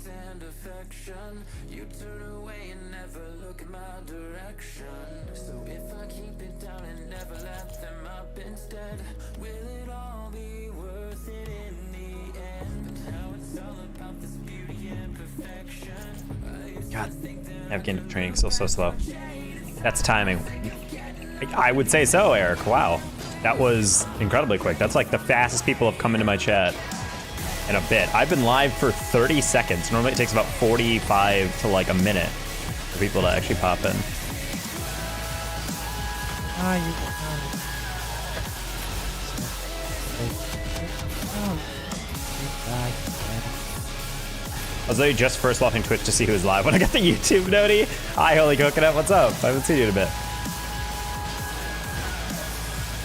and affection. You turn away and never look in my direction. So if I keep it down and never let them up instead, will it all be worth it in the end? But now it's all about this beauty and perfection. God, Afghan training still so slow. That's timing. I would say so, Eric. Wow. That was incredibly quick. That's like the fastest people have come into my chat in a bit. I've been live for 30 seconds. Normally it takes about 45 to like a minute for people to actually pop in. I was literally just first watching Twitch to see who was live when I got the YouTube noti. Hi, Holy Coconut, what's up? I haven't seen you in a bit.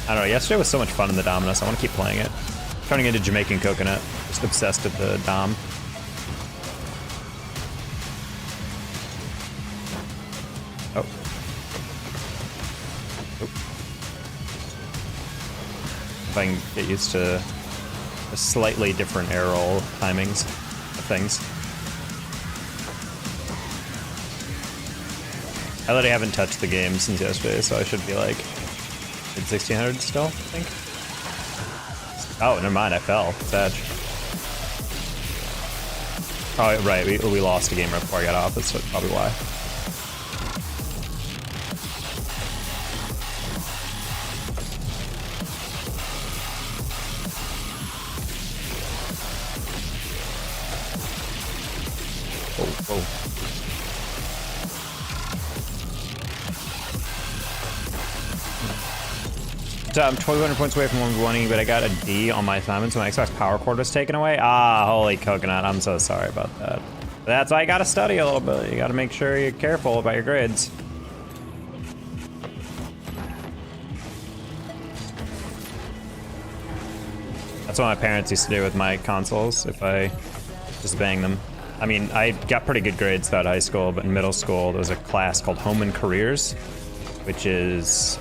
I don't know, yesterday was so much fun in the Dominus. I want to keep playing it. Turning into Jamaican Coconut. Just obsessed with the Dom. Oh. If I can get used to a slightly different air roll timings of things. I literally haven't touched the game since yesterday, so I should be like mid 1600 still, I think. Oh, never mind, I fell. Sad. Oh, right, we lost a game right before I got off, that's probably why. Oh, oh. So I'm 2,200 points away from 1v1ing, but I got a D on my assignment, so my Xbox power cord was taken away. Ah, holy coconut, I'm so sorry about that. But that's why you gotta study a little bit. You gotta make sure you're careful about your grades. That's what my parents used to do with my consoles, if I just bang them. I mean, I got pretty good grades throughout high school, but in middle school, there was a class called Home and Careers, which is,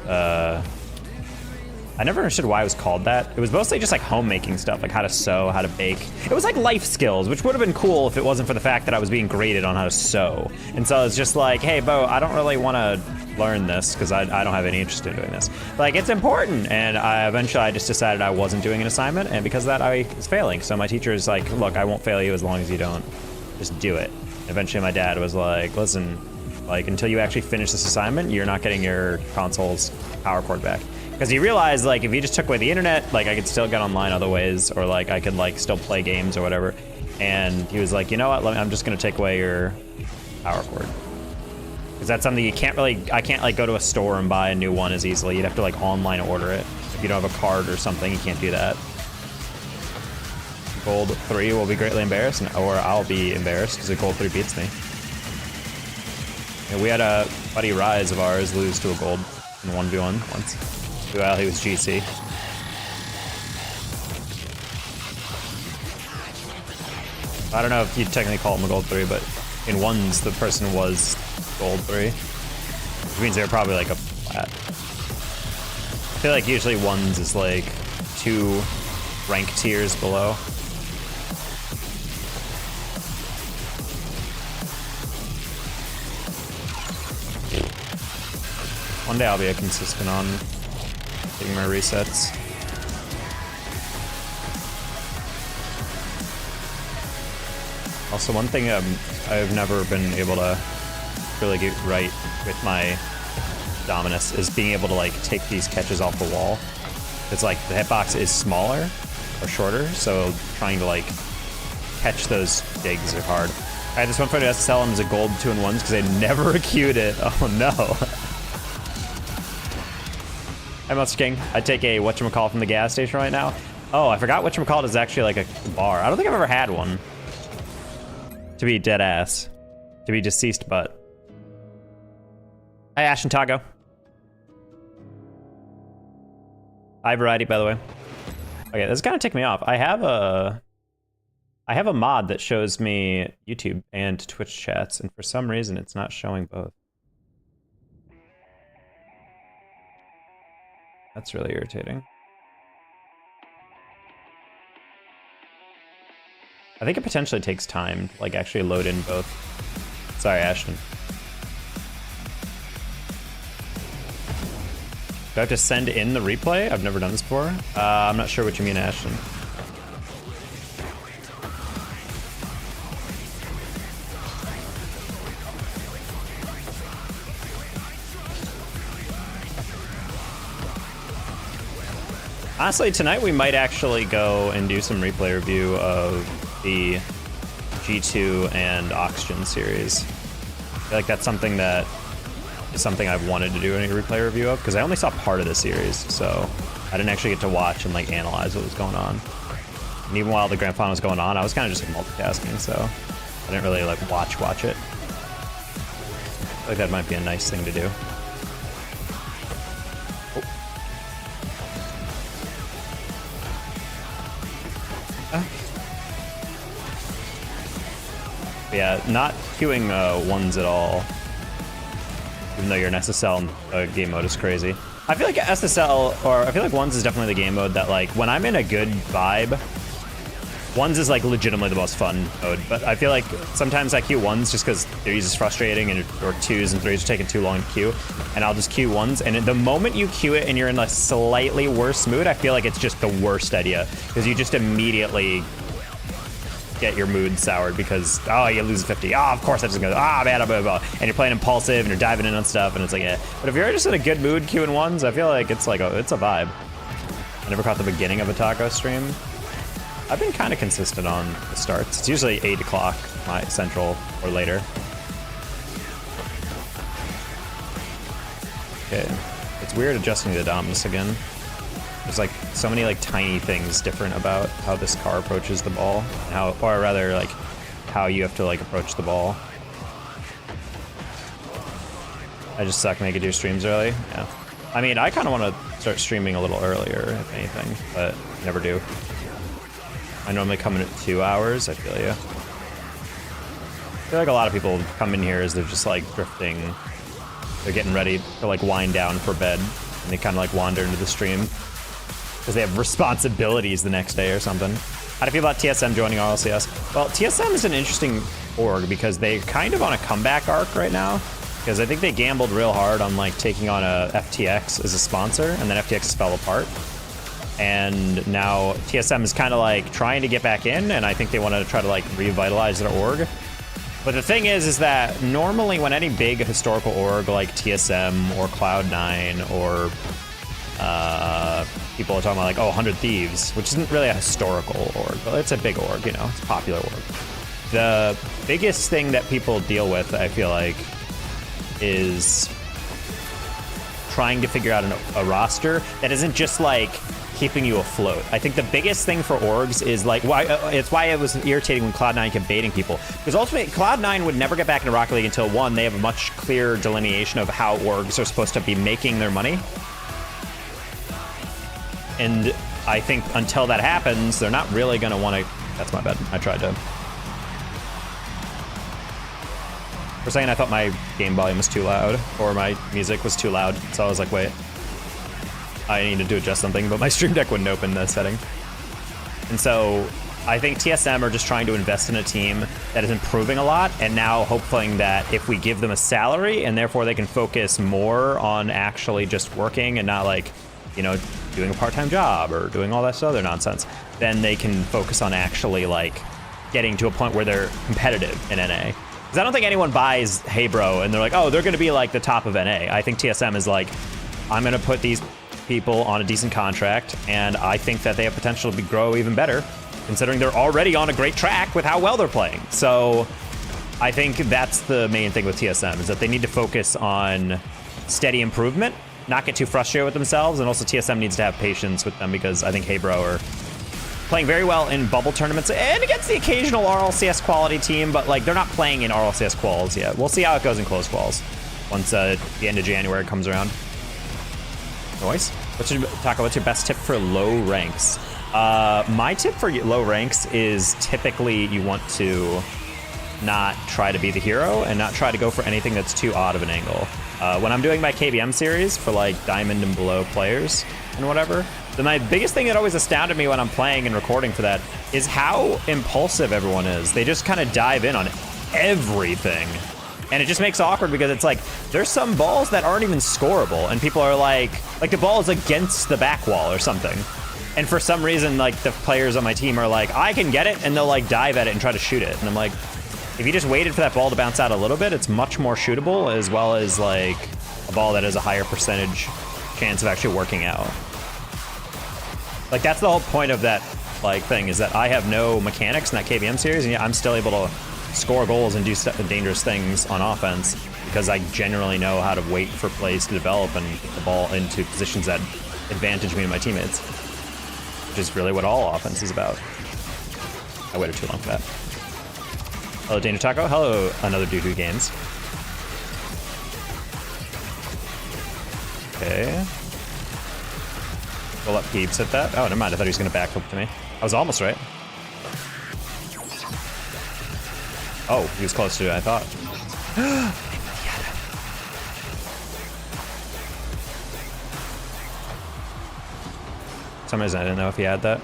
I never understood why it was called that. It was mostly just like homemaking stuff, like how to sew, how to bake. It was like life skills, which would have been cool if it wasn't for the fact that I was being graded on how to sew. And so it's just like, hey, Bo, I don't really want to learn this because I don't have any interest in doing this. But, like, it's important. And eventually I just decided I wasn't doing an assignment, and because of that I was failing. So my teacher is like, look, I won't fail you as long as you don't just do it. Eventually my dad was like, listen, like, until you actually finish this assignment, you're not getting your console's power cord back. Because he realized, like, if he just took away the internet, like, I could still get online other ways, or like I could like still play games or whatever. And he was like, you know what, I'm just gonna take away your power cord. Because that's something you can't really, I can't like go to a store and buy a new one as easily. You'd have to like online order it. If you don't have a card or something, you can't do that. Gold 3 will be greatly embarrassed, or I'll be embarrassed because a gold 3 beats me. And we had a buddy Rise of ours lose to a gold in 1v1 once. Well, he was GC. I don't know if you'd technically call him a gold 3, but in ones, the person was gold 3. Which means they were probably like a flat. I feel like usually ones is like 2 rank tiers below. One day I'll be a consistent on getting my resets. Also, one thing I've never been able to really get right with my Dominus is being able to like take these catches off the wall. It's like the hitbox is smaller or shorter, so trying to like catch those digs are hard. I had this one fighter SSL him as a gold 2-in-1s because I never queued it. Oh no. Hey, Monster King. I'd take a whatchamacallit from the gas station right now. Oh, I forgot whatchamacallit is actually like a bar. I don't think I've ever had one. To be dead ass. To be deceased butt. Hi, Ash and Tago. Hi, Variety, by the way. Okay, this is gonna tick me off. I have a mod that shows me YouTube and Twitch chats, and for some reason it's not showing both. That's really irritating. I think it potentially takes time to like actually load in both. Sorry, Ashton. Do I have to send in the replay? I've never done this before. I'm not sure what you mean, Ashton. Honestly, tonight we might actually go and do some replay review of the G2 and Oxygen series. I feel like that's something that is something I've wanted to do a replay review of, because I only saw part of the series, so I didn't actually get to watch and like analyze what was going on. And even while the grand final was going on, I was kind of just like, multitasking, so I didn't really like watch it. I feel like that might be a nice thing to do. Yeah, not queuing ones at all, even though you're in SSL, game mode is crazy. I feel like SSL, or I feel like ones is definitely the game mode that like, when I'm in a good vibe, ones is like legitimately the most fun mode, but I feel like sometimes I queue ones just because threes is frustrating, and or twos and threes are taking too long to queue, and I'll just queue ones, and the moment you queue it and you're in a slightly worse mood, I feel like it's just the worst idea, because you just immediately get your mood soured because, oh, you lose 50. Oh, of course I just go, ah, blah, blah, blah. And you're playing impulsive and you're diving in on stuff and it's like, yeah. But if you're just in a good mood queuing ones, I feel like it's like, it's a vibe. I never caught the beginning of a taco stream. I've been kind of consistent on the starts. It's usually 8 o'clock my central or later. Okay. It's weird adjusting the doms again. There's like so many like tiny things different about how this car approaches the ball, and how, or rather like how you have to like approach the ball. I just suck making do streams early. Yeah. I mean, I kind of want to start streaming a little earlier, if anything, but never do. I normally come in at 2 hours. I feel you. I feel like a lot of people come in here as they're just like drifting. They're getting ready to like wind down for bed, and they kind of like wander into the stream because they have responsibilities the next day or something. How do you feel about TSM joining RLCS? Well, TSM is an interesting org because they're kind of on a comeback arc right now, because I think they gambled real hard on like taking on a FTX as a sponsor, and then FTX fell apart. And now TSM is kind of like trying to get back in, and I think they want to try to like revitalize their org. But the thing is that normally when any big historical org like TSM or Cloud9 or people are talking about like, oh, 100 Thieves, which isn't really a historical org, but it's a big org, you know, it's a popular org. The biggest thing that people deal with, I feel like, is trying to figure out a roster that isn't just like keeping you afloat. I think the biggest thing for orgs is like, it's why it was irritating when Cloud9 kept baiting people, because ultimately Cloud9 would never get back into Rocket League until, one, they have a much clearer delineation of how orgs are supposed to be making their money. And I think until that happens, they're not really going to want to... That's my bad. I tried to... For a second, I thought my game volume was too loud, or my music was too loud, so I was like, wait, I needed to adjust something, but my Stream Deck wouldn't open the setting. And so I think TSM are just trying to invest in a team that is improving a lot, and now hoping that if we give them a salary, and therefore they can focus more on actually just working and not like, you know, doing a part-time job or doing all that other nonsense, then they can focus on actually like getting to a point where they're competitive in NA. Because I don't think anyone buys Hey Bro and they're like, oh, they're going to be like the top of NA. I think TSM is like, I'm going to put these people on a decent contract, and I think that they have potential to grow even better, considering they're already on a great track with how well they're playing. So I think that's the main thing with TSM, is that they need to focus on steady improvement, not get too frustrated with themselves, and also TSM needs to have patience with them, because I think Hey Bro are playing very well in bubble tournaments and against the occasional RLCS quality team, but like they're not playing in RLCS quals yet. We'll see how it goes in close quals once the end of January comes around. Noise. What's your best tip for low ranks? My tip for low ranks is typically you want to not try to be the hero and not try to go for anything that's too odd of an angle. When I'm doing my KBM series for like diamond and below players and whatever, then my biggest thing that always astounded me when I'm playing and recording for that is how impulsive everyone is. They just kind of dive in on everything. And it just makes it awkward because it's like, there's some balls that aren't even scoreable and people are like the ball is against the back wall or something. And for some reason, like the players on my team are like, I can get it, and they'll like dive at it and try to shoot it. And I'm like, if you just waited for that ball to bounce out a little bit, it's much more shootable, as well as like a ball that has a higher percentage chance of actually working out. Like that's the whole point of that like thing, is that I have no mechanics in that KBM series, and yet I'm still able to score goals and do dangerous things on offense because I generally know how to wait for plays to develop and get the ball into positions that advantage me and my teammates, which is really what all offense is about. I waited too long for that. Hello, Danger Taco. Hello, another dude who games. Okay. We'll let Peeps hit that. Oh, never mind. I thought he was going to back up to me. I was almost right. Oh, he was close to it, I thought. For some reason I didn't know if he had that.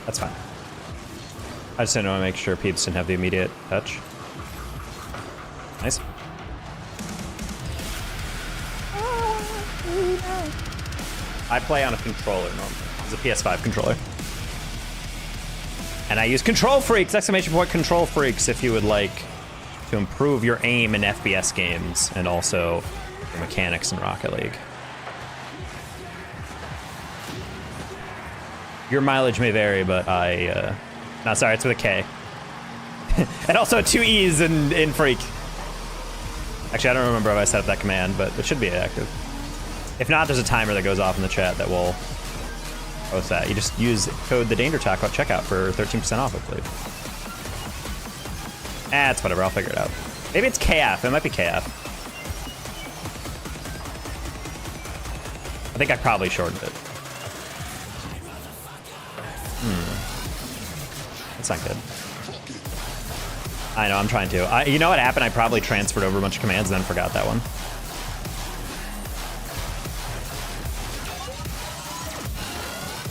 That's fine. I just didn't want to make sure Peeps didn't have the immediate touch. Nice. I play on a controller normally. It's a PS5 controller. And I use Control Freaks! Exclamation point Control Freaks if you would like to improve your aim in FPS games and also your mechanics in Rocket League. Your mileage may vary, but no, sorry, it's with a K. And also 2 E's in Freak. Actually, I don't remember if I set up that command, but it should be active. If not, there's a timer that goes off in the chat that will post that. You just use code the Danger Taco at checkout for 13% off, I believe. It's whatever, I'll figure it out. Maybe it's KF, it might be KF. I think I probably shortened it. That's not good. I know, I'm trying to. You know what happened? I probably transferred over a bunch of commands and then forgot that one.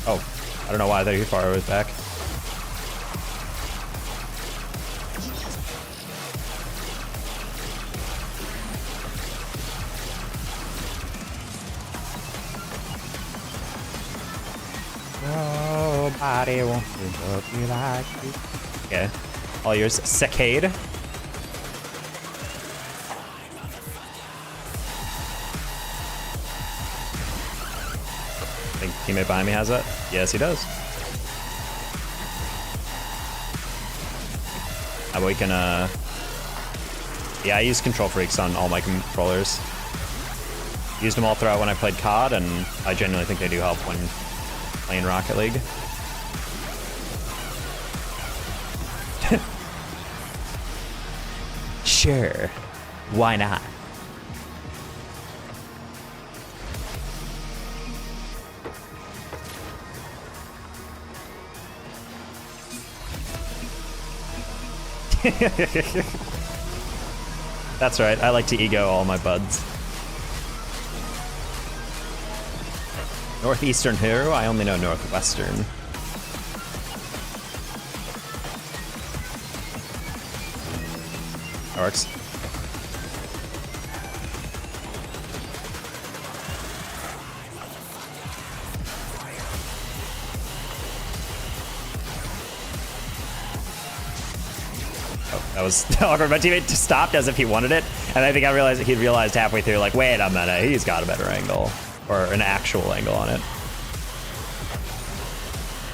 Oh, I don't know why they're far away back. Nobody wants to love me like you. Okay, all yours, Saccade. I think teammate behind me has that. Yes, he does. We can, yeah, I use Control Freaks on all my controllers. Used them all throughout when I played COD, and I genuinely think they do help when playing Rocket League. Sure, why not? That's right, I like to ego all my buds. Northeastern hero? I only know Northwestern. That works. That was awkward. My teammate just stopped as if he wanted it, and I think I realized he realized halfway through, like, wait a minute, he's got a better angle, or an actual angle on it.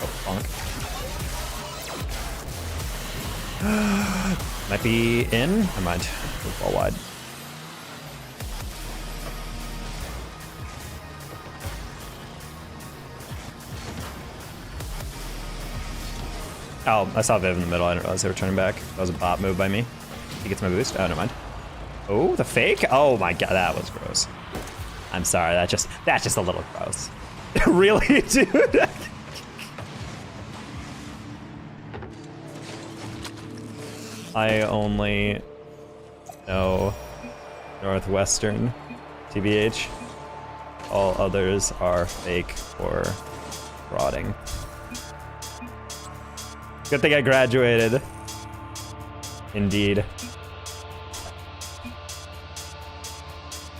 Oh, bonk. Might be in. Never mind. Ball wide. Oh, I saw Viv in the middle. I didn't realize they were turning back. That was a bot move by me. He gets my boost. Oh, never mind. Oh, the fake? Oh my god, that was gross. I'm sorry, that's just a little gross. Really, dude? I only No. Northwestern. TBH. All others are fake or frauding. Good thing I graduated. Indeed.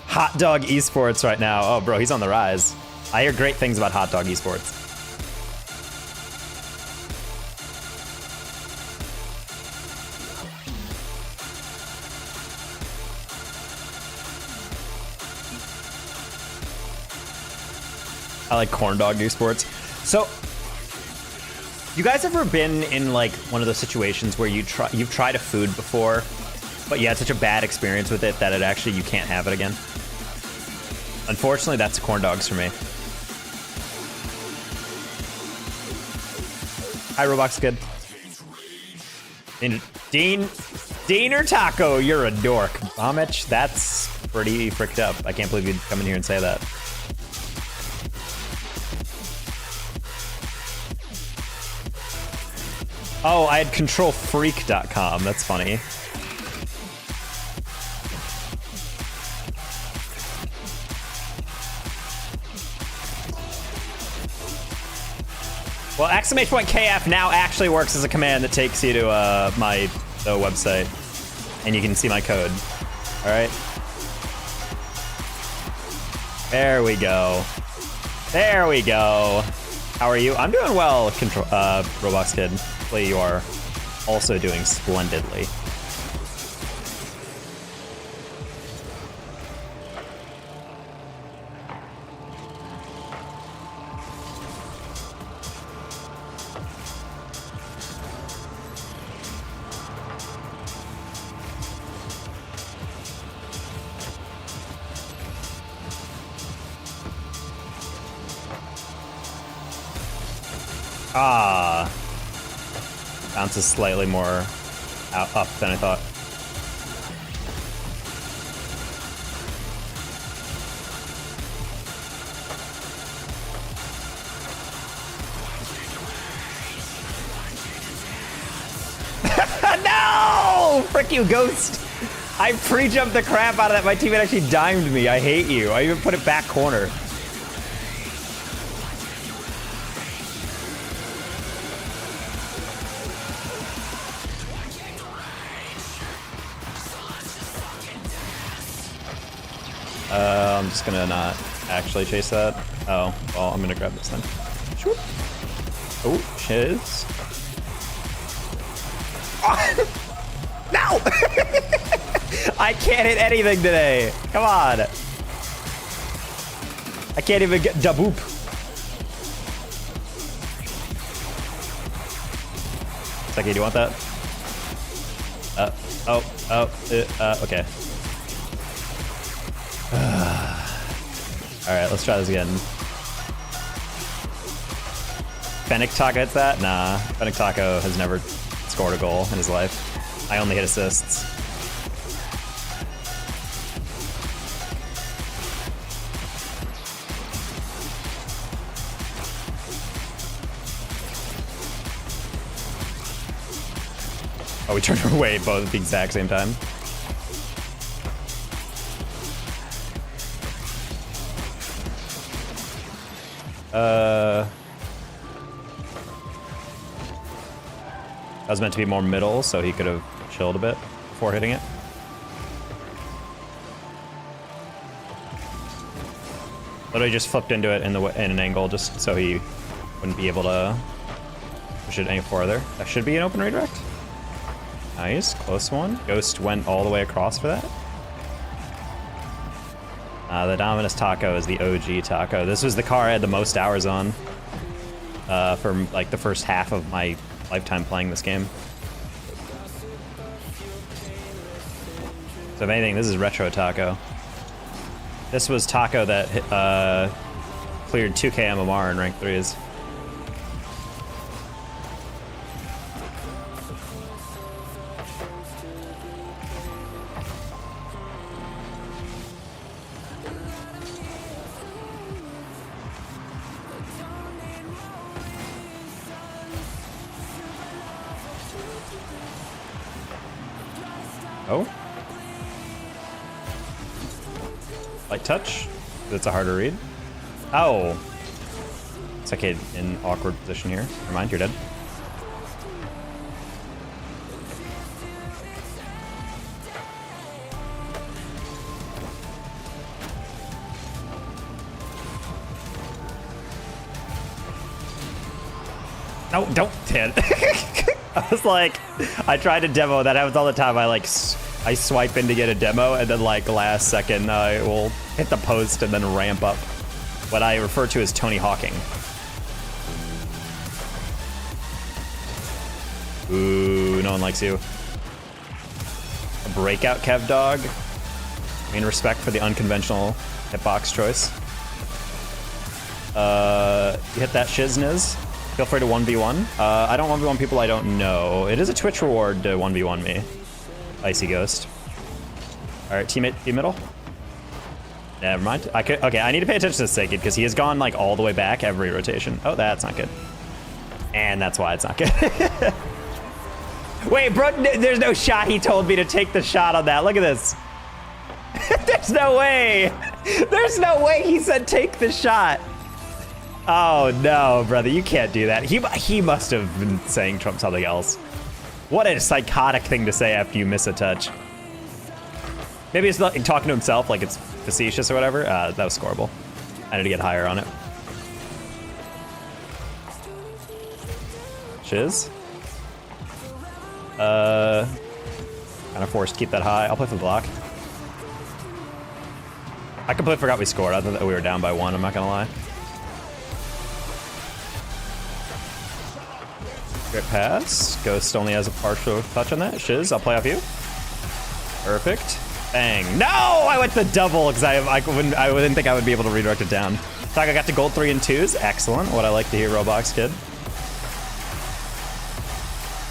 Hot Dog Esports right now. Oh, bro, he's on the rise. I hear great things about Hot Dog Esports. I like Corn Dog Esports. So, you guys ever been in like one of those situations where you've tried a food before, but you had such a bad experience with it that it actually you can't have it again? Unfortunately, that's corn dogs for me. Hi, Roblox Kid. Deaner Taco, you're a dork. Homage, that's pretty fricked up. I can't believe you'd come in here and say that. Oh, I had controlfreak.com. That's funny. Well, !KF now actually works as a command that takes you to the website, and you can see my code. All right. There we go. There we go. How are you? I'm doing well, Roblox Kid. Hopefully you are also doing splendidly. Ah, bounces slightly more up than I thought. No! Frick you, Ghost! I pre-jumped the crap out of that. My teammate actually dimed me. I hate you. I even put it back corner. I'm just gonna not actually chase that. Oh, well, I'm gonna grab this then. Oh, shiz. Oh. No! I can't hit anything today. Come on. I can't even get jaboop. Seki, do you want that? Okay. Alright, let's try this again. Fennec Taco hits that? Nah, Fennec Taco has never scored a goal in his life. I only hit assists. Oh, we turned away both at the exact same time. That was meant to be more middle, so he could have chilled a bit before hitting it. Literally just flipped into it in an angle just so he wouldn't be able to push it any farther. That should be an open redirect. Nice, close one. Ghost went all the way across for that. The Dominus Taco is the OG Taco. This was the car I had the most hours on for like the first half of my lifetime playing this game. So if anything, this is Retro Taco. This was Taco that cleared 2k MMR in rank 3s. Oh. Light touch. That's a harder read. Oh. It's okay in awkward position here. Never mind, you're dead. No, don't hit. I was like, I tried to demo. That happens all the time. I swipe in to get a demo, and then like last second, I will hit the post and then ramp up. What I refer to as Tony Hawking. Ooh, no one likes you. A breakout Kev dog. I mean, respect for the unconventional hitbox choice. You hit that shizniz. Feel free to 1v1. I don't 1v1 people I don't know. It is a Twitch reward to 1v1 me. Icy Ghost. Alright, teammate, team middle. Never mind. Okay, I need to pay attention to Sacred because he has gone like all the way back every rotation. Oh, that's not good. And that's why it's not good. Wait, bro, there's no shot. He told me to take the shot on that. Look at this. There's no way. There's no way he said take the shot. Oh no, brother, you can't do that. He must have been saying something else. What a psychotic thing to say after you miss a touch. Maybe he's talking to himself like it's facetious or whatever. That was scoreable. I need to get higher on it. Shiz. Kind of forced to keep that high. I'll play for the block. I completely forgot we scored. I thought that we were down by 1, I'm not gonna lie. Great pass. Ghost only has a partial touch on that. Shiz, I'll play off you. Perfect. Bang. No! I went the double because I didn't think I would be able to redirect it down. Taka got to gold 3 and 2s. Excellent. What I like to hear, Roblox kid.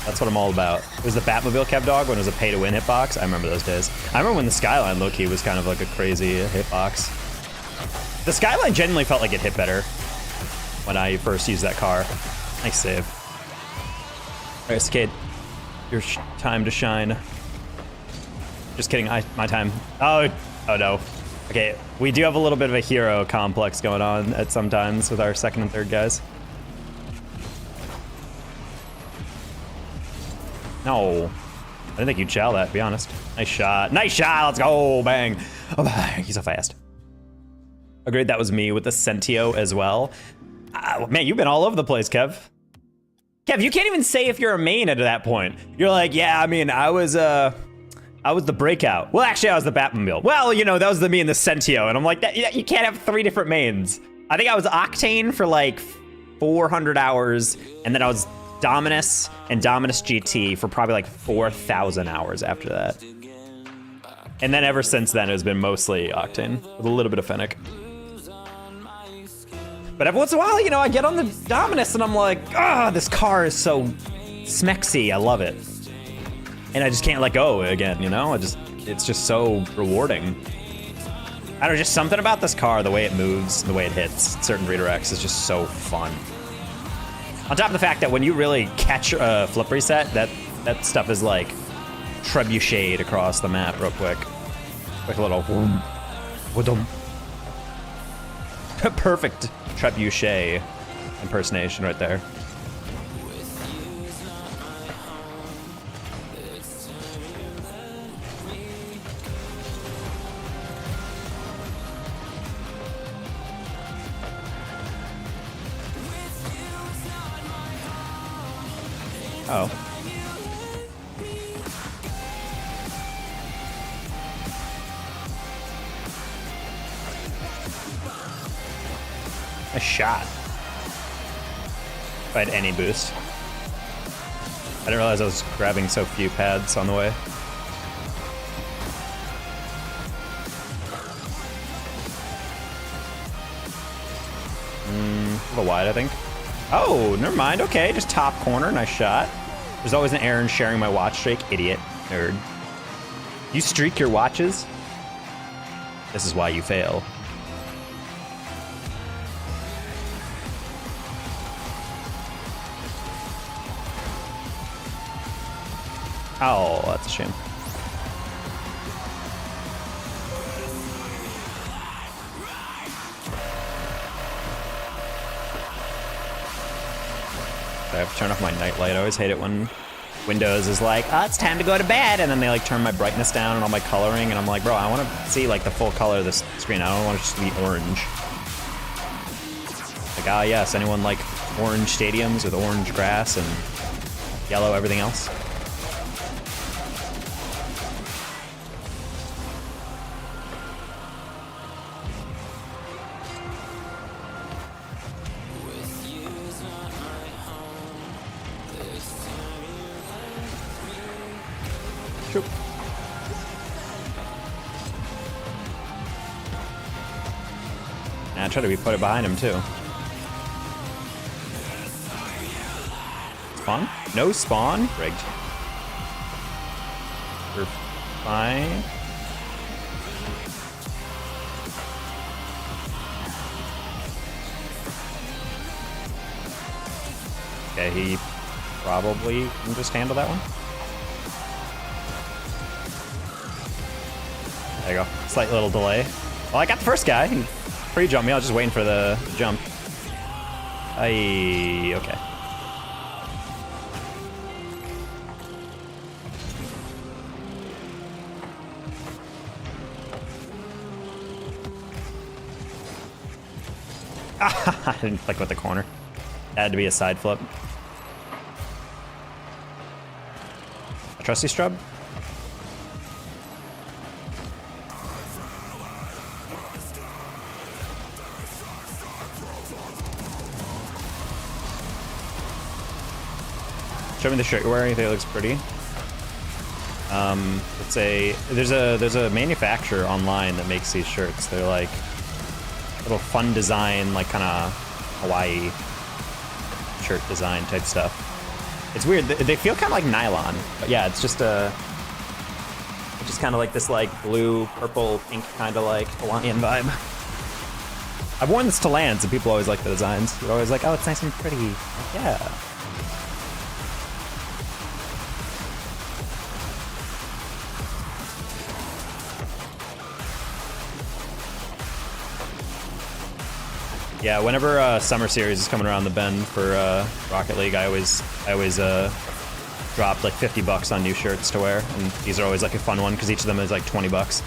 That's what I'm all about. It was the Batmobile Kev dog when it was a pay-to-win hitbox. I remember those days. I remember when the Skyline low-key was kind of like a crazy hitbox. The Skyline genuinely felt like it hit better when I first used that car. Nice save. All right, Skate, your time to shine. Just kidding, my time. Oh no. Okay, we do have a little bit of a hero complex going on at sometimes with our second and third guys. No, I didn't think you'd chow that, to be honest. Nice shot, let's go, bang. Oh, bang. He's so fast. Agreed, that was me with the Sentio as well. Man, you've been all over the place, Kev. Kev, you can't even say if you're a main at that point. You're like, yeah, I mean, I was the breakout. Well, actually, I was the Batmobile. Well, you know, that was me and the Sentio. And I'm like, you can't have 3 different mains. I think I was Octane for like 400 hours. And then I was Dominus and Dominus GT for probably like 4,000 hours after that. And then ever since then, it's been mostly Octane with a little bit of Fennec. But every once in a while, you know, I get on the Dominus and I'm like, ah, this car is so smexy. I love it. And I just can't let go again, you know? It's just so rewarding. I don't know, just something about this car, the way it moves, the way it hits certain redirects is just so fun. On top of the fact that when you really catch a flip reset, that stuff is like trebucheted across the map real quick. Like a little perfect trebuchet impersonation right there. Oh. A shot. If I had any boost. I didn't realize I was grabbing so few pads on the way. A little wide, I think. Oh, never mind. Okay, just top corner. Nice shot. There's always an Aaron sharing my watch streak. Idiot. Nerd. You streak your watches? This is why you fail. Oh, that's a shame. I have to turn off my nightlight. I always hate it when Windows is like, oh, it's time to go to bed, and then they like turn my brightness down and all my coloring, and I'm like, bro, I want to see like the full color of this screen. I don't want it just to be orange. Like, ah, yes, anyone like orange stadiums with orange grass and yellow everything else? Shoop. And I try to put it behind him too. Spawn? No spawn? Rigged. We're fine. Okay, he probably can just handle that one. There you go. Slight little delay. Well, I got the first guy. He pre-jumped me. I was just waiting for the jump. Okay. I didn't click with the corner. That had to be a side flip. A trusty strub? Show me the shirt you're wearing. I think it looks pretty. There's a manufacturer online that makes these shirts. They're like little fun design, like kind of Hawaii shirt design type stuff. It's weird. They feel kind of like nylon, but yeah, it's just kind of like this like blue, purple, pink kind of like Hawaiian vibe. I've worn this to lands, and people always like the designs. They're always like, "Oh, it's nice and pretty." Like, yeah. Yeah, whenever Summer Series is coming around the bend for Rocket League, I always drop like $50 on new shirts to wear, and these are always like a fun one because each of them is like $20.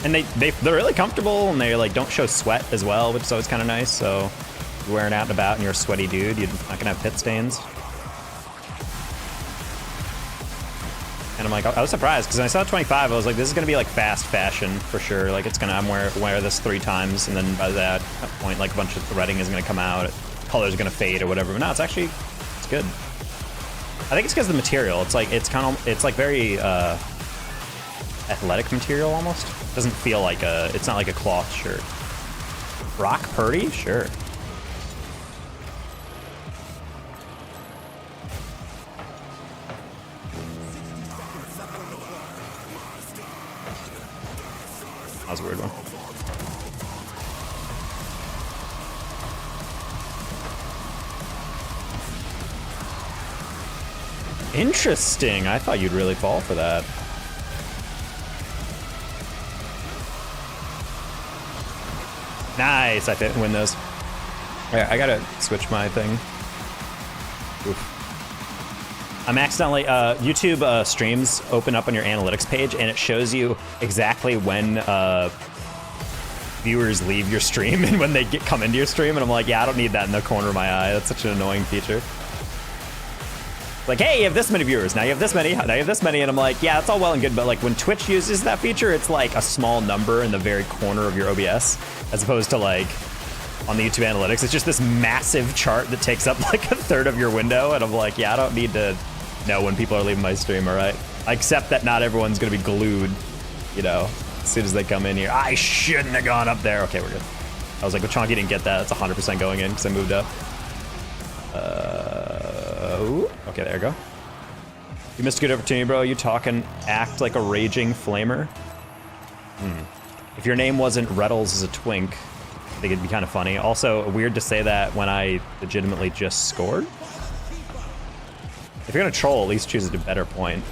And they're really comfortable, and they like don't show sweat as well, which is always kind of nice. So if you're wearing out and about and you're a sweaty dude, you're not gonna have pit stains. And I'm like, I was surprised because when I saw 25, I was like, this is gonna be like fast fashion for sure. Like I'm wear this 3 times, and then by that point, like a bunch of threading is gonna come out, color's gonna fade or whatever. But no, it's good. I think it's because of the material. It's like very athletic material almost. It doesn't feel like it's not like a cloth shirt. Brock Purdy, sure. That was a weird one. Interesting. I thought you'd really fall for that. Nice. I didn't win those. Alright, I gotta switch my thing. Oof. I'm accidentally, YouTube streams open up on your analytics page, and it shows you exactly when viewers leave your stream and when they come into your stream, and I'm like, yeah, I don't need that in the corner of my eye. That's such an annoying feature. Like, hey, you have this many viewers, now you have this many, now you have this many, and I'm like, yeah, that's all well and good, but like when Twitch uses that feature, it's like a small number in the very corner of your OBS, as opposed to like on the YouTube analytics, it's just this massive chart that takes up like a third of your window, and I'm like, yeah, I don't need to know when people are leaving my stream, all right? I accept that not everyone's gonna be glued, you know, as soon as they come in here. I shouldn't have gone up there. Okay, we're good. I was like, but Chonky didn't get that. It's 100% going in because I moved up. Okay, there you go. You missed a good opportunity, bro. You talk and act like a raging flamer. If your name wasn't Reddles as a twink, I think it'd be kind of funny. Also, weird to say that when I legitimately just scored. If you're gonna troll, at least choose a better point.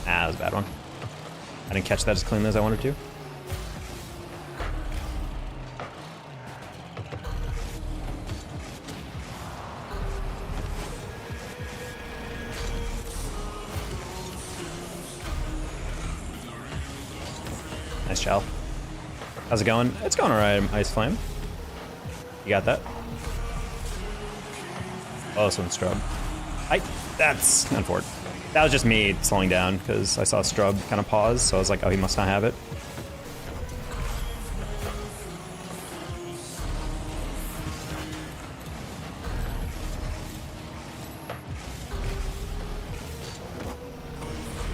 That was a bad one. I didn't catch that as cleanly as I wanted to. Nice chow. How's it going? It's going alright, Ice Flame. You got that? Oh, this one's Strub. That's unfortunate. That was just me slowing down because I saw Strub kind of pause, so I was like, oh, he must not have it.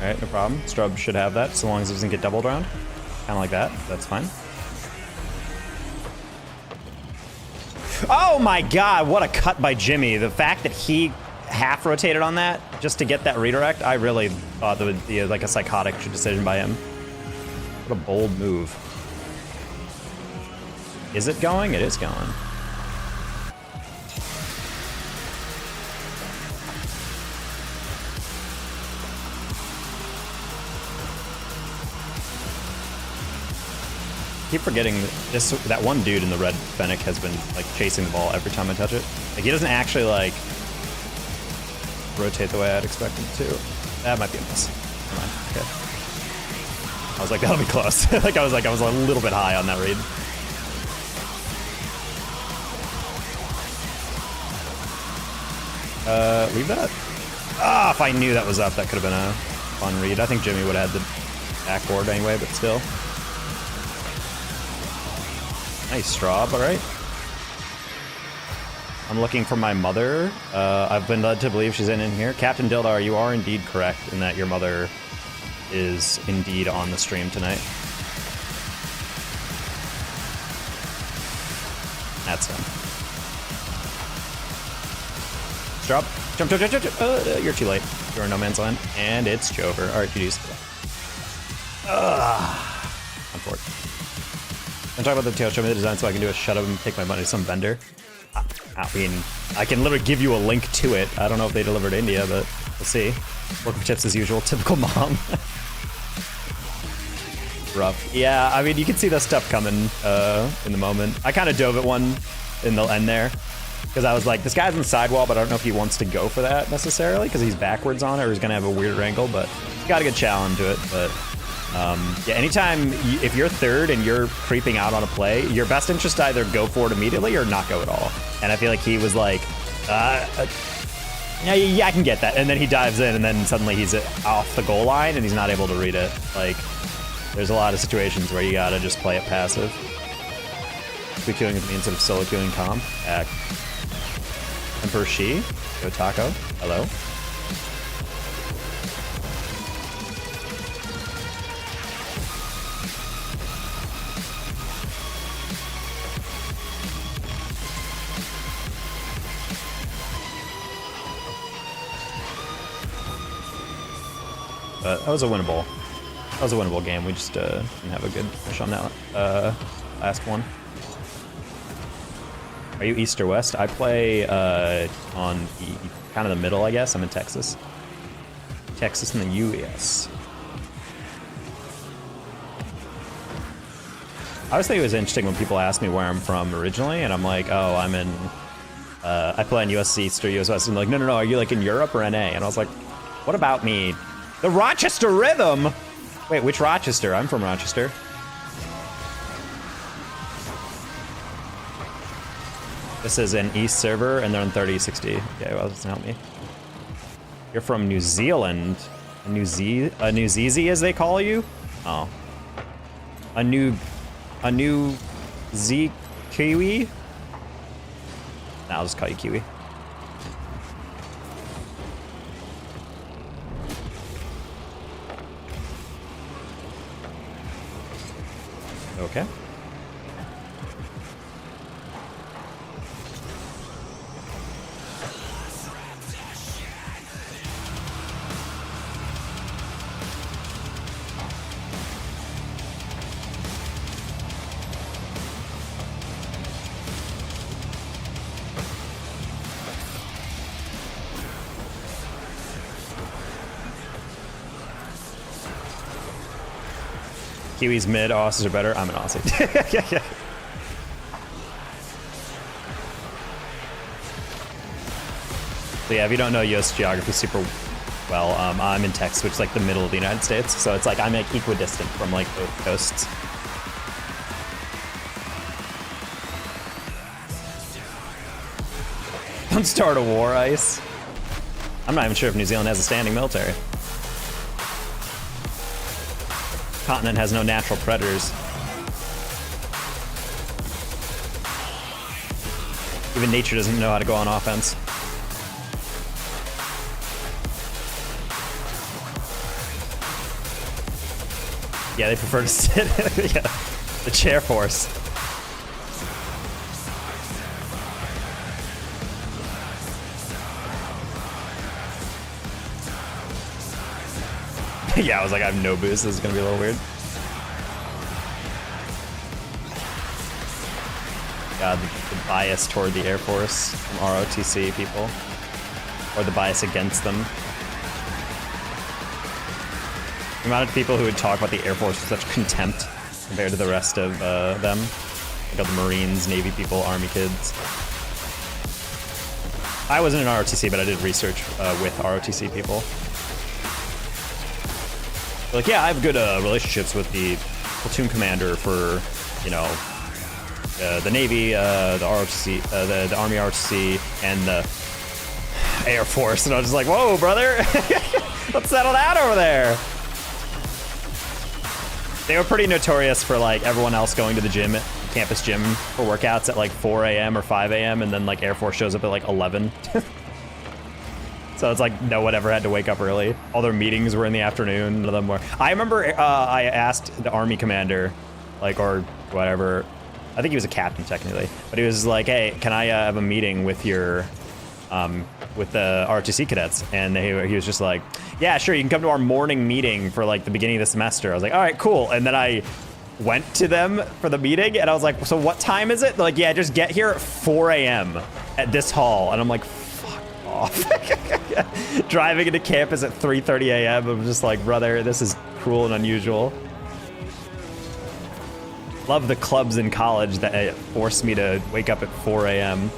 Alright, no problem. Strub should have that, so long as it doesn't get doubled around. Kind of like that. That's fine. Oh my god, what a cut by Jimmy. The fact that he half rotated on that just to get that redirect, I really thought that would be like a psychotic decision by him. What a bold move. Is it going? It is going. Keep forgetting that one dude in the red Fennec has been like chasing the ball every time I touch it. Like he doesn't actually like rotate the way I'd expect him to. That might be a miss. Come on. Okay. I was like, that'll be close. I was a little bit high on that read. Leave that. Ah, if I knew that was up, that could have been a fun read. I think Jimmy would have had the backboard anyway, but still. Nice straw, all right. I'm looking for my mother. I've been led to believe she's in here. Captain Dildar, you are indeed correct in that your mother is indeed on the stream tonight. That's him. Drop. Jump, jump, jump, jump. You're too late. You're in no man's land. And it's over. All right, GG's. Unfortunate. I'm talking about the tail. Show me the design so I can do a shut up and take my money to some vendor. I mean, I can literally give you a link to it. I don't know if they deliver to India, but we'll see. Working tips as usual. Typical mom. Rough. Yeah, I mean, you can see that stuff coming in the moment. I kind of dove at one in the end there because I was like, this guy's in the sidewall, but I don't know if he wants to go for that necessarily because he's backwards on it or he's going to have a weird angle, but he's got a good challenge to it. But yeah, anytime, if you're third and you're creeping out on a play, your best interest to either go for it immediately or not go at all. And I feel like he was like, yeah, I can get that. And then he dives in and then suddenly he's off the goal line and he's not able to read it. Like, there's a lot of situations where you gotta just play it passive. Free queuing with me instead of solo queuing calm. Emperor Shi, Go Taco, hello. But that was a winnable. That was a winnable game. We just didn't have a good push on that last one. Are you east or west? I play on kind of the middle, I guess. I'm in Texas. Texas in the U.S. I always think it was interesting when people ask me where I'm from originally, and I'm like, oh, I'm in. I play in US East or US West, and they're like, no, are you like in Europe or NA? And I was like, what about me? The Rochester Rhythm. Wait, which Rochester? I'm from Rochester. This is an East server, and they're on 3060. Okay, well, that doesn't help me. You're from New Zealand. A New Zeezy, as they call you? Oh. A new Z Kiwi? Nah, I'll just call you Kiwi. Okay. Kiwis mid, Aussies are better. I'm an Aussie. Yeah. So yeah, if you don't know US geography, super Well, I'm in Texas, which is like the middle of the United States, so it's like I'm like equidistant from like both coasts. Don't start a war, Ice. I'm not even sure if New Zealand has a standing military. Continent has no natural predators. Even nature doesn't know how to go on offense. Yeah, they prefer to sit. Yeah, the chair force. Yeah, I was like, I have no boost. This is gonna be a little weird. God, the bias toward the Air Force from ROTC people, or the bias against them. The amount of people who would talk about the Air Force with such contempt compared to the rest of them. Like the Marines, Navy people, Army kids. I wasn't in ROTC, but I did research with ROTC people. They're like, yeah, I have good relationships with the platoon commander for, you know, the Navy, the ROTC, the Army ROTC, and the Air Force. And I was just like, whoa, brother, let's settle down over there. They were pretty notorious for like everyone else going to the gym, campus gym for workouts at like 4 a.m. or 5 a.m. and then like Air Force shows up at like 11. So it's like no one ever had to wake up early. All their meetings were in the afternoon. None of them were. I remember I asked the Army commander, like, or whatever. I think he was a captain technically, but he was like, "Hey, can I have a meeting with your, with the ROTC cadets?" And he was just like, "Yeah, sure. You can come to our morning meeting for like the beginning of the semester." I was like, "All right, cool." And then I went to them for the meeting, and I was like, "So what time is it?" They're like, "Yeah, just get here at 4 a.m. at this hall." And I'm like, "Fuck off." Driving into campus at 3:30 a.m. I'm just like, brother, this is cruel and unusual. Love the clubs in college that forced me to wake up at 4 a.m.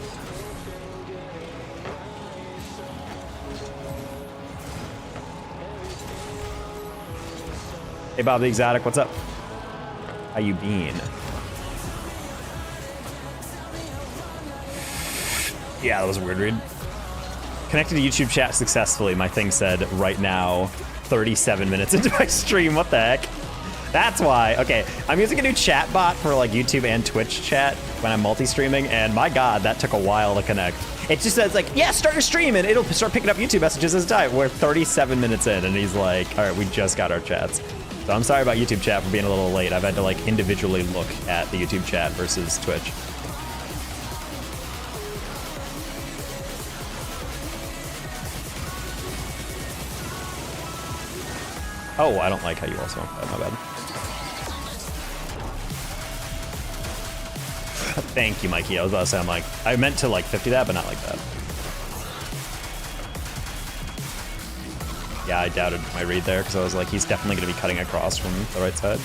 Hey, Bob the Exotic, what's up? How you been? Yeah, that was a weird read. Connected to YouTube chat successfully, my thing said right now, 37 minutes into my stream. What the heck? That's why. Okay, I'm using a new chat bot for like YouTube and Twitch chat when I'm multi-streaming, and my God, that took a while to connect. It just says like, yeah, start your stream, and it'll start picking up YouTube messages as time. We're 37 minutes in, and he's like, all right, we just got our chats. So I'm sorry about YouTube chat for being a little late. I've had to like individually look at the YouTube chat versus Twitch. Oh, I don't like how you also want that, my bad. Thank you, Mikey. I was about to say, I'm like, I meant to like 50 that, but not like that. Yeah, I doubted my read there because I was like, he's definitely going to be cutting across from the right side.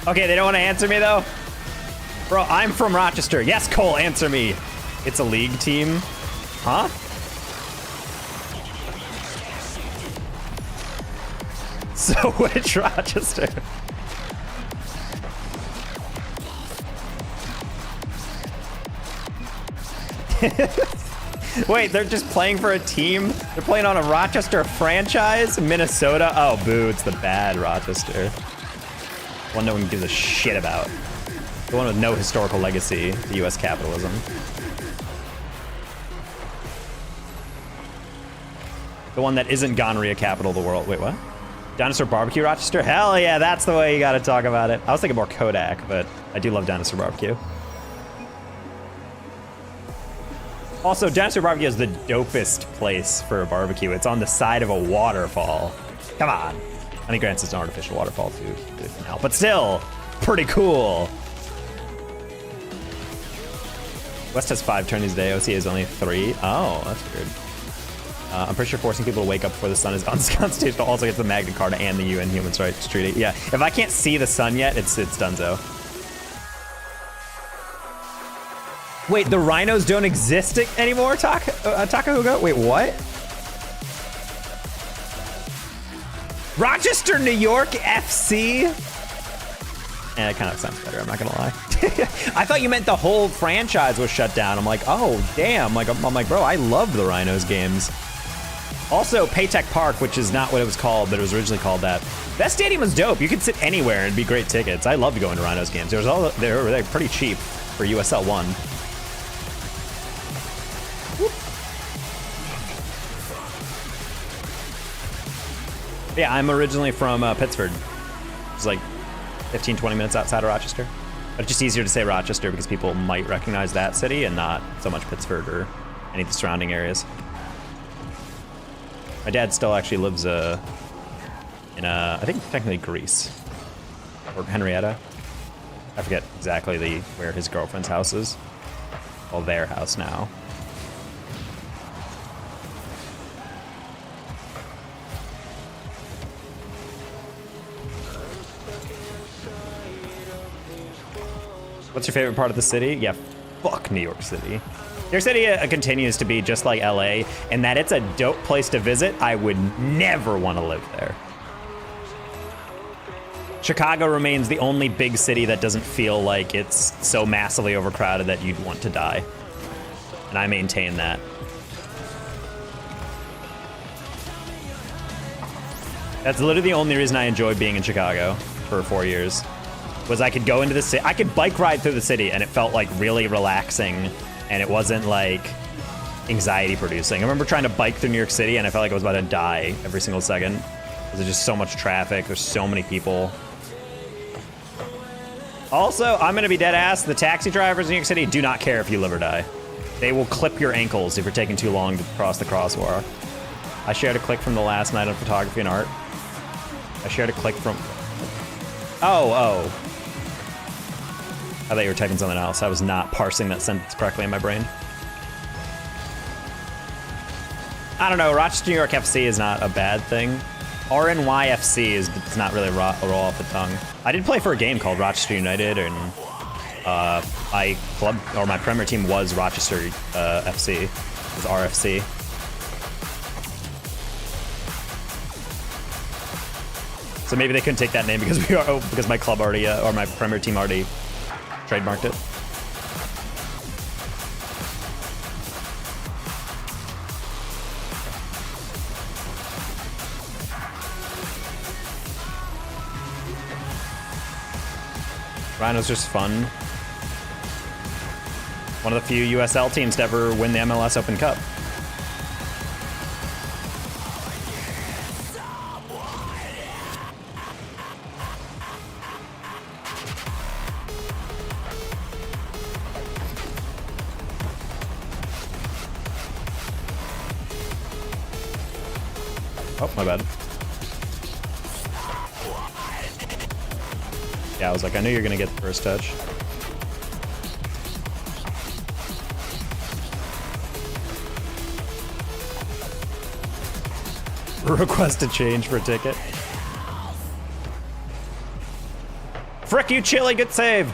Okay, they don't want to answer me though? Bro, I'm from Rochester. Yes, Cole, answer me. It's a league team. Huh? So which Rochester? Wait, they're just playing for a team? They're playing on a Rochester franchise? Minnesota? Oh, boo, it's the bad Rochester. One no one gives a shit about. The one with no historical legacy, the US capitalism. The one that isn't gonorrhea capital of the world. Wait, what? Dinosaur Barbecue Rochester? Hell yeah, that's the way you gotta talk about it. I was thinking more Kodak, but I do love Dinosaur Barbecue. Also, Dinosaur Barbecue is the dopest place for a barbecue. It's on the side of a waterfall. Come on. I mean, granted, it's an artificial waterfall too now, but still, pretty cool. West has 5 tourneys a day. OCA is only 3. Oh, that's weird. I'm pretty sure forcing people to wake up before the sun is unconstitutional. Also gets the Magna Carta and the UN Human Rights Treaty. Yeah, if I can't see the sun yet, it's donezo. Wait, the rhinos don't exist anymore, Takahuga? Wait, what? Rochester, New York FC? Eh, it kind of sounds better, I'm not gonna lie. I thought you meant the whole franchise was shut down. I'm like, oh, damn. I'm like, bro, I love the Rhinos games. Also, Paytech Park, which is not what it was called, but it was originally called that. That stadium was dope. You could sit anywhere and be great tickets. I loved going to Rhinos games. They're pretty cheap for USL 1. Whoop. Yeah, I'm originally from Pittsford. It's like 15, 20 minutes outside of Rochester. But it's just easier to say Rochester because people might recognize that city and not so much Pittsford or any of the surrounding areas. My dad still actually lives in I think technically Greece or Henrietta. I forget exactly where his girlfriend's house is. Well, their house now. What's your favorite part of the city? Yeah, fuck New York City. New York City continues to be just like LA, and that it's a dope place to visit. I would never want to live there. Chicago remains the only big city that doesn't feel like it's so massively overcrowded that you'd want to die. And I maintain that. That's literally the only reason I enjoyed being in Chicago for 4 years. Was I could go into the city, I could bike ride through the city and it felt like really relaxing and it wasn't like anxiety producing. I remember trying to bike through New York City and I felt like I was about to die every single second. There's just so much traffic, there's so many people. Also, I'm gonna be dead ass, the taxi drivers in New York City do not care if you live or die. They will clip your ankles if you're taking too long to cross the crosswalk. I shared a click from the last night of photography and art. I shared a click from, oh. I thought you were typing something else. I was not parsing that sentence correctly in my brain. I don't know, Rochester, New York FC is not a bad thing. RNYFC is not really roll off the tongue. I did play for a game called Rochester United, and my premier team was Rochester FC. It was RFC. So maybe they couldn't take that name because my club already or my premier team already trademarked it. Rhino's just fun. One of the few USL teams to ever win the MLS Open Cup. Oh, my bad. Yeah, I was like, I knew you were gonna get the first touch. Request a change for a ticket. Frick you, Chili, good save.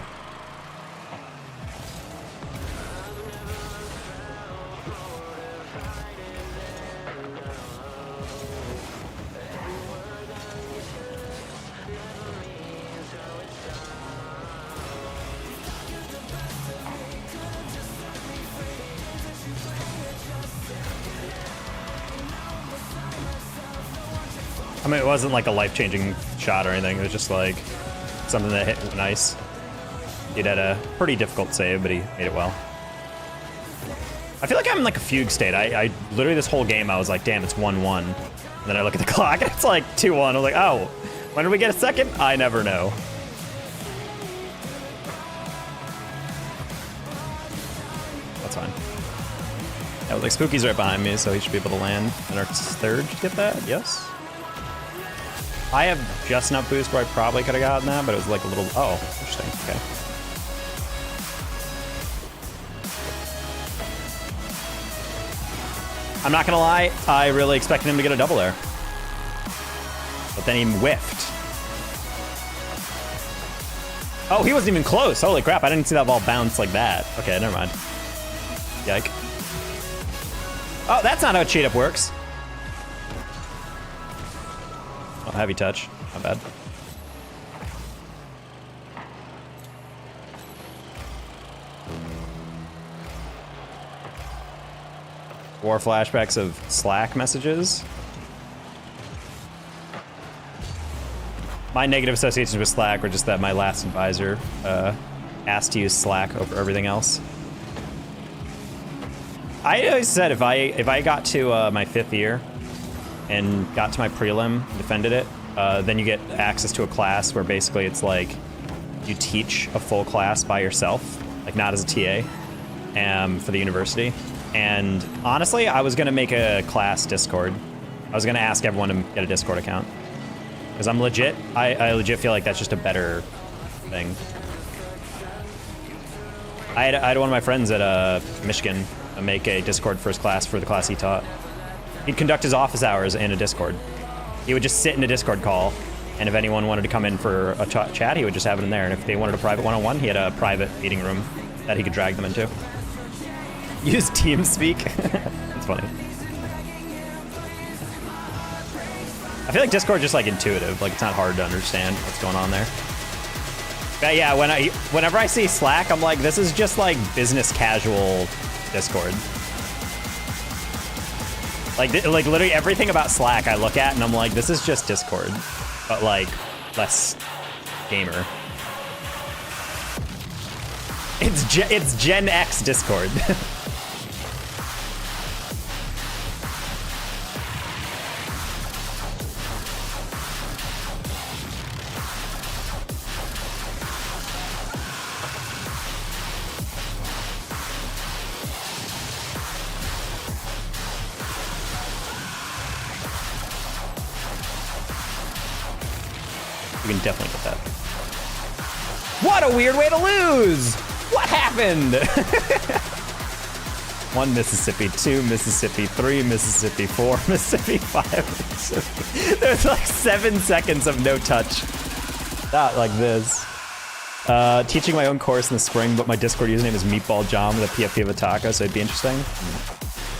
I mean, it wasn't like a life-changing shot or anything. It was just like something that hit nice. He had a pretty difficult save, but he made it well. I feel like I'm in like a fugue state. I literally this whole game I was like, damn, it's 1-1. And then I look at the clock and it's like 2-1. I was like, oh, when did we get a second? I never know. That's fine. Yeah, like Spooky's right behind me, so he should be able to land in our third. Did you get that? Yes. I have just enough boost where I probably could have gotten that, but it was like a little, oh, interesting, okay. I'm not gonna lie, I really expected him to get a double air. But then he whiffed. Oh, he wasn't even close. Holy crap, I didn't see that ball bounce like that. Okay, never mind. Yike. Oh, that's not how cheat up works. Oh, heavy touch. Not bad. War flashbacks of Slack messages. My negative associations with Slack were just that my last advisor asked to use Slack over everything else. I always said if I got to my 5th year and got to my prelim, defended it, then you get access to a class where basically it's like you teach a full class by yourself, like not as a TA, for the university. And honestly, I was gonna make a class Discord. I was gonna ask everyone to get a Discord account. Because I'm legit, I legit feel like that's just a better thing. I had one of my friends at Michigan make a Discord first class for the class he taught. He'd conduct his office hours in a Discord. He would just sit in a Discord call, and if anyone wanted to come in for a chat, he would just have it in there. And if they wanted a private one-on-one, he had a private meeting room that he could drag them into. Use TeamSpeak. It's funny. I feel like Discord just like intuitive, like it's not hard to understand what's going on there. But yeah, whenever I see Slack, I'm like, this is just like business casual Discord. Like literally everything about Slack I look at and I'm like, this is just Discord, but like less gamer. It's Gen X Discord. You can definitely get that. What a weird way to lose! What happened? 1 Mississippi, 2 Mississippi, 3 Mississippi, 4 Mississippi, 5 Mississippi. There's like 7 seconds of no touch. Not like this. Teaching my own course in the spring, but my Discord username is Meatball John with a PFP of a taco, so it'd be interesting.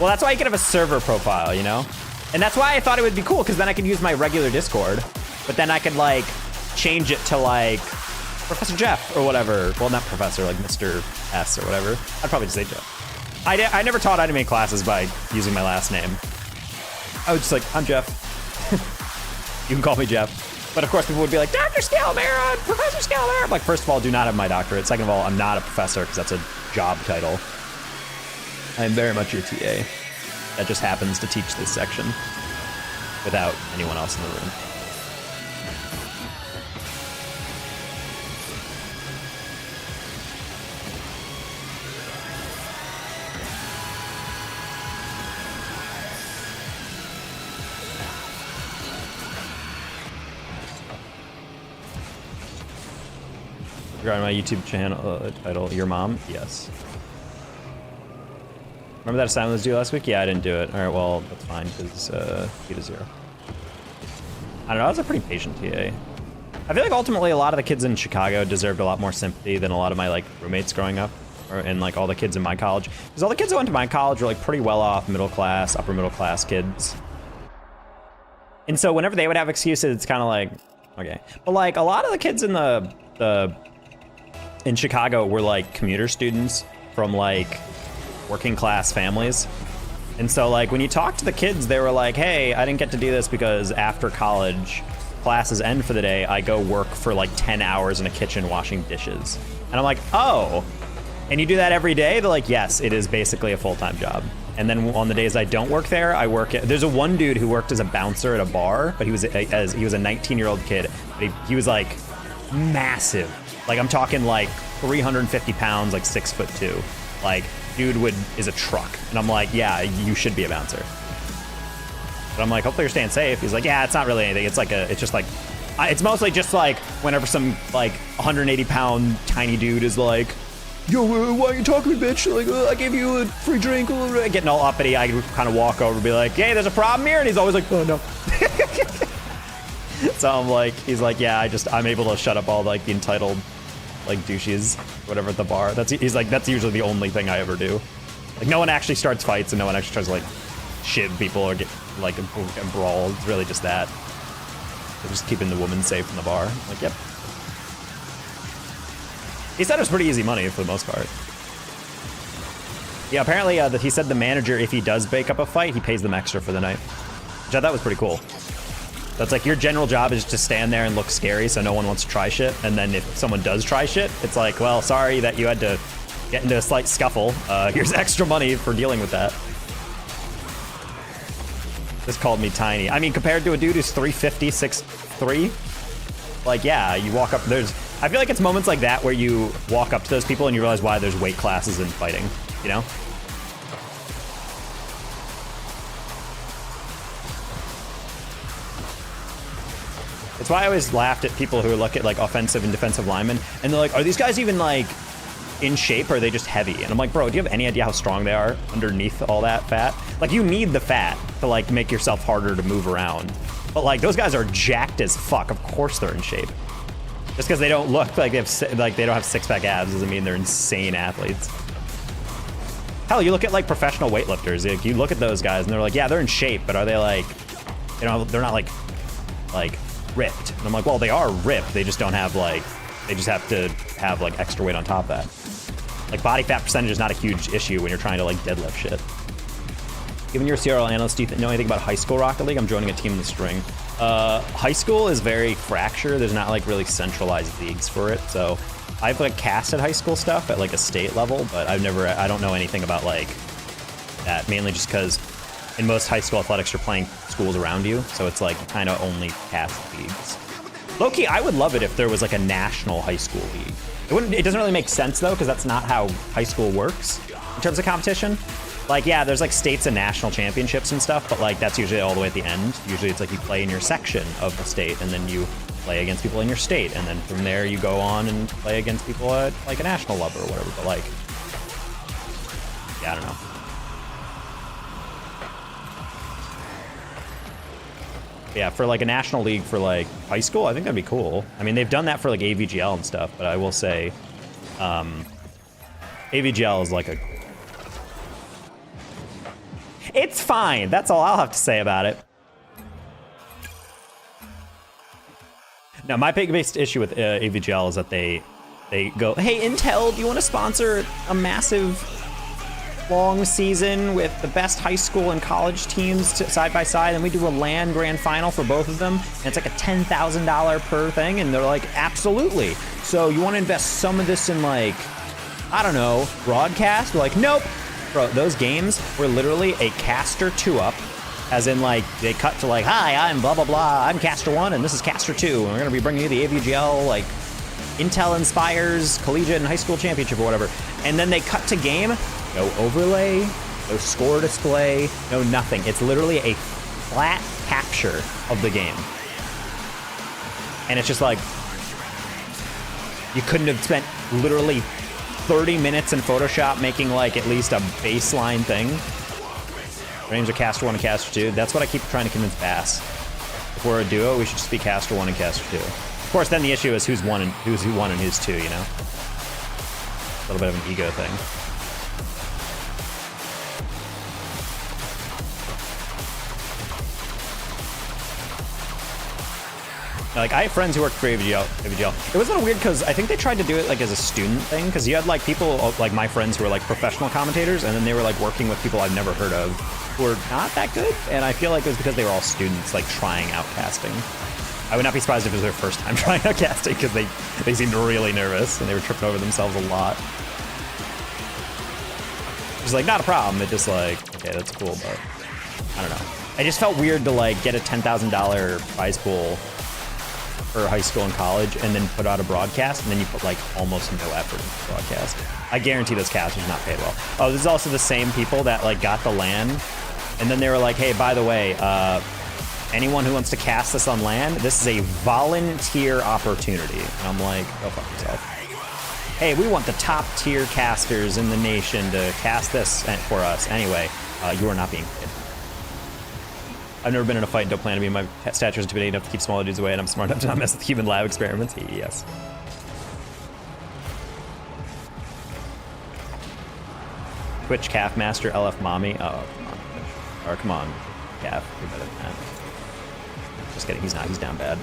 Well, that's why you can have a server profile, you know? And that's why I thought it would be cool, because then I could use my regular Discord, but then I could like change it to like Professor Jeff or whatever. Well, not Professor, like Mr. S or whatever. I'd probably just say Jeff. I never taught anime classes by using my last name. I was just like, I'm Jeff. You can call me Jeff. But of course people would be like, Dr. Scalmera, Professor Scalmera. I'm like, first of all, do not have my doctorate. Second of all, I'm not a professor because that's a job title. I am very much your TA. That just happens to teach this section without anyone else in the room. On my YouTube channel title, Your Mom? Yes. Remember that assignment was due last week? Yeah, I didn't do it. All right, well, that's fine, because he to 0. I don't know, I was a pretty patient TA. I feel like ultimately a lot of the kids in Chicago deserved a lot more sympathy than a lot of my like roommates growing up, and like all the kids in my college. Because all the kids that went to my college were like pretty well off, middle class, upper middle class kids. And so whenever they would have excuses, it's kind of like, okay. But like a lot of the kids in in Chicago were like commuter students from like working class families. And so like when you talk to the kids, they were like, hey, I didn't get to do this because after college classes end for the day, I go work for like 10 hours in a kitchen washing dishes. And I'm like, oh, and you do that every day? They're like, yes, it is basically a full-time job. And then on the days I don't work there, I work at, there's a one dude who worked as a bouncer at a bar, but he was a 19-year-old kid, but he was like massive. Like I'm talking like 350 pounds, like 6'2". Like dude is a truck. And I'm like, yeah, you should be a bouncer. But I'm like, hopefully you're staying safe. He's like, yeah, it's not really anything. It's just like, it's mostly just like whenever some like 180-pound tiny dude is like, yo, why are you talking to me, bitch? Like, I gave you a free drink. Getting all uppity, I kind of walk over and be like, hey, there's a problem here. And he's always like, oh, no. So I'm like, he's like, yeah, I'm able to shut up all like the entitled like douches, whatever at the bar. He's like, that's usually the only thing I ever do. Like, no one actually starts fights and no one actually tries to like shiv people or get like brawl. It's really just that. They're just keeping the woman safe in the bar. I'm like, yep. He said it was pretty easy money for the most part. Yeah, apparently he said the manager, if he does bake up a fight, he pays them extra for the night. Which I thought was pretty cool. That's like your general job is to stand there and look scary so no one wants to try shit. And then if someone does try shit, it's like, well, sorry that you had to get into a slight scuffle. Here's extra money for dealing with that. This called me tiny. I mean, compared to a dude who's 350, 6'3", like, yeah, you walk up, I feel like it's moments like that where you walk up to those people and you realize why there's weight classes in fighting, you know? It's why I always laughed at people who look at like offensive and defensive linemen and they're like, are these guys even like in shape or are they just heavy? And I'm like, bro, do you have any idea how strong they are underneath all that fat? Like, you need the fat to like make yourself harder to move around. But like, those guys are jacked as fuck. Of course they're in shape. Just because they don't look like they don't have six-pack abs doesn't mean they're insane athletes. Hell, you look at like professional weightlifters. Like, you look at those guys and they're like, yeah, they're in shape, but are they like, you know, they're not like ripped. And I'm like, well, they are ripped. They just don't have like, they just have to have like extra weight on top of that. Like, body fat percentage is not a huge issue when you're trying to like deadlift shit. Given your CRL analyst, do you know anything about high school Rocket League? I'm joining a team in the spring. High school is very fractured. There's not like really centralized leagues for it. So I've like casted high school stuff at like a state level, but I don't know anything about like that, mainly just because in most high school athletics, you're playing schools around you. So it's like kind of only cast leagues. Low-key, I would love it if there was like a national high school league. It doesn't really make sense though, because that's not how high school works in terms of competition. Like, yeah, there's like states and national championships and stuff, but like that's usually all the way at the end. Usually it's like you play in your section of the state and then you play against people in your state. And then from there you go on and play against people at like a national level or whatever. But like, yeah, I don't know. Yeah, for like a national league for like high school, I think that'd be cool. I mean, they've done that for like AVGL and stuff, but I will say AVGL is like a... It's fine. That's all I'll have to say about it. Now, my biggest issue with AVGL is that they go, hey, Intel, do you want to sponsor a massive long season with the best high school and college teams side by side, and we do a LAN grand final for both of them, and it's like a $10,000 per thing, and they're like, absolutely. So you want to invest some of this in like, I don't know, broadcast? We're like, nope. Bro, those games were literally a caster 2-up, as in like, they cut to like, hi, I'm blah, blah, blah, I'm caster 1, and this is caster 2, and we're going to be bringing you the AVGL, like, Intel Inspires Collegiate and High School Championship or whatever. And then they cut to game. No overlay, no score display, no nothing. It's literally a flat capture of the game. And it's just like, you couldn't have spent literally 30 minutes in Photoshop making like at least a baseline thing. Our names are Caster 1 and Caster 2. That's what I keep trying to convince Bass. If we're a duo, we should just be Caster 1 and Caster 2. Of course, then the issue is who's one and who's two, you know? A little bit of an ego thing. Like, I have friends who work for AVGL. It was a little weird because I think they tried to do it like as a student thing, because you had like people like my friends who were like professional commentators, and then they were like working with people I've never heard of who are not that good. And I feel like it was because they were all students like trying out casting. I would not be surprised if it was their first time trying out casting, because they seemed really nervous and they were tripping over themselves a lot. It's like not a problem. It just like, okay, that's cool, but I don't know. I just felt weird to like get a $10,000 prize pool for high school and college and then put out a broadcast, and then you put like almost no effort into the broadcast. I guarantee those casters not paid well. Oh, this is also the same people that like got the LAN And then they were like, hey, by the way, anyone who wants to cast this on land, this is a volunteer opportunity. And I'm like, go fuck yourself. Hey, we want the top tier casters in the nation to cast this for us. Anyway, you are not being paid. I've never been in a fight and don't plan to be. My stature is intimidating enough to keep smaller dudes away, and I'm smart enough to not mess with human lab experiments. Yes. Twitch calf master LF mommy. Oh, come on. Or come on, calf. You're better than that. Just kidding. He's not. He's down bad.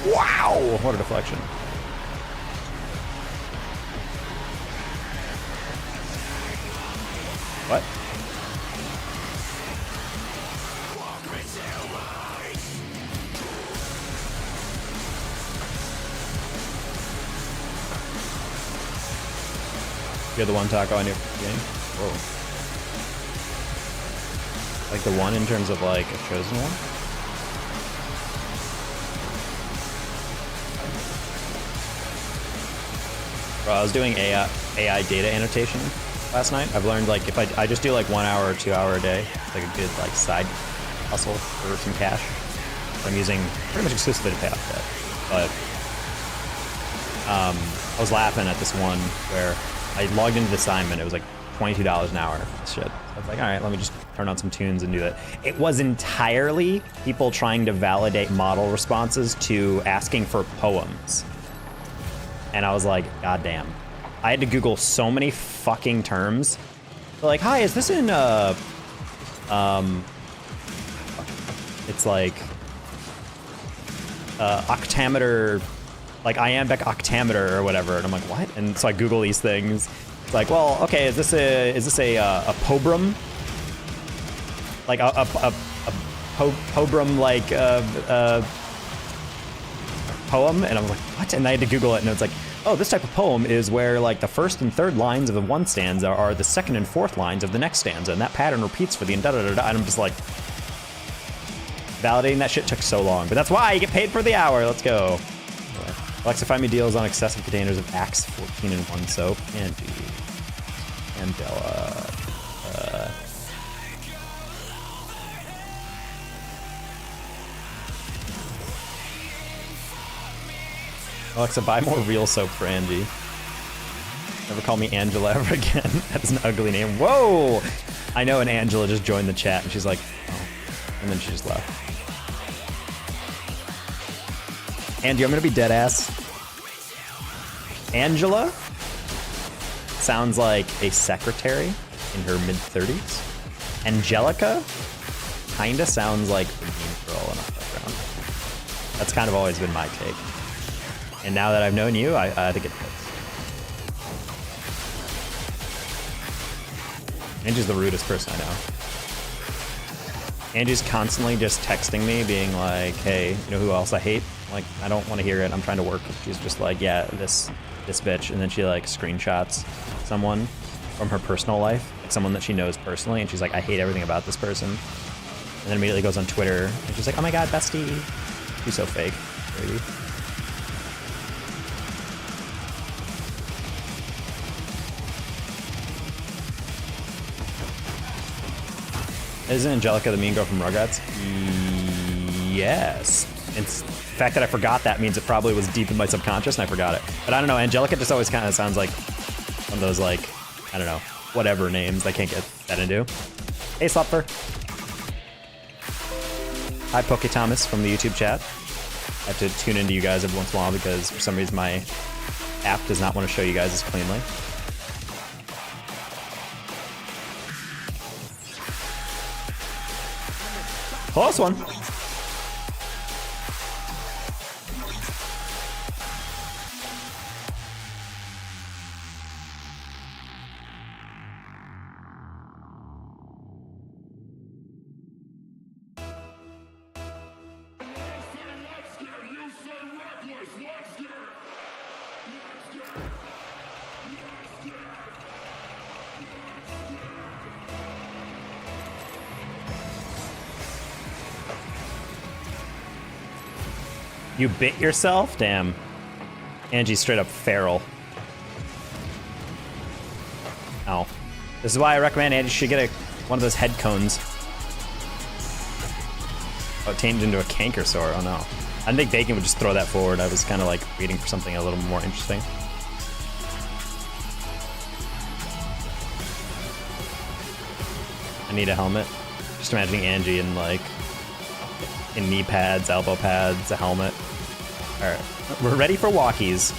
Wow! What a deflection. What? You're the one taco I knew from the game? Whoa. Like the one in terms of like a chosen one? Bro, I was doing AI data annotation last night. I've learned like if I just do like 1 hour or 2 hour a day, it's like a good like side hustle for some cash. I'm using pretty much exclusively to pay off debt. But I was laughing at this one where I logged into the assignment. It was like $22 an hour. Shit. So I was like, all right, let me just turn on some tunes and do that. It was entirely people trying to validate model responses to asking for poems. And I was like, God damn. I had to Google so many fucking terms. They're like, hi, is this in, it's like, octameter, like iambic octameter or whatever. And I'm like, what? And so I Google these things. It's like, well, okay, is this a pobrum? Like a pobrum, like, poem? And I'm like, what? And I had to Google it, and it's like, oh, this type of poem is where like the first and third lines of the one stanza are the second and fourth lines of the next stanza, and that pattern repeats for the da-da-da-da. And I'm just like, validating that shit took so long, but that's why you get paid for the hour. Let's go. Alexa, find me deals on excessive containers of Axe 14 and 1 soap. Angie. Andela. Alexa, buy more real soap for Angie. Never call me Angela ever again. That's an ugly name. Whoa! I know an Angela just joined the chat and she's like, oh. And then she just left. Angie, I'm gonna be dead ass. Angela sounds like a secretary in her mid-30s. Angelica kinda sounds like a mean girl in a background. That's kind of always been my take. And now that I've known you, I think it fits. Angie's the rudest person I know. Angie's constantly just texting me, being like, hey, you know who else I hate? Like, I don't want to hear it. I'm trying to work. She's just like, yeah, this bitch. And then she like screenshots someone from her personal life, like someone that she knows personally. And she's like, I hate everything about this person. And then immediately goes on Twitter and she's like, oh my God, bestie. She's so fake, baby. Isn't Angelica the mean girl from Rugrats? Yes. In fact that I forgot that means it probably was deep in my subconscious and I forgot it. But I don't know, Angelica just always kind of sounds like one of those like, I don't know, whatever names I can't get that into. Hey, Slupper. Hi, Poke Thomas from the YouTube chat. I have to tune into you guys every once in a while because for some reason my app does not want to show you guys as cleanly. Close one. You bit yourself? Damn. Angie's straight up feral. Oh. This is why I recommend Angie should get one of those head cones. Oh, it turned into a canker sore. Oh no. I didn't think Bacon would just throw that forward. I was kind of like waiting for something a little more interesting. I need a helmet. Just imagining Angie in like in knee pads, elbow pads, a helmet. All right, we're ready for walkies.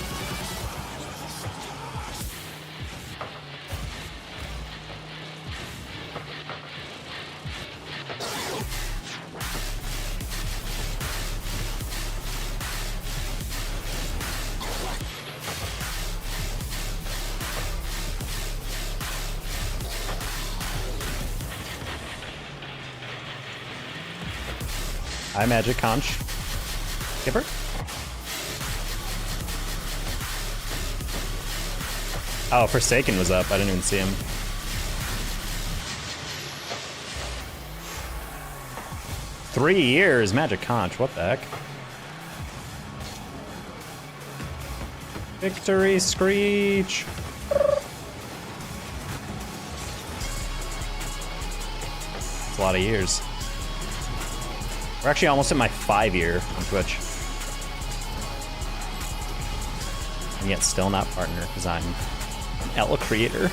Hi, Magic Conch. Skipper? Oh, Forsaken was up. I didn't even see him. Three years, Magic Conch. What the heck? Victory Screech. It's a lot of years. We're actually almost at my 5-year on Twitch. And yet still not partner because I'm an L creator.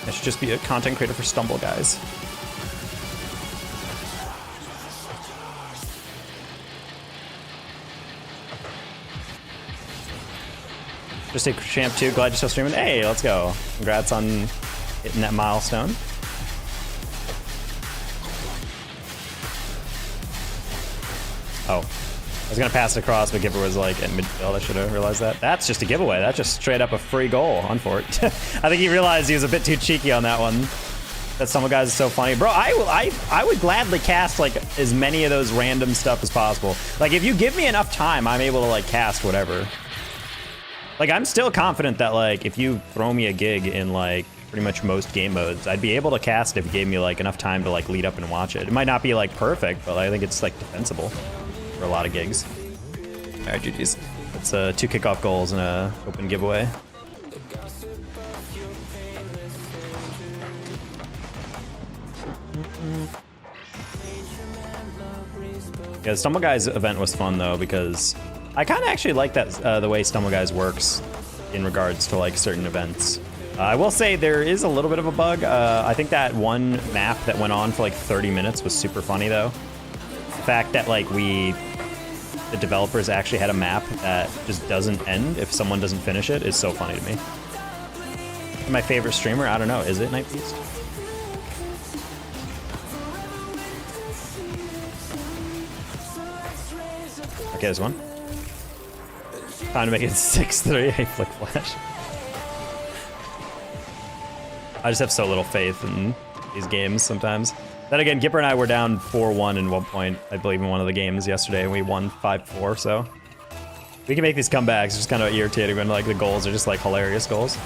I should just be a content creator for Stumble Guys. Just a champ 2, glad you're still streaming. Hey, let's go. Congrats on hitting that milestone. Oh, I was gonna pass it across, but Giver was like in midfield. I should have realized that. That's just a giveaway. That's just straight up a free goal on Fort. I think he realized he was a bit too cheeky on that one. That Stumble Guys is so funny, bro. I would gladly cast like as many of those random stuff as possible. Like if you give me enough time, I'm able to like cast whatever. Like I'm still confident that like if you throw me a gig in like pretty much most game modes, I'd be able to cast if you gave me like enough time to like lead up and watch it. It might not be like perfect, but I think it's like defensible for a lot of gigs. All right, GG's. That's 2 kickoff goals and a open giveaway. Yeah, the Stumble Guys event was fun though because I kind of actually like that the way Stumble Guys works in regards to like certain events. I will say there is a little bit of a bug. I think that one map that went on for like 30 minutes was super funny though. The fact that like the developers actually had a map that just doesn't end if someone doesn't finish it is so funny to me. My favorite streamer? I don't know. Is it Night Beast? Okay, there's one. Trying to make it 6-3. Hey, Flick Flash. I just have so little faith in these games sometimes. Then again, Gipper and I were down 4-1 in one point, I believe, in one of the games yesterday, and we won 5-4, so. We can make these comebacks. It's just kind of irritating when like the goals are just like hilarious goals.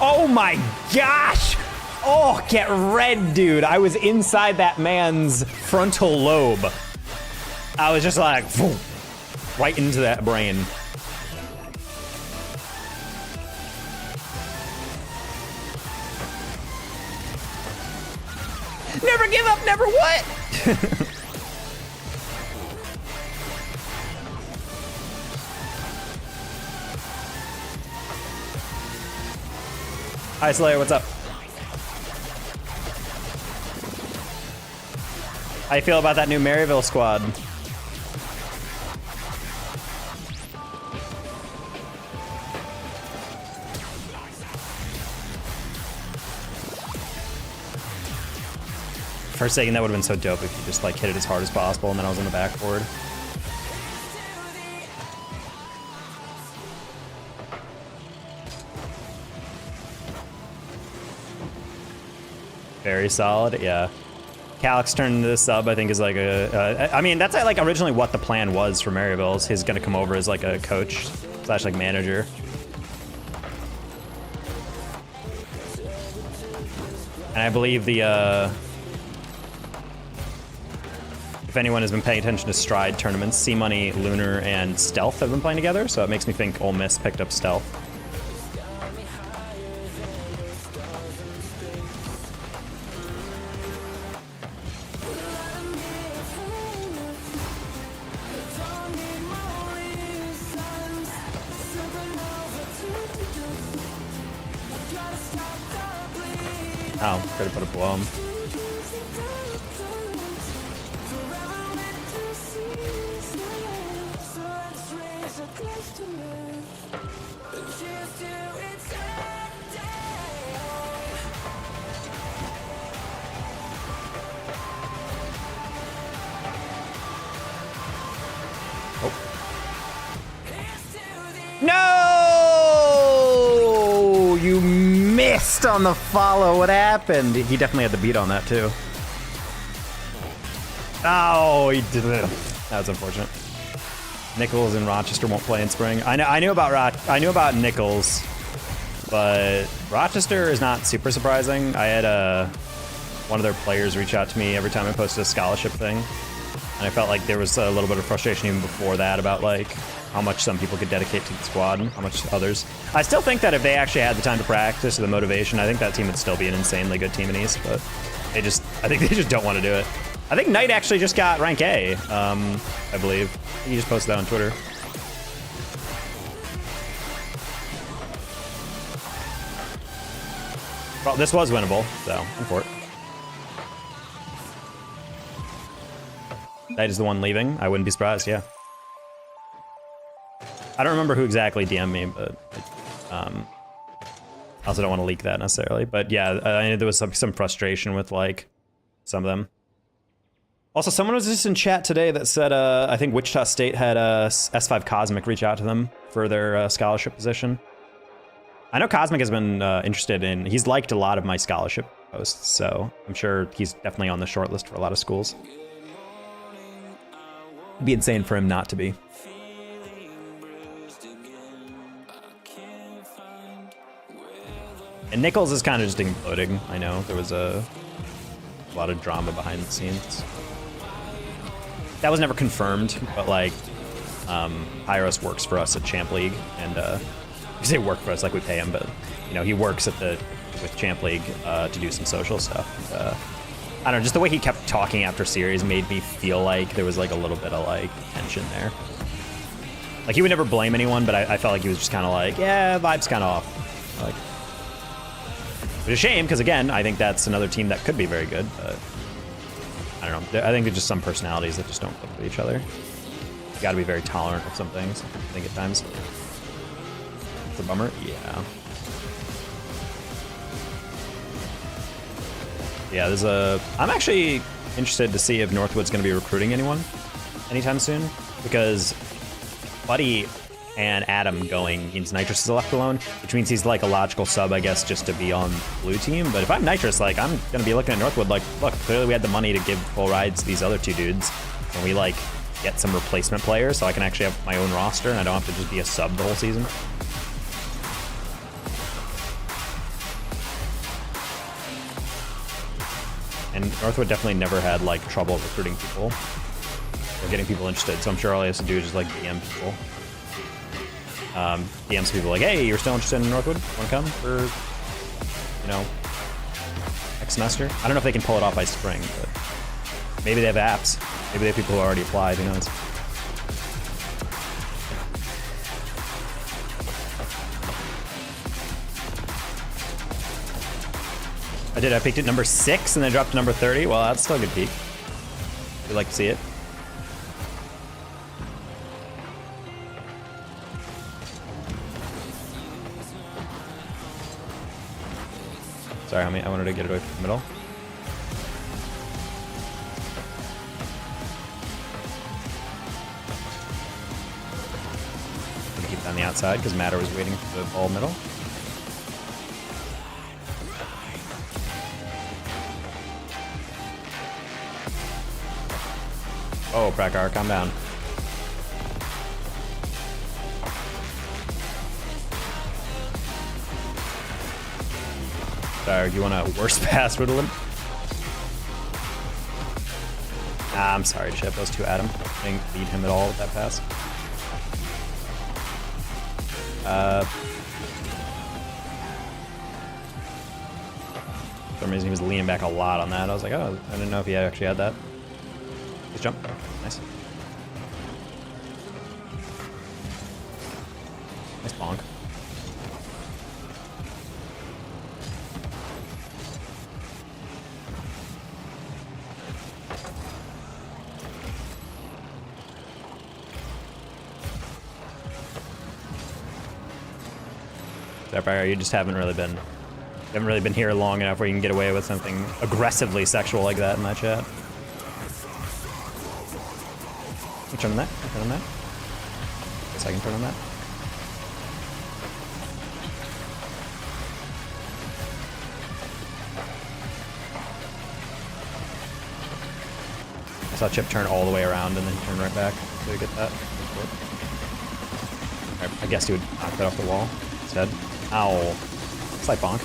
Oh my gosh! Oh, get red, dude. I was inside that man's frontal lobe. I was just like, boom, right into that brain. Never give up, never what? Hi, Slayer, what's up? How you feel about that new Maryville squad? For a second, that would have been so dope if you just like hit it as hard as possible and then I was on the backboard. Very solid, yeah. Calyx turning into the sub, I think, is like I mean, that's like originally what the plan was for Maryville. He's gonna come over as like a coach / like manager. And I believe the, if anyone has been paying attention to Stride tournaments, C-Money, Lunar, and Stealth have been playing together, so it makes me think Ole Miss picked up Stealth. Oh, could have put a blow him. No! You missed on the follow. What happened? He definitely had the beat on that too. Oh, he did it. That was unfortunate. Nichols and Rochester won't play in spring. I knew about Nichols, but Rochester is not super surprising. I had one of their players reach out to me every time I posted a scholarship thing, and I felt like there was a little bit of frustration even before that about like how much some people could dedicate to the squad and how much others. I still think that if they actually had the time to practice or the motivation, I think that team would still be an insanely good team in East, but I think they just don't want to do it. I think Knight actually just got rank A, I believe. He just posted that on Twitter. Well, this was winnable, so I'm for it. Knight is the one leaving. I wouldn't be surprised, yeah. I don't remember who exactly DM'd me, but I also don't want to leak that necessarily. But yeah, I know there was some frustration with like some of them. Also, someone was just in chat today that said I think Wichita State had S5 Cosmic reach out to them for their scholarship position. I know Cosmic has been interested in, he's liked a lot of my scholarship posts, so I'm sure he's definitely on the short list for a lot of schools. It'd be insane for him not to be. And Nichols is kind of just imploding. I know there was a lot of drama behind the scenes. That was never confirmed, but like, Hyros works for us at Champ League, and I say work for us like we pay him, but you know he works with Champ League to do some social stuff. I don't know, just the way he kept talking after series made me feel like there was like a little bit of like tension there. Like he would never blame anyone, but I felt like he was just kind of like, yeah, vibe's kind of off. Like, it's a shame because again, I think that's another team that could be very good, but I don't know. I think there's just some personalities that just don't click with each other. You got to be very tolerant of some things, I think, at times. It's a bummer. Yeah. Yeah, there's a... I'm actually interested to see if Northwood's going to be recruiting anyone anytime soon, because Buddy and Adam going means Nitrous is left alone, which means he's like a logical sub, I guess, just to be on blue team. But if I'm Nitrous, like, I'm going to be looking at Northwood like, look, clearly we had the money to give full rides to these other two dudes, and we, like, get some replacement players so I can actually have my own roster and I don't have to just be a sub the whole season. And Northwood definitely never had, like, trouble recruiting people or getting people interested, so I'm sure all he has to do is just, like, DM people. DMs people like, hey, you're still interested in Northwood? Want to come for, you know, next semester? I don't know if they can pull it off by spring, but maybe they have apps. Maybe they have people who already applied, who knows? I picked it number 6 and then dropped to number 30. Well, that's still a good peak. We'd like to see it. Sorry, homie, I wanted to get it away from the middle. I'm gonna keep it on the outside because Matter was waiting for the ball middle. Oh, Prakar, calm down. Sorry, do you want a worse pass, Riddlin? I'm sorry, Chip. That was too Adam. I didn't lead him at all with that pass. For some reason, he was leaning back a lot on that. I was like, oh, I didn't know if he actually had that. Nice jump. Nice. Nice bonk. Starfire, you just haven't really been here long enough where you can get away with something aggressively sexual like that in that chat. You turn on that? You turn on that? Guess I can turn on that. I saw Chip turn all the way around and then turn right back. So you get that. I guess he would knock that off the wall instead. Ow. Slight bonk.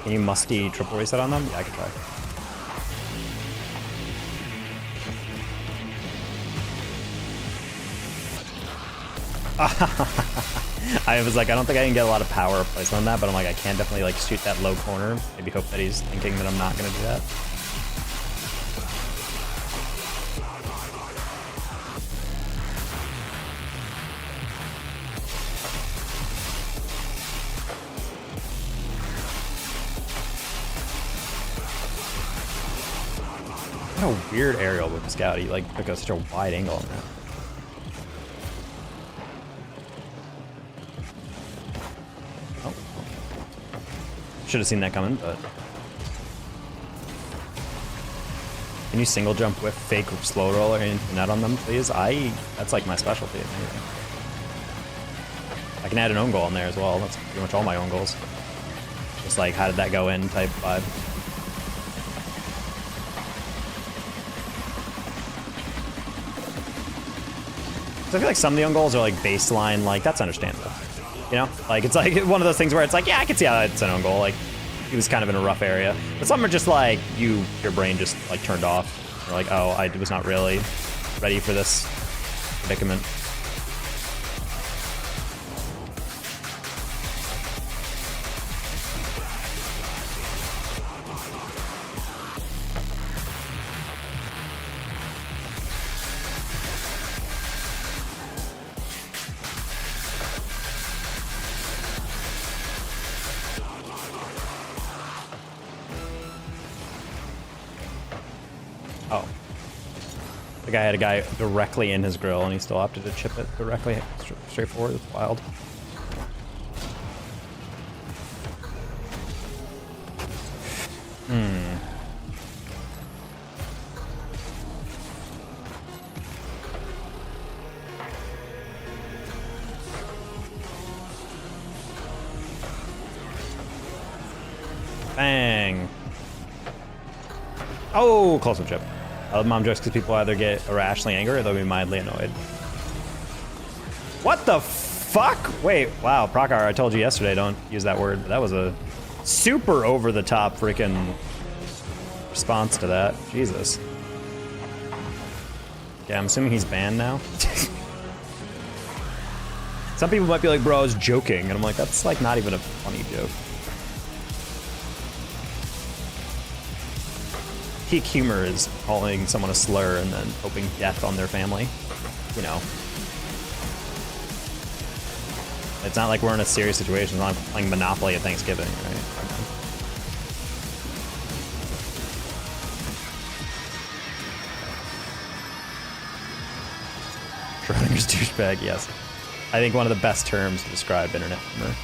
Can you musty triple reset on them? Yeah, I could try. I was like, I don't think I can get a lot of power placement on that, but I'm like, I can definitely like shoot that low corner. Maybe hope that he's thinking that I'm not gonna do that. What a weird aerial with the scout. He like took such a wide angle on that. Oh. Should have seen that coming, but. Can you single jump with fake slow roller into the net on them, please? That's like my specialty. I can add an own goal in there as well. That's pretty much all my own goals. Just like, how did that go in type vibe. So I feel like some of the own goals are like baseline, like that's understandable. You know? Like it's like one of those things where it's like, yeah, I can see how it's an own goal. Like he was kind of in a rough area. But some are just like your brain just like turned off. You're like, oh, I was not really ready for this predicament. Oh. The guy had a guy directly in his grill and he still opted to chip it directly straight forward. It's wild. Bang. Oh, close-up chip. I love mom jokes because people either get irrationally angry or they'll be mildly annoyed. What the fuck? Wait, wow, Prokar, I told you yesterday don't use that word, but that was a super over-the-top freaking response to that. Jesus. Yeah, I'm assuming he's banned now. Some people might be like, bro, I was joking, and I'm like, that's like not even a funny joke. Peak humor is calling someone a slur and then hoping death on their family. You know. It's not like we're in a serious situation. It's not like playing Monopoly at Thanksgiving, right? Schrodinger's douchebag, yes. I think one of the best terms to describe internet humor.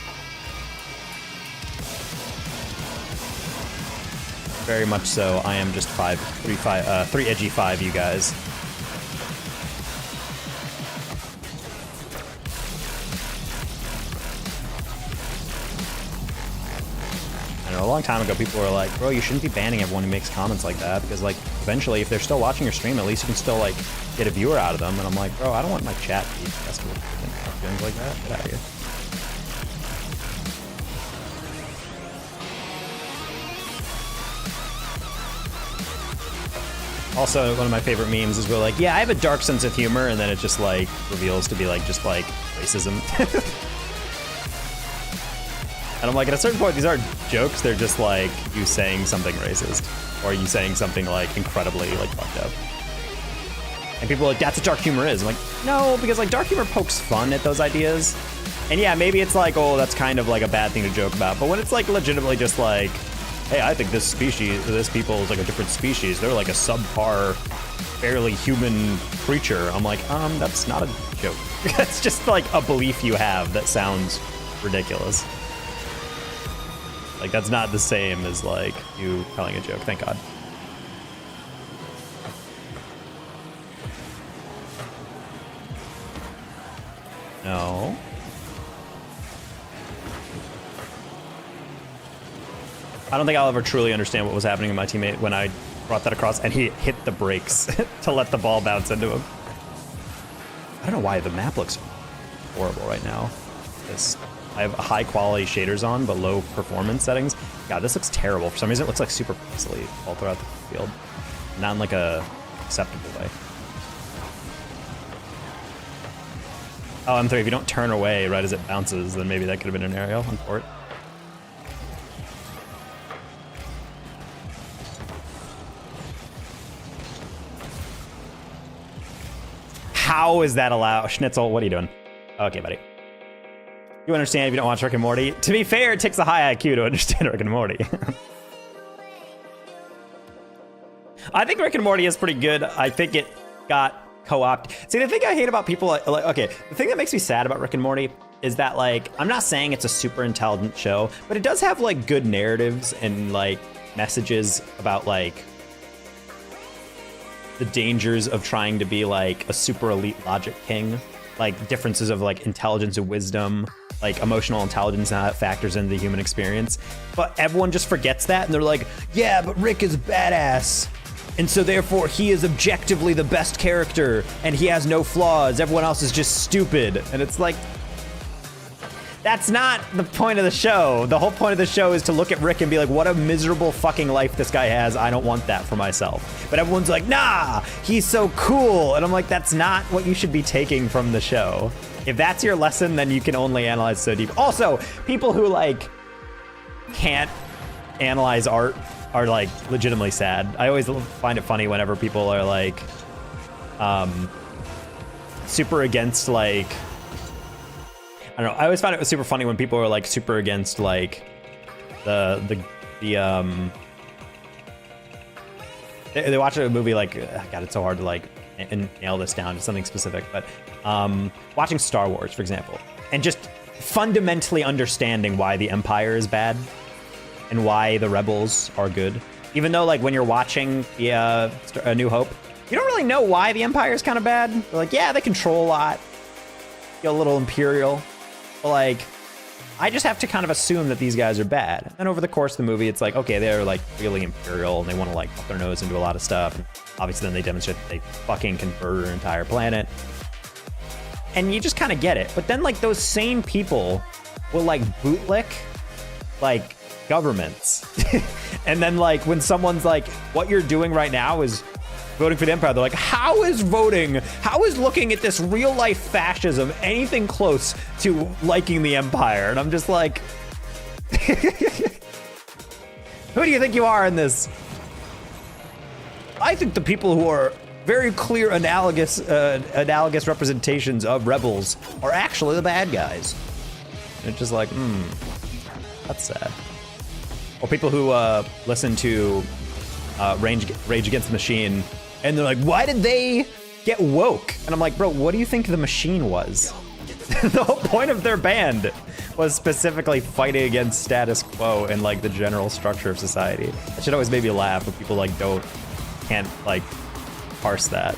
Very much so. I am just three edgy five, you guys. I know a long time ago people were like, bro, you shouldn't be banning everyone who makes comments like that because like eventually if they're still watching your stream, at least you can still like get a viewer out of them. And I'm like, bro, I don't want my chat to be infested with things like that. Get out of here. Also, one of my favorite memes is where like, yeah, I have a dark sense of humor, and then it just like reveals to be like just like racism. And I'm like, at a certain point, these aren't jokes. They're just like you saying something racist, or you saying something like incredibly like fucked up. And people are like, that's what dark humor is. I'm like, no, because like dark humor pokes fun at those ideas. And yeah, maybe it's like, oh, that's kind of like a bad thing to joke about. But when it's like legitimately just like, hey, I think this people is like a different species. They're like a subpar, fairly human creature. I'm like, that's not a joke. It's just like a belief you have that sounds ridiculous. Like, that's not the same as like you telling a joke, thank God. No. I don't think I'll ever truly understand what was happening to my teammate when I brought that across and he hit the brakes to let the ball bounce into him. I don't know why the map looks horrible right now. I have high quality shaders on, but low performance settings. God, this looks terrible. For some reason, it looks like super pixely all throughout the field. Not in like a acceptable way. Oh, M3, if you don't turn away right as it bounces, then maybe that could have been an aerial on port. How is that allowed? Schnitzel, what are you doing? Okay, buddy. You understand if you don't watch Rick and Morty. To be fair, it takes a high IQ to understand Rick and Morty. I think Rick and Morty is pretty good. I think it got co-opted. See, the thing I hate about people, like, okay, the thing that makes me sad about Rick and Morty is that, like, I'm not saying it's a super intelligent show, but it does have, like, good narratives and, like, messages about, like, the dangers of trying to be, like, a super elite logic king. Like, differences of, like, intelligence and wisdom, like, emotional intelligence and how that factors into the human experience. But everyone just forgets that, and they're like, yeah, but Rick is badass. And so therefore he is objectively the best character and he has no flaws. Everyone else is just stupid. And it's like, that's not the point of the show. The whole point of the show is to look at Rick and be like, what a miserable fucking life this guy has. I don't want that for myself. But everyone's like, nah, he's so cool. And I'm like, that's not what you should be taking from the show. If that's your lesson, then you can only analyze so deep. Also, people who like can't analyze art are like legitimately sad. I always find it funny whenever people are like super against like, I don't know, I always find it super funny when people are like super against like they watch a movie like, God, it's so hard to like nail this down to something specific, but watching Star Wars, for example, and just fundamentally understanding why the Empire is bad and why the rebels are good. Even though, like, when you're watching the A New Hope, you don't really know why the Empire is kind of bad. They're like, yeah, they control a lot, feel a little imperial, but like, I just have to kind of assume that these guys are bad. And over the course of the movie, it's like, okay, they're like really imperial and they want to like put their nose into a lot of stuff. And obviously then they demonstrate that they fucking convert an entire planet. And you just kind of get it. But then like those same people will like bootlick like governments. And then like when someone's like, what you're doing right now is voting for the Empire, they're like, how is looking at this real life fascism anything close to liking the Empire? And I'm just like, who do you think you are in this? I think the people who are very clear analogous representations of rebels are actually the bad guys. And it's just like, that's sad. Or people who listen to Rage Against the Machine, and they're like, why did they get woke? And I'm like, bro, what do you think the Machine was? The whole point of their band was specifically fighting against status quo and like the general structure of society. That should always make me laugh when people like can't like parse that.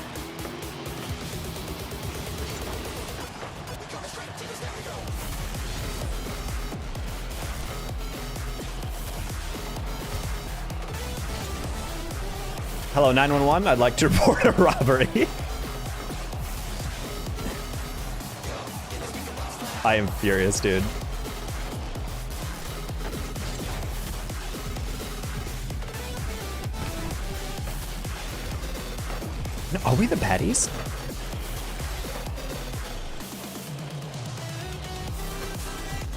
Hello, 911. I'd like to report a robbery. I am furious, dude. No, are we the baddies?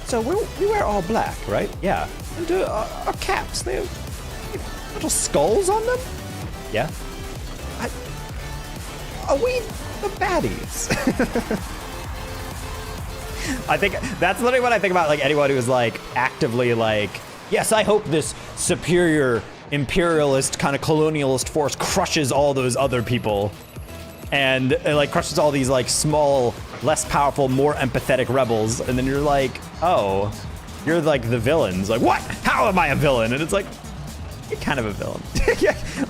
So we wear all black, right? Yeah. And our caps, they have little skulls on them? Yeah. Are we the baddies? I think that's literally what I think about, like, anyone who's like actively like, yes, I hope this superior imperialist kind of colonialist force crushes all those other people and like crushes all these like small, less powerful, more empathetic rebels. And then you're like, oh, you're like the villains. Like, what? How am I a villain? And it's like, you're kind of a villain.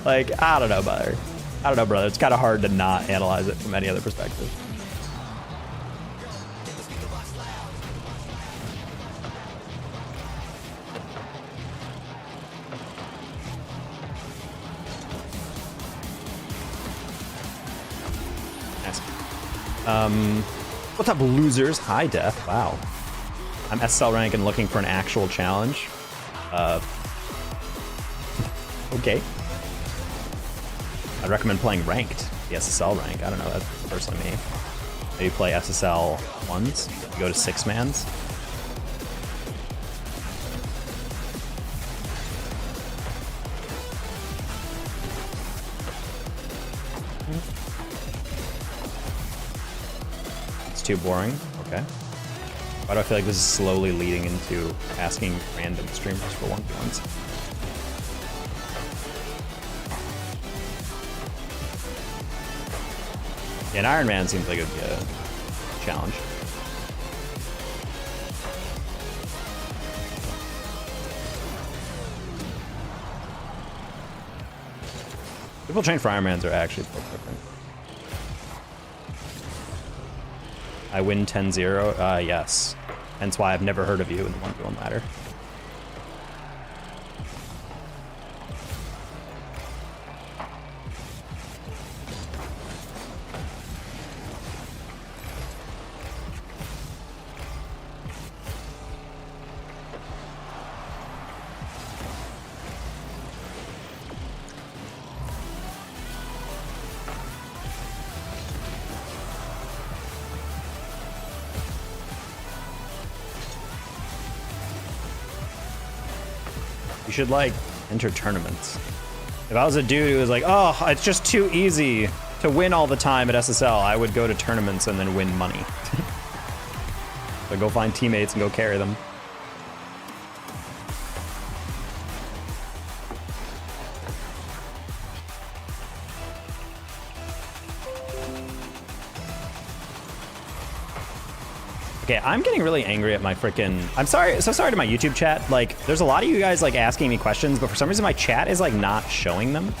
Like, I don't know, brother. I don't know, brother. It's kind of hard to not analyze it from any other perspective. What's up, losers? Hi, Death. Wow. I'm SSL rank and looking for an actual challenge. Okay. I'd recommend playing ranked, the SSL rank. I don't know, that's personally me. Maybe play SSL ones, you go to 6-mans. Too boring. Okay. Why do I feel like this is slowly leading into asking random streamers for 1v1s? Yeah, an Iron Man seems like it would be a challenge. People train for Ironmans are actually quite different. I win 10-0? Yes. Hence why I've never heard of you in the 1v1 ladder. You should, like, enter tournaments. If I was a dude who was like, oh, it's just too easy to win all the time at SSL, I would go to tournaments and then win money. So go find teammates and go carry them. Okay, I'm getting really angry at my freaking... I'm sorry, so sorry to my YouTube chat. Like, there's a lot of you guys like asking me questions, but for some reason my chat is like not showing them.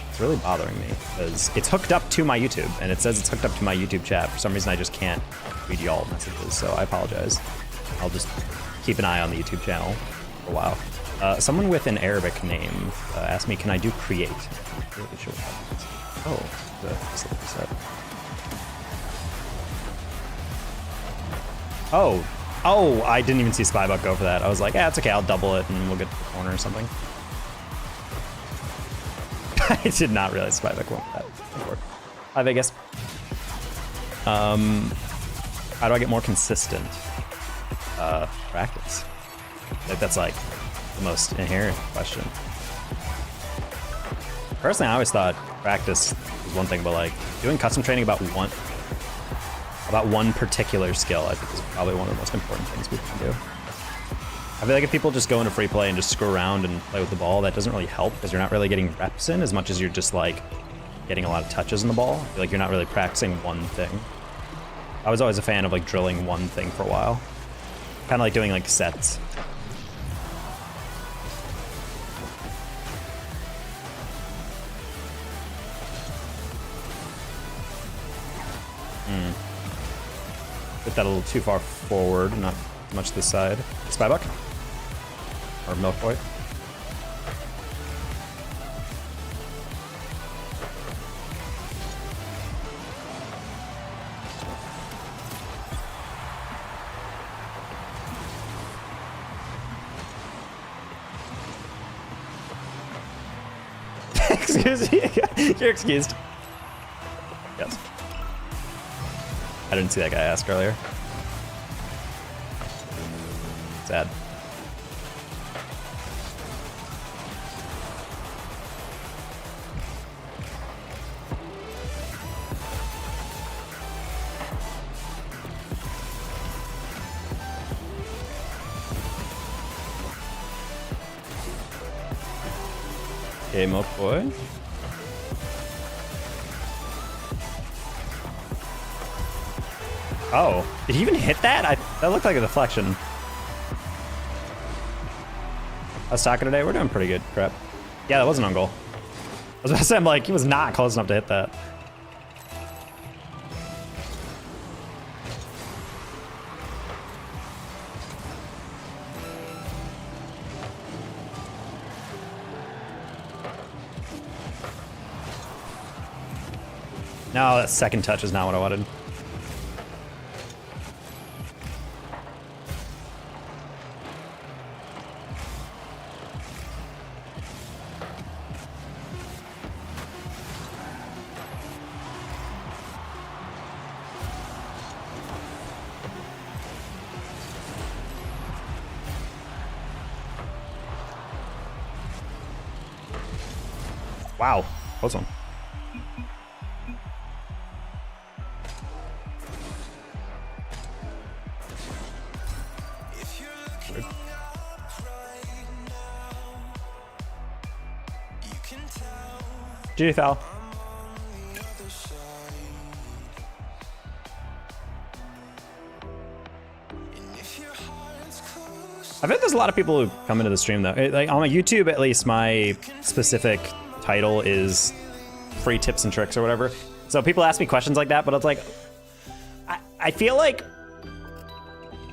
It's really bothering me because it's hooked up to my YouTube and it says it's hooked up to my YouTube chat. For some reason I just can't read y'all messages, so I apologize. I'll just keep an eye on the YouTube channel for a while. Someone with an Arabic name asked me, can I do create? I'm really sure what that means. Oh, Oh, I didn't even see Spybuck go for that. I was like, yeah, it's okay, I'll double it and we'll get to the corner or something. I did not realize Spybuck went for that before. Hi, Vegas. How do I get more consistent practice? Like, that's like the most inherent question. Personally, I always thought practice was one thing, but like doing custom training about one particular skill, I think is probably one of the most important things people can do. I feel like if people just go into free play and just screw around and play with the ball, that doesn't really help because you're not really getting reps in as much as you're just like getting a lot of touches in the ball. I feel like you're not really practicing one thing. I was always a fan of like drilling one thing for a while. Kind of like doing like sets. Put that a little too far forward, not much this side. Spybuck? Or Milk Boy? Excuse me. You're excused. I didn't see that guy ask earlier. Sad. Okay, Milk Boy. Oh, did he even hit that? That looked like a deflection. How's soccer today? We're doing pretty good. Crap. Yeah, that wasn't on goal. I was about to say, I'm like, he was not close enough to hit that. No, that second touch is not what I wanted. Wow, close one. GG foul. I bet there's a lot of people who come into the stream though. Like on my YouTube, at least, my specific title is free tips and tricks or whatever. So people ask me questions like that, but it's like, I feel like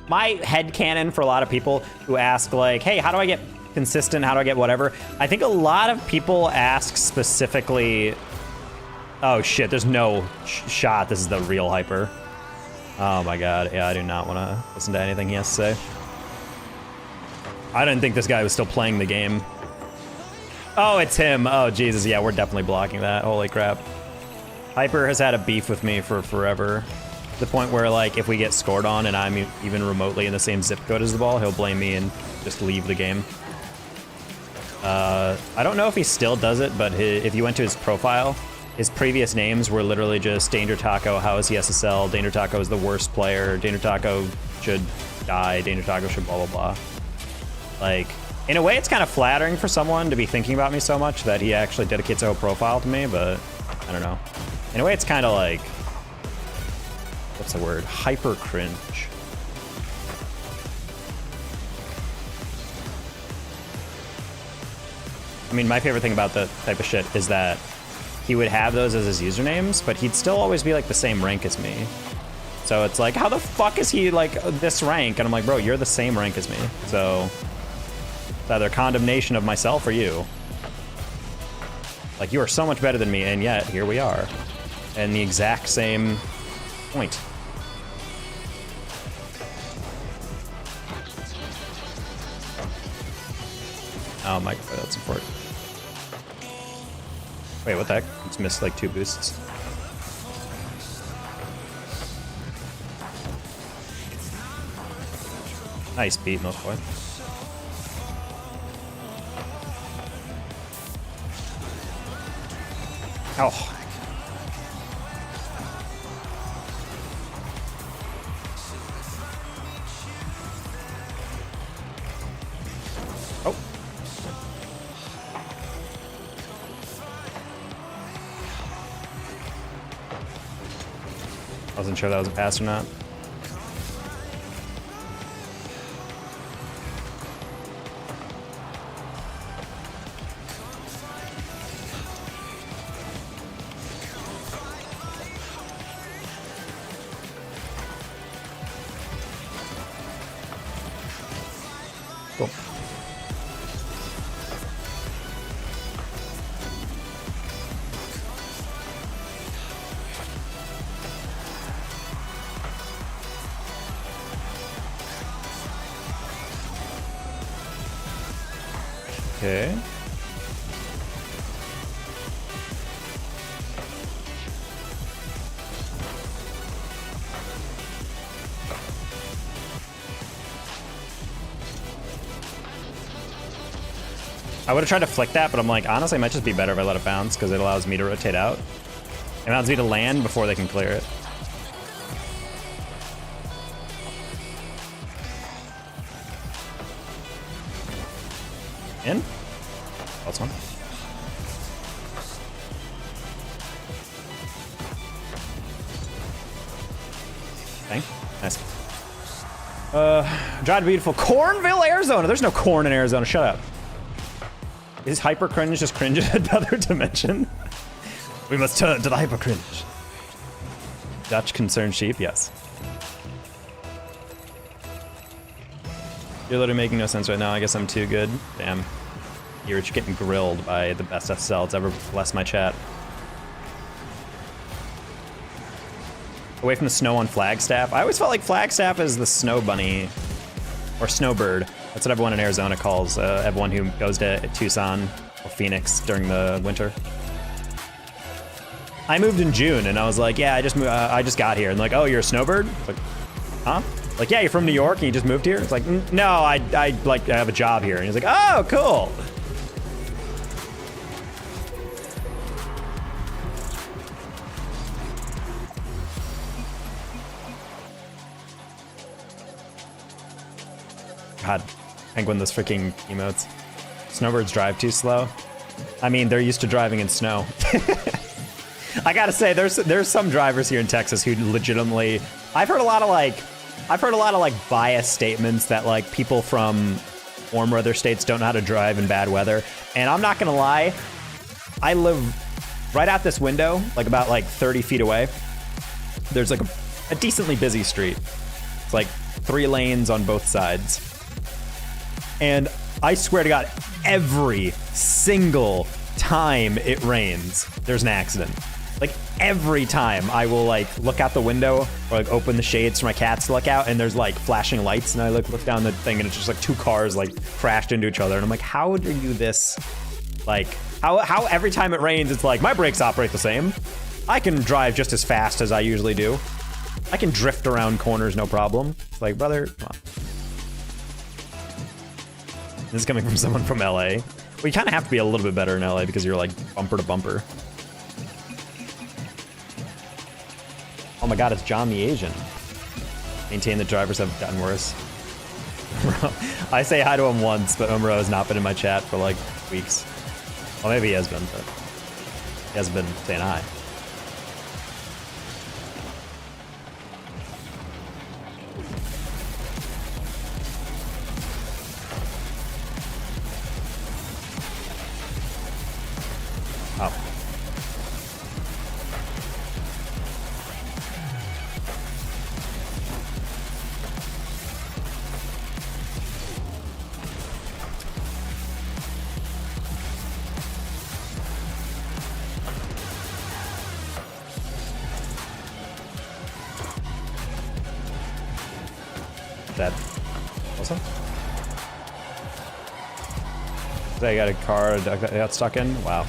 my headcanon for a lot of people who ask like, hey, how do I get consistent? How do I get whatever? I think a lot of people ask specifically, oh shit, there's no shot. This is the real hyper. Oh my God. Yeah, I do not want to listen to anything he has to say. I didn't think this guy was still playing the game. Oh, it's him. Oh, Jesus. Yeah, we're definitely blocking that. Holy crap. Hyper has had a beef with me for forever. To the point where, like, if we get scored on and I'm even remotely in the same zip code as the ball, he'll blame me and just leave the game. I don't know if he still does it, but if you went to his profile, his previous names were literally just Danger Taco, how is he SSL, Danger Taco is the worst player, Danger Taco should die, Danger Taco should blah, blah, blah. Like, in a way, it's kind of flattering for someone to be thinking about me so much that he actually dedicates a whole profile to me, but I don't know. In a way, it's kind of like, what's the word? Hyper cringe. I mean, my favorite thing about that type of shit is that he would have those as his usernames, but he'd still always be like the same rank as me. So it's like, how the fuck is he like this rank? And I'm like, bro, you're the same rank as me. So it's either condemnation of myself or you. Like, you are so much better than me, and yet here we are. And the exact same point. Oh my God, that's important. Wait, what the heck? It's missed like 2 boosts. Nice beat, Milk Boy. Oh. Oh. I wasn't sure that was a pass or not. Cool. Okay. I would have tried to flick that, but I'm like, honestly, it might just be better if I let it bounce because it allows me to rotate out. It allows me to land before they can clear it. In? That's one. Bang. Nice. Drive to beautiful Cornville, Arizona. There's no corn in Arizona. Shut up. Is hyper cringe just cringe in another dimension? We must turn to the hyper cringe. Dutch concerned sheep, yes. You're literally making no sense right now. I guess I'm too good. Damn. You're just getting grilled by the best SL that's ever blessed my chat. Away from the snow on Flagstaff. I always felt like Flagstaff is the snow bunny or snowbird. That's what everyone in Arizona calls everyone who goes to Tucson or Phoenix during the winter. I moved in June and I was like, yeah, I just got here. And like, oh, you're a snowbird? It's like, huh? Like, yeah, you're from New York and you just moved here? It's like, no, I have a job here. And he's like, oh, cool. God, Penguin, those freaking emotes. Snowbirds drive too slow. I mean, they're used to driving in snow. I gotta say, there's some drivers here in Texas who legitimately, I've heard a lot of like biased statements that like people from warm weather states don't know how to drive in bad weather. And I'm not gonna lie, I live right out this window, like about like 30 feet away. There's like a decently busy street. It's like 3 lanes on both sides. And I swear to God, every single time it rains, there's an accident. Like every time I will like look out the window or like open the shades for my cats to look out and there's like flashing lights and I look down the thing and it's just like 2 cars like crashed into each other. And I'm like, how are you this? Like how every time it rains, it's like my brakes operate the same. I can drive just as fast as I usually do. I can drift around corners, no problem. It's like, brother, come on. This is coming from someone from LA. Well, you kind of have to be a little bit better in LA because you're like bumper to bumper. Oh my God, it's John the Asian. Maintain the drivers have gotten worse. I say hi to him once, but Umro has not been in my chat for like weeks. Well, maybe he has been, but he hasn't been saying hi. Oh. That awesome. I got a car that got stuck in. Wow.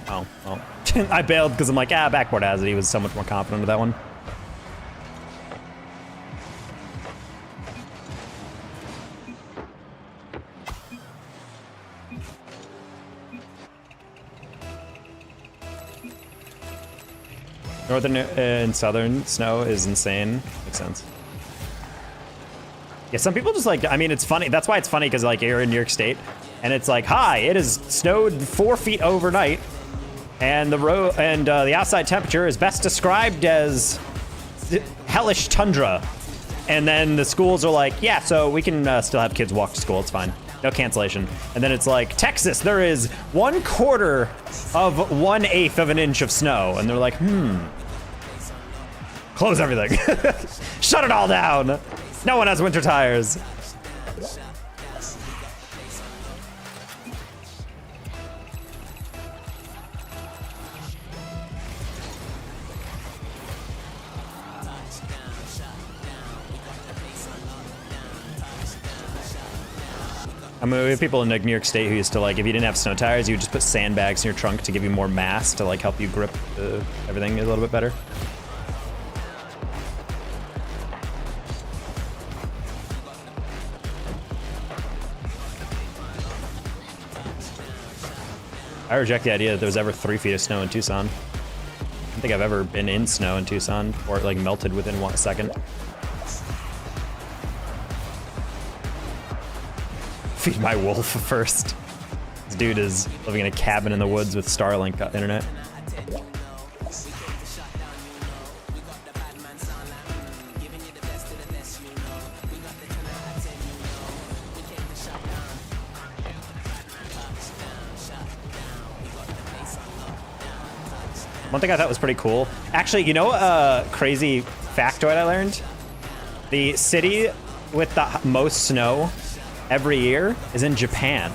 Oh, well. I bailed because I'm like, backboard has it. He was so much more confident with that one. Northern and southern snow is insane. Makes sense. Yeah, some people just like, I mean, it's funny. That's why it's funny because like you're in New York State and it's like, hi, it has snowed 4 feet overnight and the outside temperature is best described as hellish tundra. And then the schools are like, yeah, so we can still have kids walk to school. It's fine. No cancellation. And then it's like, Texas, there is 1/4 of 1/8 of an inch of snow. And they're like, close everything. Shut it all down. No one has winter tires. I mean, we have people in like New York State who used to like, if you didn't have snow tires, you would just put sandbags in your trunk to give you more mass to like help you grip everything a little bit better. I reject the idea that there was ever 3 feet of snow in Tucson. I don't think I've ever been in snow in Tucson or it like melted within 1 second. Feed my wolf first. This dude is living in a cabin in the woods with Starlink internet. One thing I thought was pretty cool. Actually, you know a crazy factoid I learned? The city with the most snow every year is in Japan.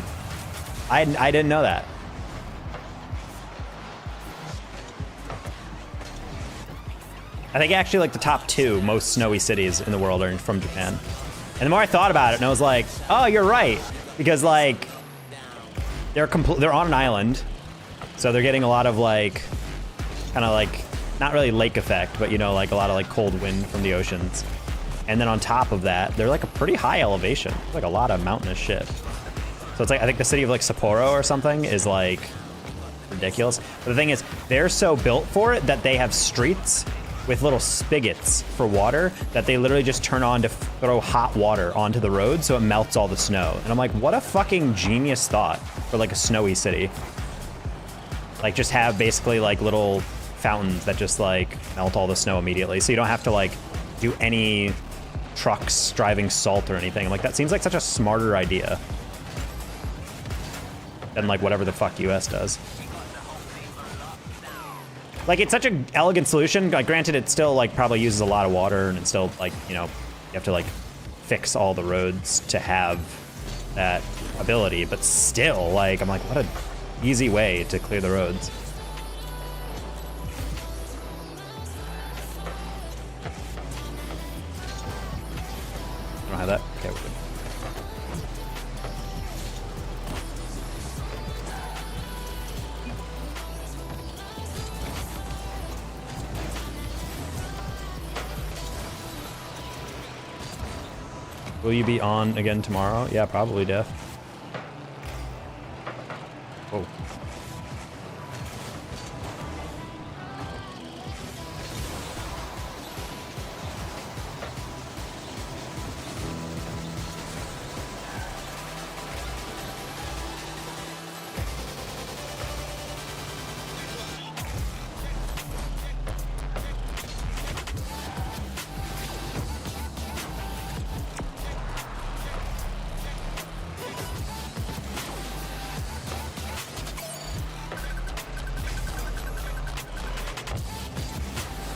I didn't know that. I think actually like the top 2 most snowy cities in the world are from Japan. And the more I thought about it, and I was like, oh, you're right. Because like, they're on an island. So they're getting a lot of like, kind of like, not really lake effect, but you know, like a lot of like cold wind from the oceans. And then on top of that, they're like a pretty high elevation, like a lot of mountainous shit. So it's like, I think the city of like Sapporo or something is like ridiculous. But the thing is, they're so built for it that they have streets with little spigots for water that they literally just turn on to throw hot water onto the road so it melts all the snow. And I'm like, what a fucking genius thought for like a snowy city. Like just have basically like little fountains that just like melt all the snow immediately. So you don't have to like do any trucks driving salt or anything. I'm like, that seems like such a smarter idea than like whatever the fuck US does. Like it's such an elegant solution. Like granted, it still like probably uses a lot of water and it's still like, you know, you have to like fix all the roads to have that ability, but still like, I'm like, what a easy way to clear the roads. I don't have that. Okay, we're good. Will you be on again tomorrow? Yeah, probably, Def. Whoa.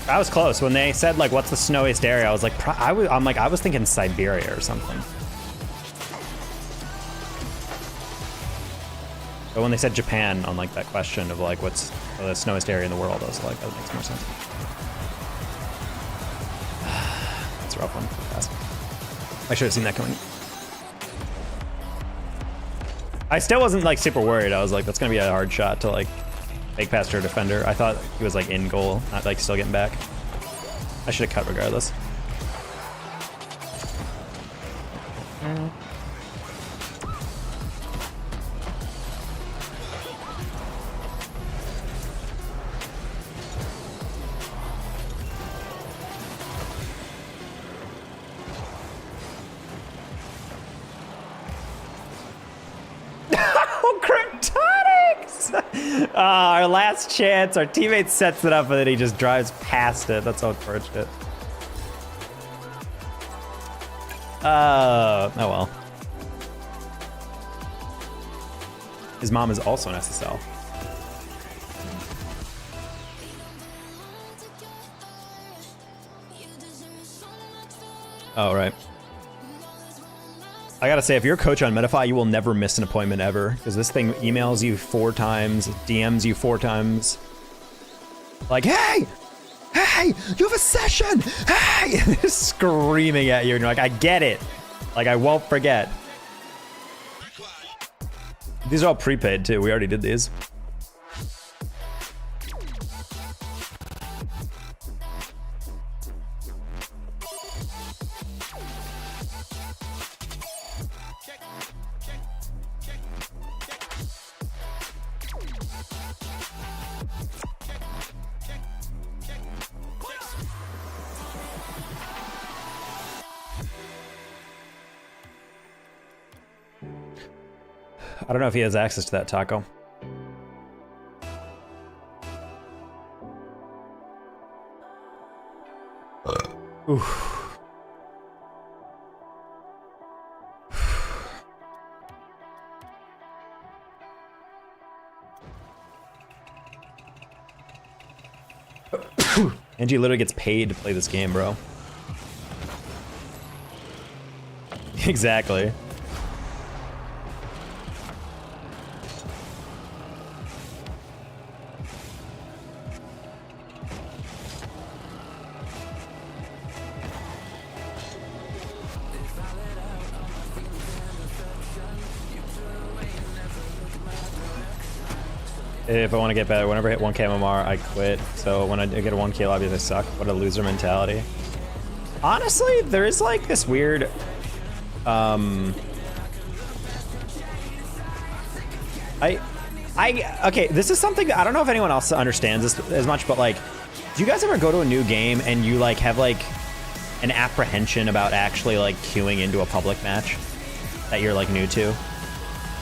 I was close. When they said like, what's the snowiest area? I was like, I was thinking Siberia or something. But when they said Japan on like that question of like, what's the snowiest area in the world? I was like, that makes more sense. That's a rough one. Fast. I should have seen that coming. I still wasn't like super worried. I was like, that's gonna be a hard shot to like make past her defender. I thought he was like in goal, not like still getting back. I should have cut regardless. Our last chance. Our teammate sets it up and then he just drives past it. That's so unfortunate. Oh well. His mom is also an SSL. Oh, right. I gotta say, if you're a coach on Metafy, you will never miss an appointment ever, because this thing emails you 4 times, DMs you 4 times. Like, hey, you have a session, hey, screaming at you, and you're like, I get it. Like, I won't forget. These are all prepaid too. We already did these. I don't know if he has access to that taco. Oof. Angie literally gets paid to play this game, bro. Exactly. If I want to get better, whenever I hit 1k MMR, I quit. So when I get a 1k lobby, I suck. What a loser mentality. Honestly, there is like this weird, okay, this is something that I don't know if anyone else understands this as much, but like, do you guys ever go to a new game and you like have like an apprehension about actually like queuing into a public match that you're like new to?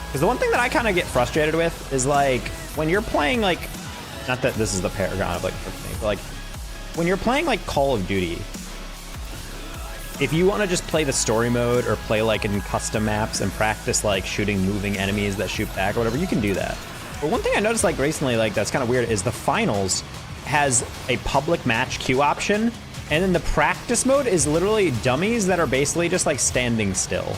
Because the one thing that I kind of get frustrated with is like, when you're playing like, not that this is the paragon of like, but like, when you're playing like Call of Duty, if you want to just play the story mode or play like in custom maps and practice like shooting moving enemies that shoot back or whatever, you can do that. But one thing I noticed like recently, like that's kind of weird, is the finals has a public match queue option, and then the practice mode is literally dummies that are basically just like standing still.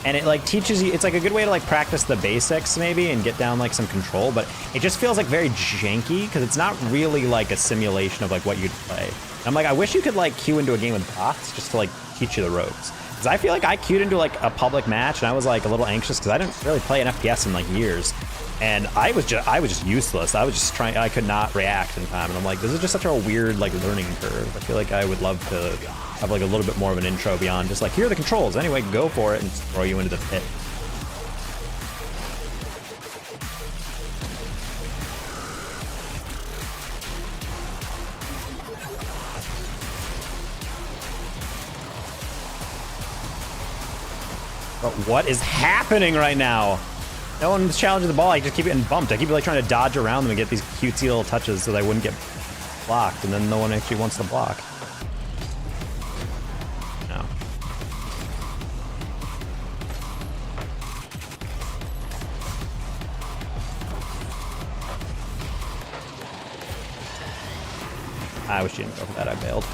And it like teaches you, it's like a good way to like practice the basics maybe and get down like some control, but it just feels like very janky because it's not really like a simulation of like what you'd play. And I'm like, I wish you could like queue into a game with bots just to like teach you the ropes. Because I feel like I queued into like a public match and I was like a little anxious because I didn't really play an FPS in like years. And I was just useless. I was just trying, I could not react in time. And I'm like, this is just such a weird like learning curve. I feel like I would love to have like a little bit more of an intro beyond just like, here are the controls. Anyway, go for it and throw you into the pit. But what is happening right now? No one's challenging the ball. I just keep getting bumped. I keep like trying to dodge around them and get these cutesy little touches so that I wouldn't get blocked, and then no one actually wants to block. No. I wish you didn't go for that. I bailed.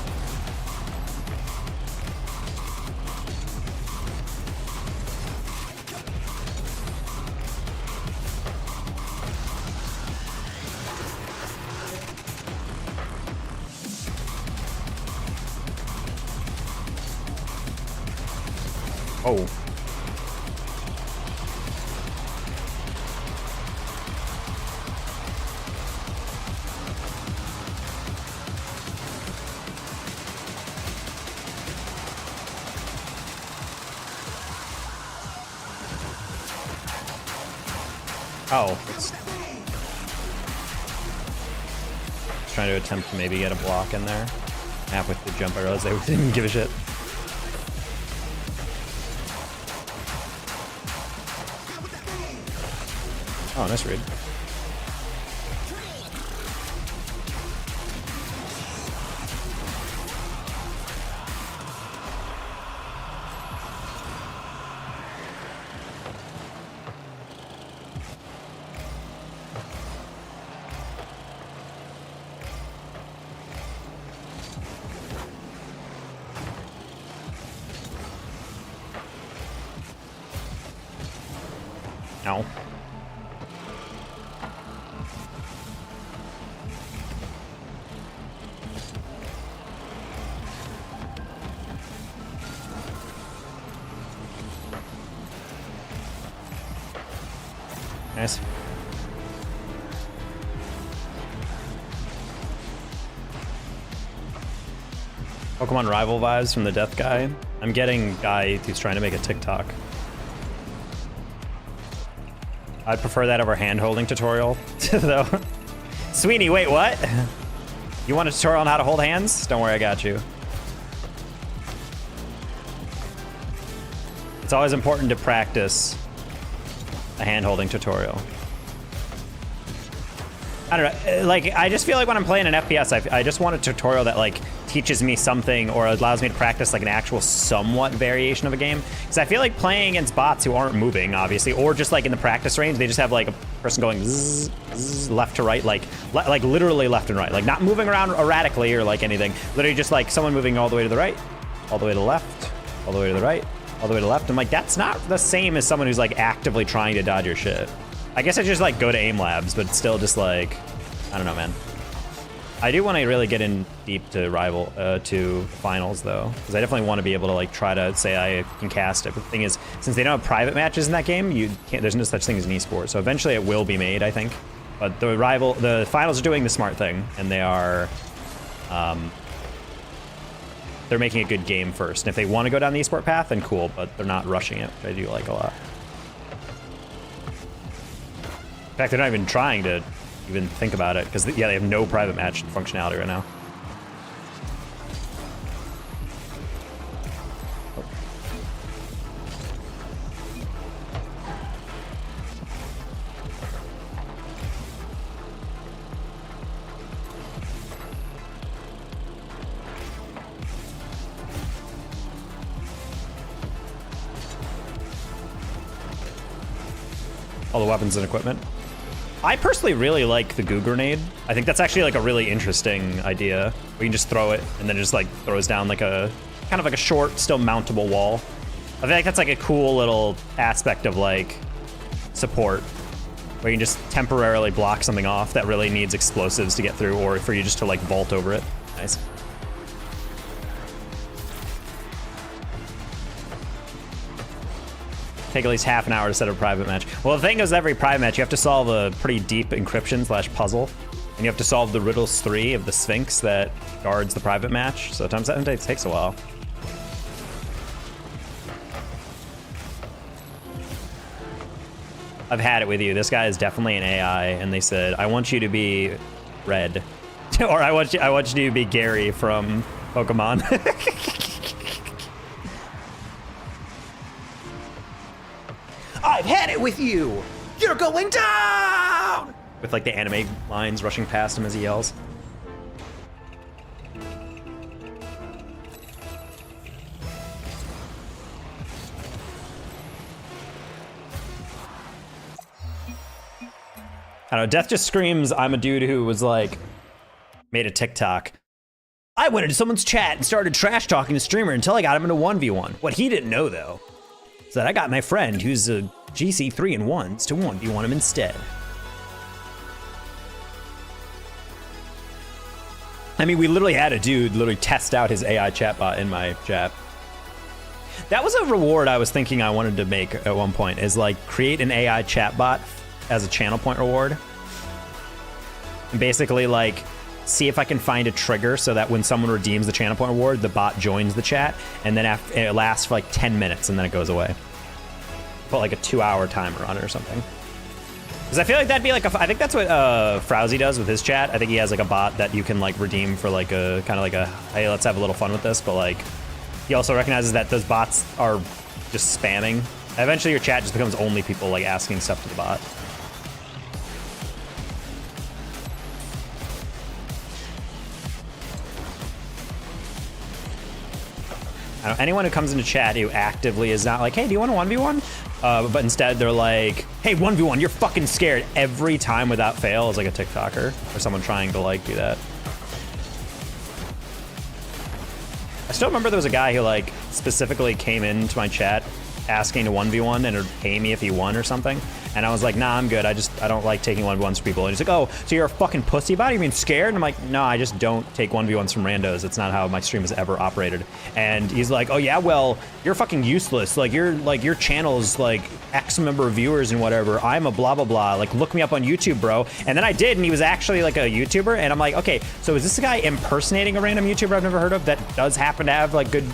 Oh. Oh. It's trying to attempt to maybe get a block in there. Halfway through the jump, I realized they didn't give a shit. Oh, nice read. No. Nice. Pokemon rival vibes from the death guy. I'm getting guy who's trying to make a TikTok. I'd prefer that over hand-holding tutorial, though. Sweeney, wait, what? You want a tutorial on how to hold hands? Don't worry, I got you. It's always important to practice a hand-holding tutorial. I don't know, like, I just feel like when I'm playing an FPS, I just want a tutorial that, like, teaches me something or allows me to practice, like, an actual somewhat variation of a game. Because I feel like playing against bots who aren't moving, obviously, or just, like, in the practice range, they just have, like, a person going zzz, zzz, left to right, like literally left and right. Like, not moving around erratically or, like, anything. Literally just, like, someone moving all the way to the right, all the way to the left, all the way to the right, all the way to the left. I'm like, that's not the same as someone who's, like, actively trying to dodge your shit. I guess I just, like, go to aim labs, but still just, like, I don't know, man. I do want to really get in deep to to finals, though, because I definitely want to be able to, like, try to say I can cast it. But the thing is, since they don't have private matches in that game, you can't. There's no such thing as an esport. So eventually, it will be made, I think. But the finals are doing the smart thing, and they are, they're making a good game first. And if they want to go down the esport path, then cool. But they're not rushing it, which I do like a lot. In fact, they're not even trying to even think about it, because yeah, they have no private match functionality right now. All the weapons and equipment. I personally really like the goo grenade. I think that's actually like a really interesting idea. We can just throw it and then it just like throws down like a kind of like a short, still mountable wall. I think that's like a cool little aspect of like support, where you can just temporarily block something off that really needs explosives to get through, or for you just to like vault over it. Nice. Take at least half an hour to set up a private match. Well, the thing is, every private match, you have to solve a pretty deep encryption / puzzle. And you have to solve the riddles 3 of the Sphinx that guards the private match. So sometimes that takes a while. I've had it with you. This guy is definitely an AI, and they said, I want you to be Red. Or I want you to be Gary from Pokemon. I've had it with you! You're going down! With like the anime lines rushing past him as he yells. I don't know, Death just screams, I'm a dude who was like, made a TikTok. I went into someone's chat and started trash talking the streamer until I got him into 1v1. What he didn't know though, is that I got my friend who's a GC 3-1s to 1v1 him instead. I mean, we literally had a dude literally test out his AI chatbot in my chat. That was a reward I was thinking I wanted to make at one point, is like create an AI chatbot as a channel point reward. And basically like see if I can find a trigger so that when someone redeems the channel point reward, the bot joins the chat, and then after, it lasts for like 10 minutes and then it goes away. Put like a 2-hour timer on it or something. Because I feel like that'd be like I think that's what Frowsy does with his chat. I think he has like a bot that you can like redeem for like a kind of like a, hey, let's have a little fun with this. But like he also recognizes that those bots are just spamming. Eventually your chat just becomes only people like asking stuff to the bot. I don't know, anyone who comes into chat who actively is not like, hey, do you want a 1v1? But instead they're like, hey, 1v1, you're fucking scared every time without fail, is like a TikToker or someone trying to like do that. I still remember there was a guy who like specifically came into my chat asking to 1v1 and it would pay me if he won or something. And I was like, nah, I'm good. I don't like taking 1v1s from people. And he's like, oh, so you're a fucking pussy about it? You mean scared? And I'm like, no, I just don't take 1v1s from randos. It's not how my stream has ever operated. And he's like, oh yeah, well, you're fucking useless. Like your channel's like X number of viewers and whatever. I'm a blah, blah, blah. Like look me up on YouTube, bro. And then I did, and he was actually like a YouTuber. And I'm like, okay, so is this a guy impersonating a random YouTuber I've never heard of that does happen to have like good,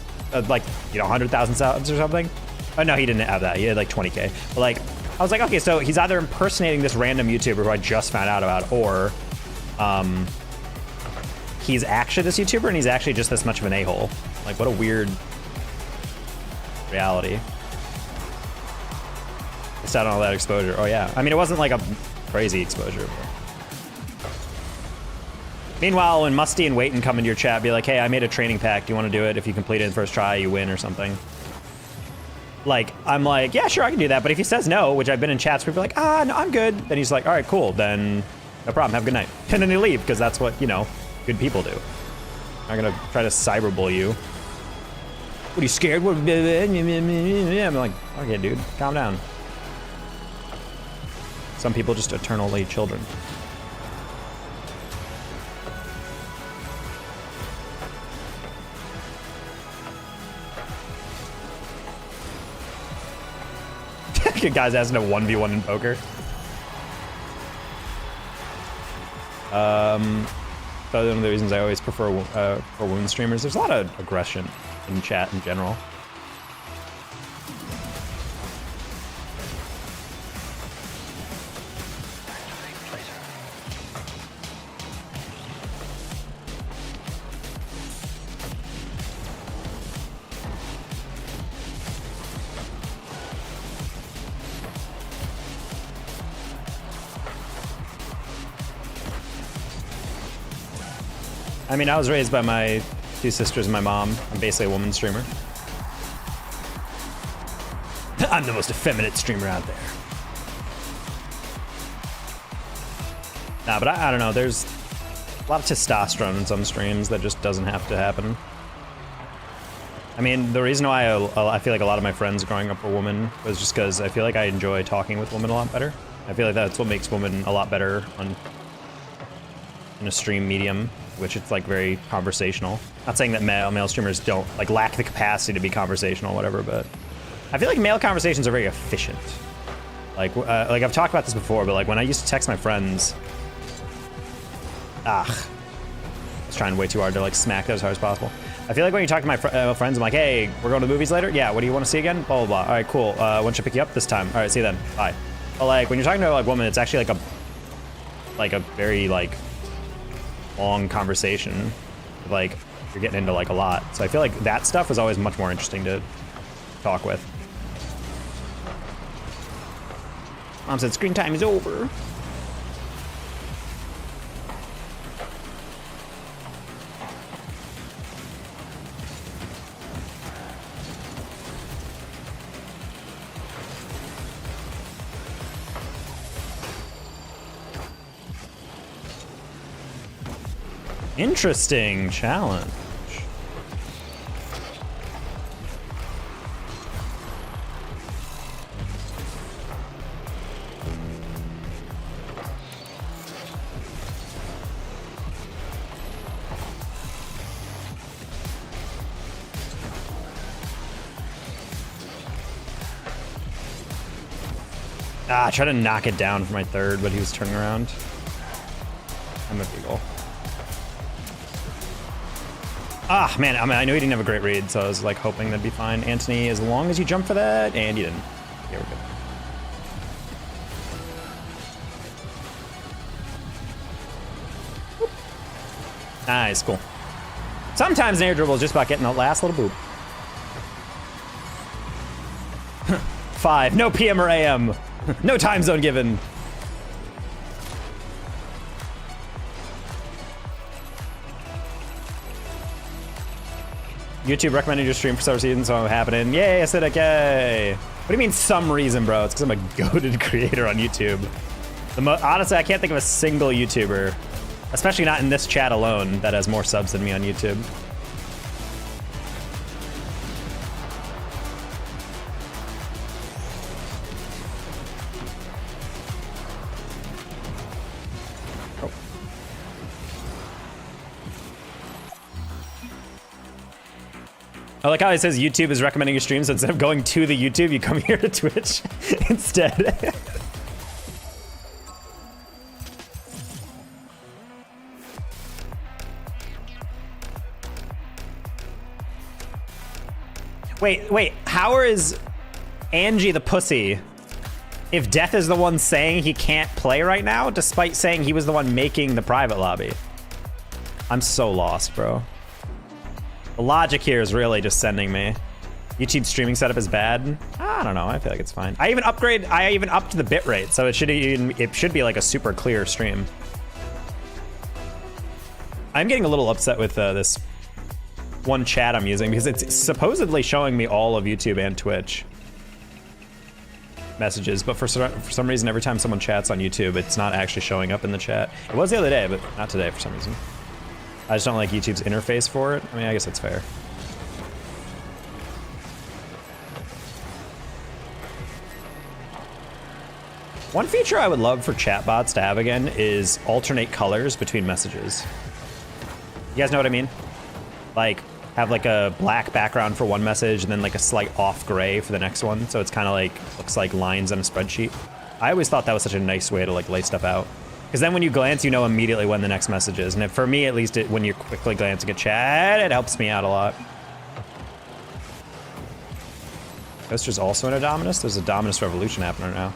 like, you know, 100,000 subs or something? Oh no, he didn't have that. He had like 20K. But like, I was like, okay, so he's either impersonating this random YouTuber who I just found out about, or he's actually this YouTuber and he's actually just this much of an a-hole. Like, what a weird reality. It's out on all that exposure. Oh yeah. I mean, it wasn't like a crazy exposure. But... Meanwhile, when Musty and Waitin come into your chat, be like, hey, I made a training pack. Do you want to do it? If you complete it in the first try, you win or something. Like, I'm like, yeah, sure, I can do that. But if he says no, which I've been in chats where people are like, ah, no, I'm good. Then he's like, all right, cool. Then no problem. Have a good night. And then they leave because that's what, you know, good people do. I'm going to try to cyberbully you. What, are you scared? What? I'm like, okay, dude, calm down. Some people just eternally children. Guys asking a 1v1 in poker. One of the reasons I always prefer for wound streamers. There's a lot of aggression in chat in general. I mean, I was raised by my two sisters and my mom. I'm basically a woman streamer. I'm the most effeminate streamer out there. Nah, but I don't know. There's a lot of testosterone in some streams that just doesn't have to happen. I mean, the reason why I feel like a lot of my friends growing up were women was just because I feel like I enjoy talking with women a lot better. I feel like that's what makes women a lot better in a stream medium, which it's like very conversational. Not saying that male streamers don't like lack the capacity to be conversational or whatever, but I feel like male conversations are very efficient. Like I've talked about this before, but like when I used to text my friends, I was trying way too hard to like smack that as hard as possible. I feel like when you talk to my friends, I'm like, hey, we're going to the movies later? Yeah, what do you want to see again? Blah, blah, blah. All right, cool. When should I pick you up this time? All right, see you then. Bye. But like when you're talking to like a woman, it's actually like a very like long conversation. Like you're getting into like a lot. So I feel like that stuff was always much more interesting to talk with. Mom said screen time is over. Interesting challenge. I tried to knock it down for my third, but he was turning around. I'm a beagle. Man, I mean, I knew he didn't have a great read, so I was like hoping that'd be fine. Anthony, as long as you jump for that, and you didn't. Yeah, we're good. Nice, cool. Sometimes an air dribble is just about getting the last little boop. 5, no PM or AM. No time zone given. YouTube recommended your stream for several seasons, so I'm happening. Yay, acidic, yay. What do you mean some reason, bro? It's because I'm a goated creator on YouTube. Honestly, I can't think of a single YouTuber, especially not in this chat alone, that has more subs than me on YouTube. I like how it says YouTube is recommending your stream, so instead of going to the YouTube, you come here to Twitch instead. Wait, how is Angie the pussy if Death is the one saying he can't play right now, despite saying he was the one making the private lobby? I'm so lost, bro. The logic here is really just sending me. YouTube streaming setup is bad. I don't know. I feel like it's fine. I even upped the bitrate, so it should be like a super clear stream. I'm getting a little upset with this one chat I'm using because it's supposedly showing me all of YouTube and Twitch messages, but for some reason, every time someone chats on YouTube, it's not actually showing up in the chat. It was the other day, but not today for some reason. I just don't like YouTube's interface for it. I mean, I guess that's fair. One feature I would love for chatbots to have again is alternate colors between messages. You guys know what I mean? Like, have like a black background for one message and then like a slight off gray for the next one. So it's kind of like, looks like lines on a spreadsheet. I always thought that was such a nice way to like lay stuff out. Because then when you glance, you know immediately when the next message is. And for me, at least, when you're quickly glancing at chat, it helps me out a lot. Ghoster's also in a Dominus? There's a Dominus revolution happening right now.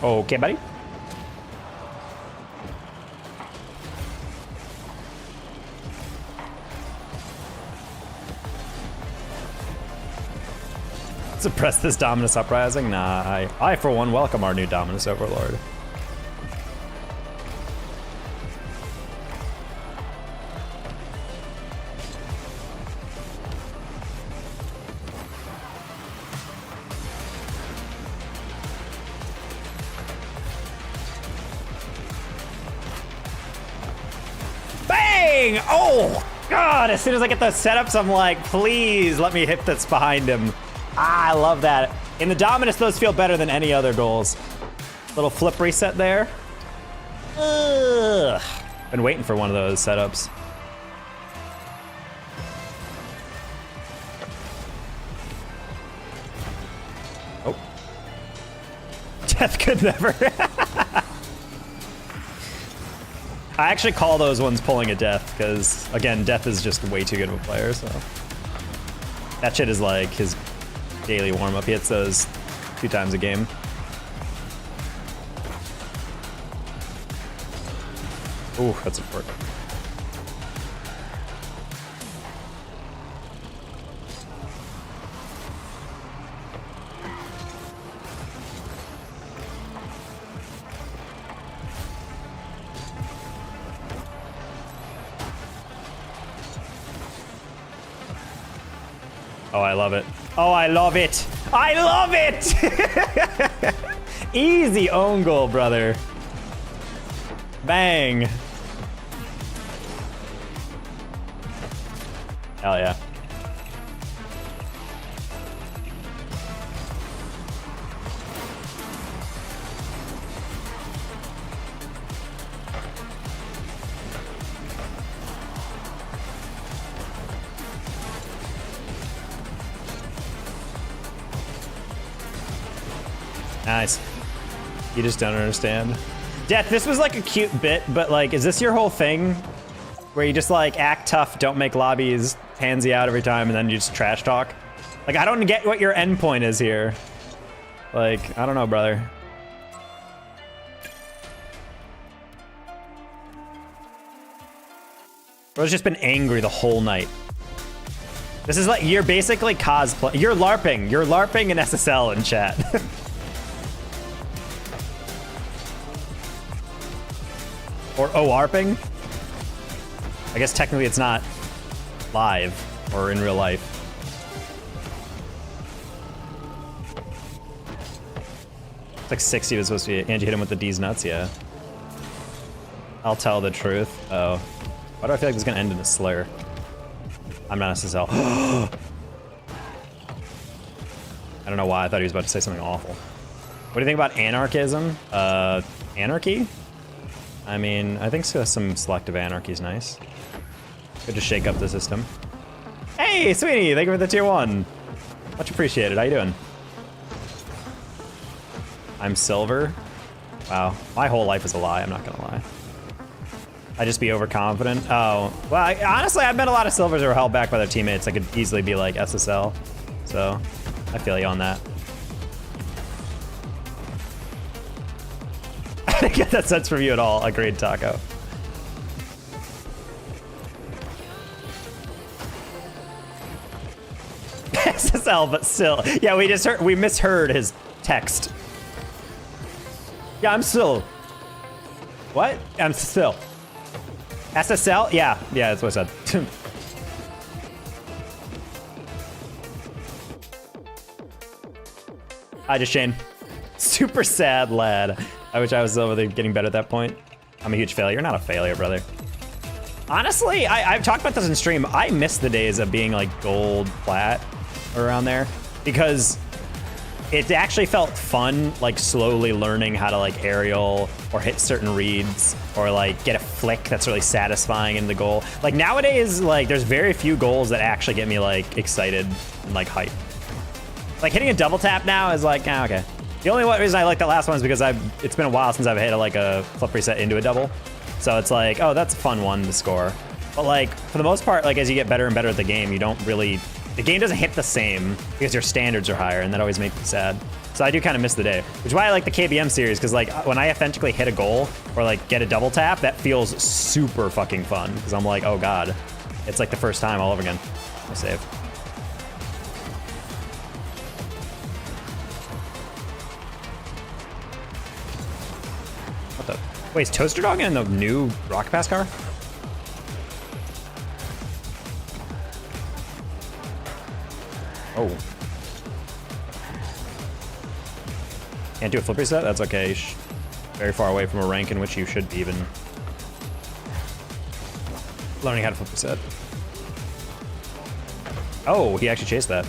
Okay, buddy. Suppress this Dominus uprising? Nah, I for one welcome our new Dominus Overlord. Bang! Oh, God, as soon as I get those setups, I'm like, please let me hit this behind him. Ah, I love that. In the Dominus, those feel better than any other goals. Little flip reset there. Ugh. Been waiting for one of those setups. Oh. Death could never. I actually call those ones pulling a Death, because, again, Death is just way too good of a player, so. That shit is like his daily warm-up. He hits those 2 times a game. Ooh, that's important. Oh, I love it. Oh, I love it. I love it! Easy own goal, brother. Bang. Hell yeah. Nice. You just don't understand. Death, this was like a cute bit, but like, is this your whole thing? Where you just like act tough, don't make lobbies, pansy out every time, and then you just trash talk? Like, I don't get what your end point is here. Like, I don't know, brother. Bro's just been angry the whole night. This is like, you're basically cosplay. You're LARPing. You're LARPing in SSL in chat. Or OARPing? I guess technically it's not live or in real life. It's like 60 was supposed to be. Angie hit him with the D's nuts, yeah. I'll tell the truth. Oh. Why do I feel like this is gonna end in a slur? I'm not SSL. I don't know why, I thought he was about to say something awful. What do you think about anarchism? Anarchy? I mean, I think some selective anarchy is nice. Good to shake up the system. Hey, Sweeney, thank you for the tier 1. Much appreciated. How you doing? I'm silver. Wow, my whole life is a lie. I'm not gonna lie. I just be overconfident. Oh, well, honestly, I've met a lot of silvers who were held back by their teammates. I could easily be like SSL. So, I feel you on that. I didn't get that sense from you at all. Agreed, Taco. SSL, but still. Yeah, we misheard his text. Yeah, I'm still. What? I'm still. SSL? Yeah, that's what I said. Hi, just Shane. Super sad, lad. I wish I was over there getting better at that point. I'm a huge failure. You're not a failure, brother. Honestly, I've talked about this in stream. I miss the days of being like gold, plat, around there, because it actually felt fun, like slowly learning how to like aerial or hit certain reads or like get a flick that's really satisfying in the goal. Like nowadays, like there's very few goals that actually get me like excited and like hype. Like hitting a double tap now is like, okay. The only reason I like that last one is because it's been a while since I've hit like a flip reset into a double. So it's like, oh, that's a fun one to score. But like, for the most part, like as you get better and better at the game, you don't really, the game doesn't hit the same because your standards are higher, and that always makes me sad. So I do kind of miss the day, which is why I like the KBM series, because like when I authentically hit a goal or like get a double tap, that feels super fucking fun, because I'm like, oh God, it's like the first time all over again. I save. What the? Wait, is Toaster Dog in the new Rocket Pass car? Oh. Can't do a flip reset? That's okay. Very far away from a rank in which you should be even learning how to flip reset. Oh, he actually chased that.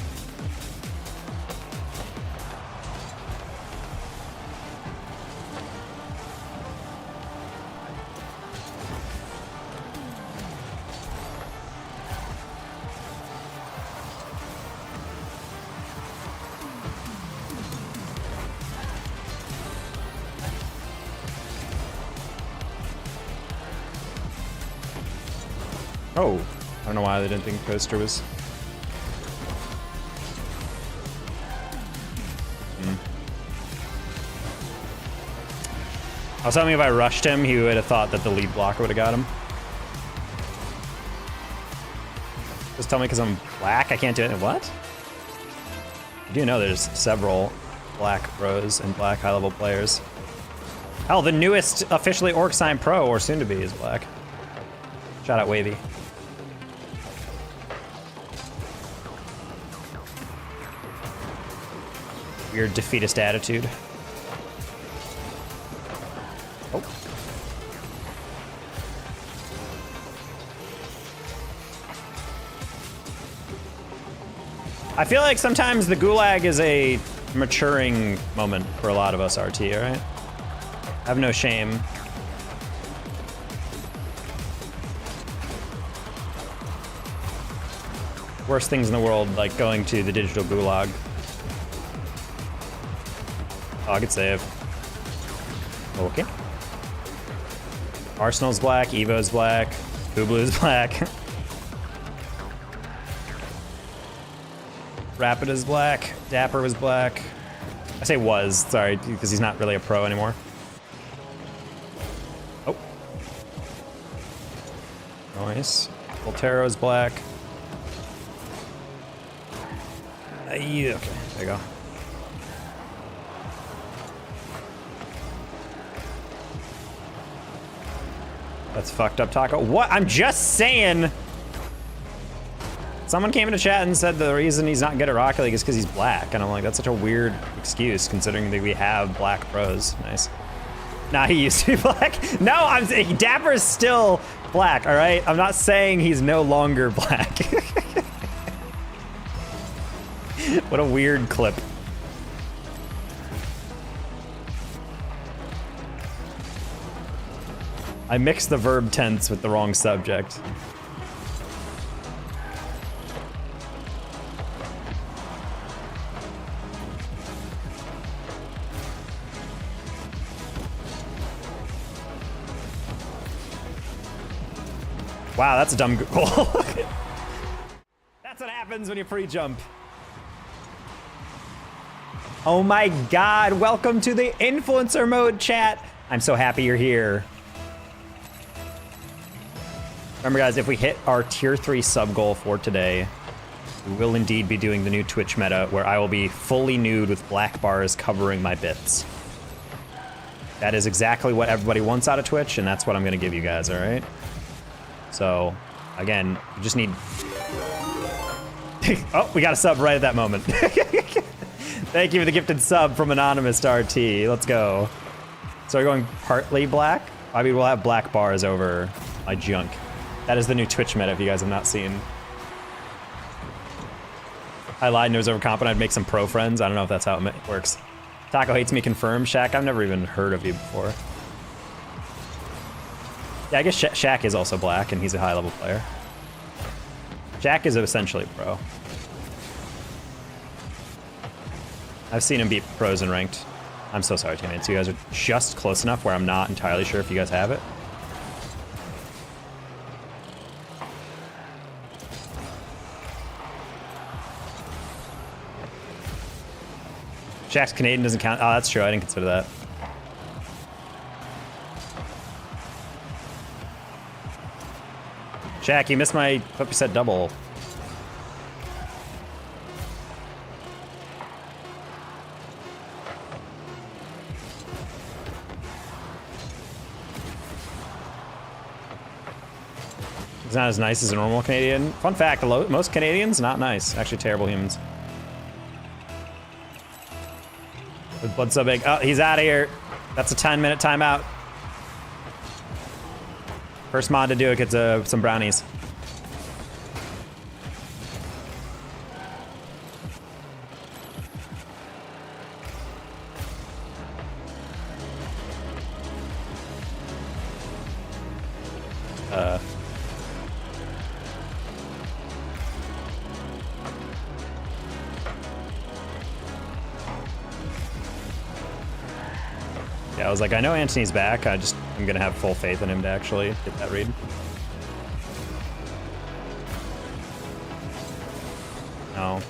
Oh, I don't know why they didn't think Coaster was. I was telling me if I rushed him, he would have thought that the lead blocker would have got him. Just tell me because I'm black, I can't do it. What? You do know there's several black pros and black high-level players. Hell, the newest officially Orc Sign Pro, or soon to be, is black. Shout out Wavy. Weird defeatist attitude. Oh. I feel like sometimes the gulag is a maturing moment for a lot of us, RT, alright? Have no shame. Worst things in the world, like going to the digital gulag. Oh, good save. Okay. Arsenal's black, Evo's black, Kublu's black. Rapid is black, Dapper was black. I say was, sorry, because he's not really a pro anymore. Oh. Nice. Voltero's black. Yeah, okay, there you go. That's fucked up, Taco. What? I'm just saying. Someone came into chat and said the reason he's not good at Rocket League is because he's black. And I'm like, that's such a weird excuse considering that we have black pros. Nice. Nah, he used to be black. No, I'm saying Dapper is still black, all right? I'm not saying he's no longer black. What a weird clip. I mixed the verb tense with the wrong subject. Wow, that's a dumb goal. That's what happens when you pre-jump. Oh my god, welcome to the influencer mode chat. I'm so happy you're here. Remember guys, if we hit our tier 3 sub goal for today, we will indeed be doing the new Twitch meta where I will be fully nude with black bars covering my bits. That is exactly what everybody wants out of Twitch, and that's what I'm gonna give you guys, all right? So, again, you just need... Oh, we got a sub right at that moment. Thank you for the gifted sub from Anonymous to RT. Let's go. So we're going partly black? I mean, we'll have black bars over my junk. That is the new Twitch meta if you guys have not seen. I lied and it was overconfident. I'd make some pro friends. I don't know if that's how it works. Taco hates me confirmed. Shaq, I've never even heard of you before. Yeah, I guess Shaq is also black, and he's a high-level player. Shaq is essentially pro. I've seen him beat pros in ranked. I'm so sorry, teammates. You guys are just close enough where I'm not entirely sure if you guys have it. Shaq's Canadian doesn't count. Oh, that's true. I didn't consider that. Shaq, you missed my hope you said double. He's not as nice as a normal Canadian. Fun fact, most Canadians, not nice. Actually terrible humans. With blood so big. Oh, he's out of here. That's a 10-minute timeout. First mod to do it gets some brownies. Yeah, I was like, I know Anthony's back. I'm gonna have full faith in him to actually get that read. No.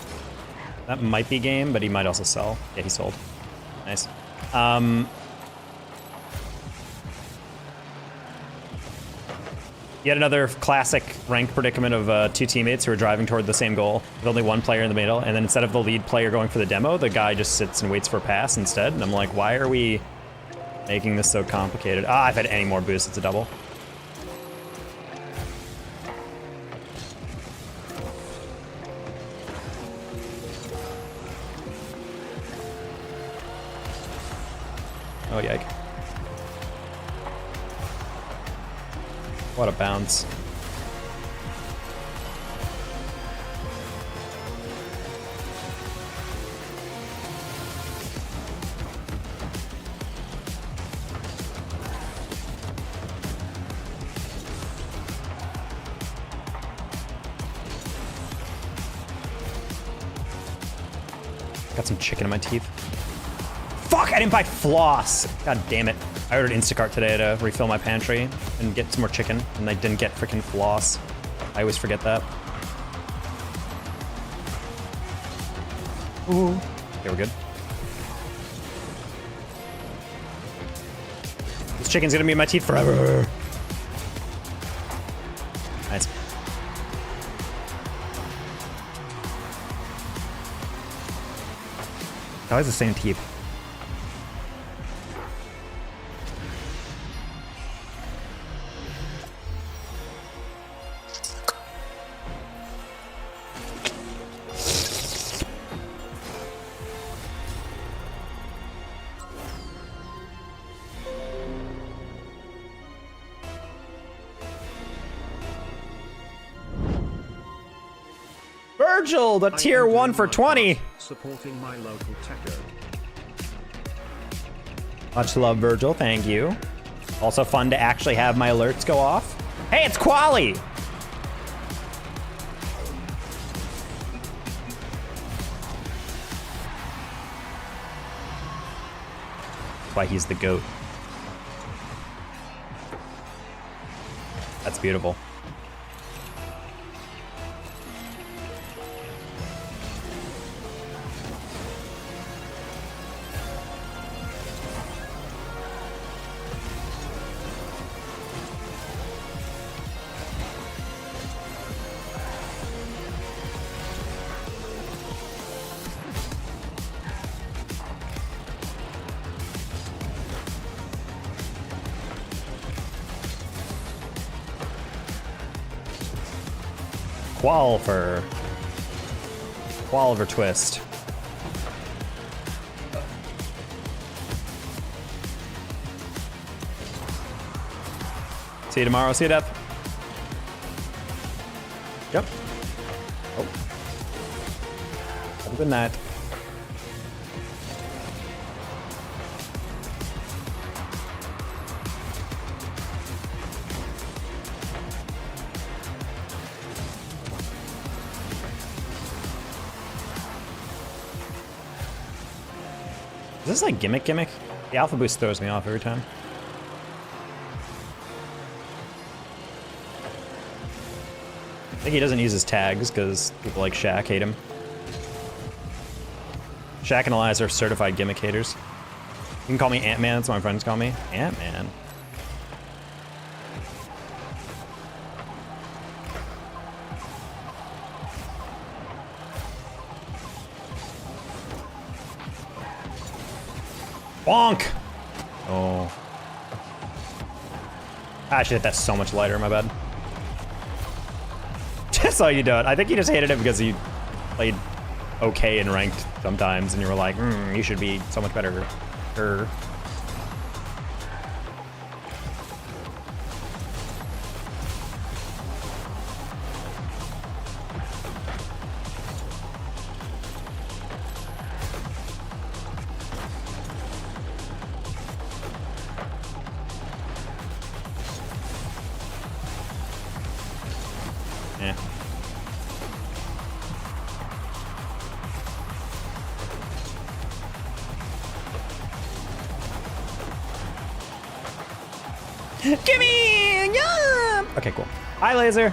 That might be game, but he might also sell. Yeah, he sold. Nice. Yet another classic rank predicament of two teammates who are driving toward the same goal with only one player in the middle, and then instead of the lead player going for the demo, the guy just sits and waits for a pass instead. And I'm like, why are we making this so complicated? Ah, if I had any more boosts, it's a double. Oh, yike. What a bounce. Got some chicken in my teeth. Fuck, I didn't buy floss. God damn it. I ordered Instacart today to refill my pantry and get some more chicken, and I didn't get freaking floss. I always forget that. Ooh. Okay, we're good. This chicken's gonna be in my teeth forever. Nice. Always the same teeth. Virgil, the tier 1 for 20. Supporting my local techo. Much love, Virgil. Thank you. Also fun to actually have my alerts go off. Hey, it's Quali! That's why he's the GOAT. That's beautiful. Qualiver twist. See you tomorrow. See you, Death. Yep. Oh. Have a good night. Is this like gimmick? The alpha boost throws me off every time. I think he doesn't use his tags because people like Shaq hate him. Shaq and Elias are certified gimmick haters. You can call me Ant-Man, that's what my friends call me. Ant-Man. Bonk! Oh. I should hit that so much lighter, my bad. Just saw you do it. I think you just hated it because you played okay and ranked sometimes, and you were like, you should be so much better. Yeah. Gimme! Yeah! Okay, cool. Hi, Laser.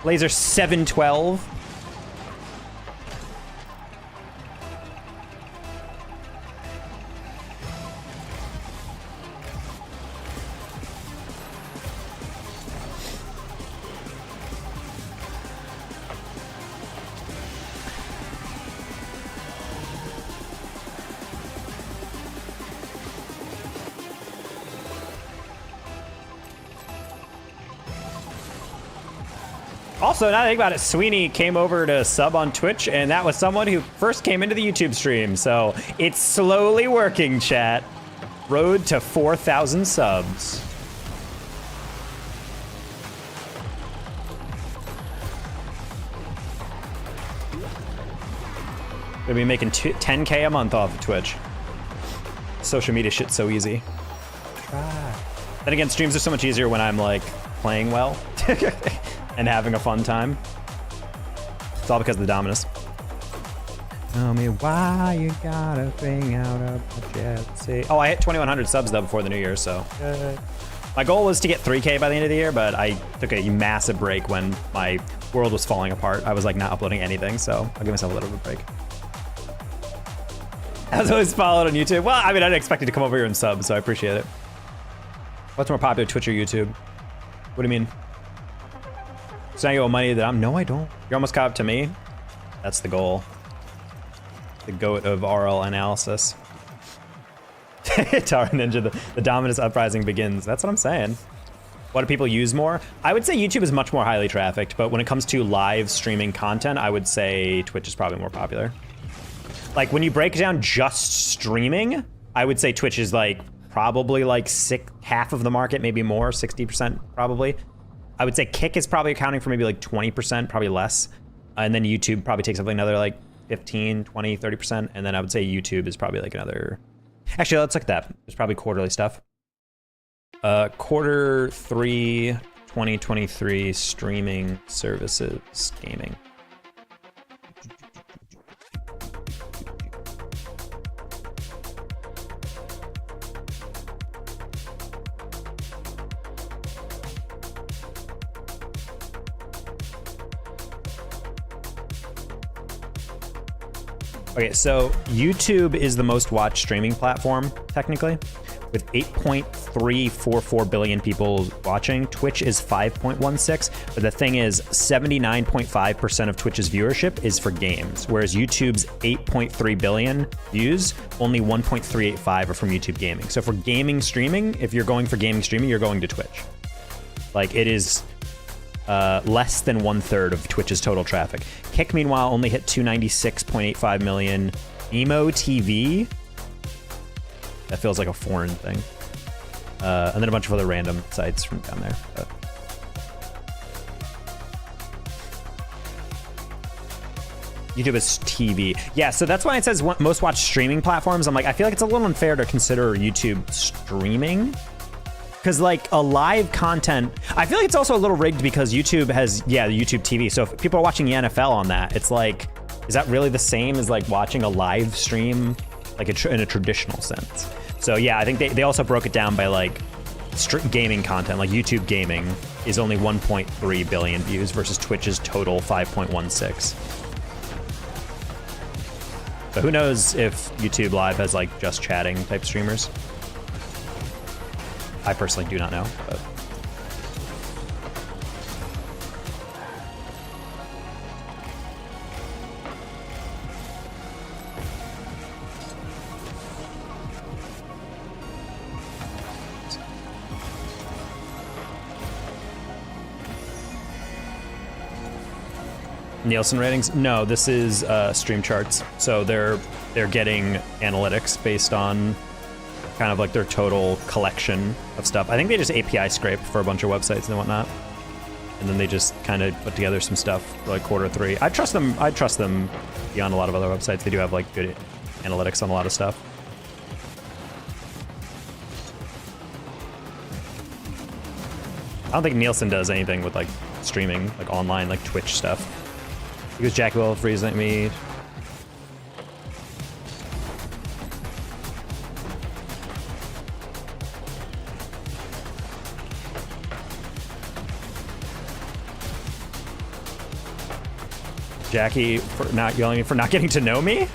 Laser 712. Also, now that I think about it, Sweeney came over to sub on Twitch, and that was someone who first came into the YouTube stream. So it's slowly working, chat. Road to 4,000 subs. Gonna be making 10K a month off of Twitch. Social media shit's so easy. Then again, streams are so much easier when I'm like playing well. And having a fun time. It's all because of the Dominus. Tell me why you gotta bring out a budget. See. Oh, I hit 2,100 subs though before the new year, so. My goal was to get 3K by the end of the year, but I took a massive break when my world was falling apart. I was like not uploading anything, so I'll give myself a little bit of a break. I was always followed on YouTube. Well, I mean, I didn't expect you to come over here and sub, so I appreciate it. What's more popular, Twitch or YouTube? What do you mean? So now you owe money that no, I don't. You're almost caught up to me. That's the goal. The GOAT of RL analysis. Tara Ninja, the Dominus uprising begins. That's what I'm saying. What do people use more? I would say YouTube is much more highly trafficked, but when it comes to live streaming content, I would say Twitch is probably more popular. Like when you break down just streaming, I would say Twitch is like probably like half of the market, maybe more, 60% probably. I would say Kick is probably accounting for maybe like 20%, probably less. And then YouTube probably takes up like another like 15, 20, 30%. And then I would say YouTube is probably like another... Actually, let's look at that. There's probably quarterly stuff. Quarter 3, 2023 streaming services gaming. Okay, so YouTube is the most watched streaming platform, technically, with 8.344 billion people watching. Twitch is 5.16, but the thing is, 79.5% of Twitch's viewership is for games, whereas YouTube's 8.3 billion views, only 1.385 are from YouTube gaming. So for gaming streaming, if you're going for gaming streaming, you're going to Twitch. Like, it is less than 1/3 of Twitch's total traffic. Kick, meanwhile, only hit 296.85 million. Emo TV, that feels like a foreign thing. And then a bunch of other random sites from down there. But. YouTube is TV. Yeah, so that's why it says most watched streaming platforms. I'm like, I feel like it's a little unfair to consider YouTube streaming. Because like a live content, I feel like it's also a little rigged because YouTube has, the YouTube TV. So if people are watching the NFL on that, it's like, is that really the same as like watching a live stream, like in a traditional sense? So yeah, I think they also broke it down by like gaming content, like YouTube gaming is only 1.3 billion views versus Twitch's total 5.16. But who knows if YouTube Live has like just chatting type streamers? I personally do not know, but. Nielsen ratings? No, this is stream charts. So they're getting analytics based on kind of like their total collection of stuff. I think they just API scrape for a bunch of websites and whatnot, and then they just kind of put together some stuff for like quarter 3. I trust them beyond a lot of other websites. They do have like good analytics on a lot of stuff. I don't think Nielsen does anything with like streaming, like online, like Twitch stuff. Because Jackie will freeze at me. Jackie for not yelling at me for not getting to know me?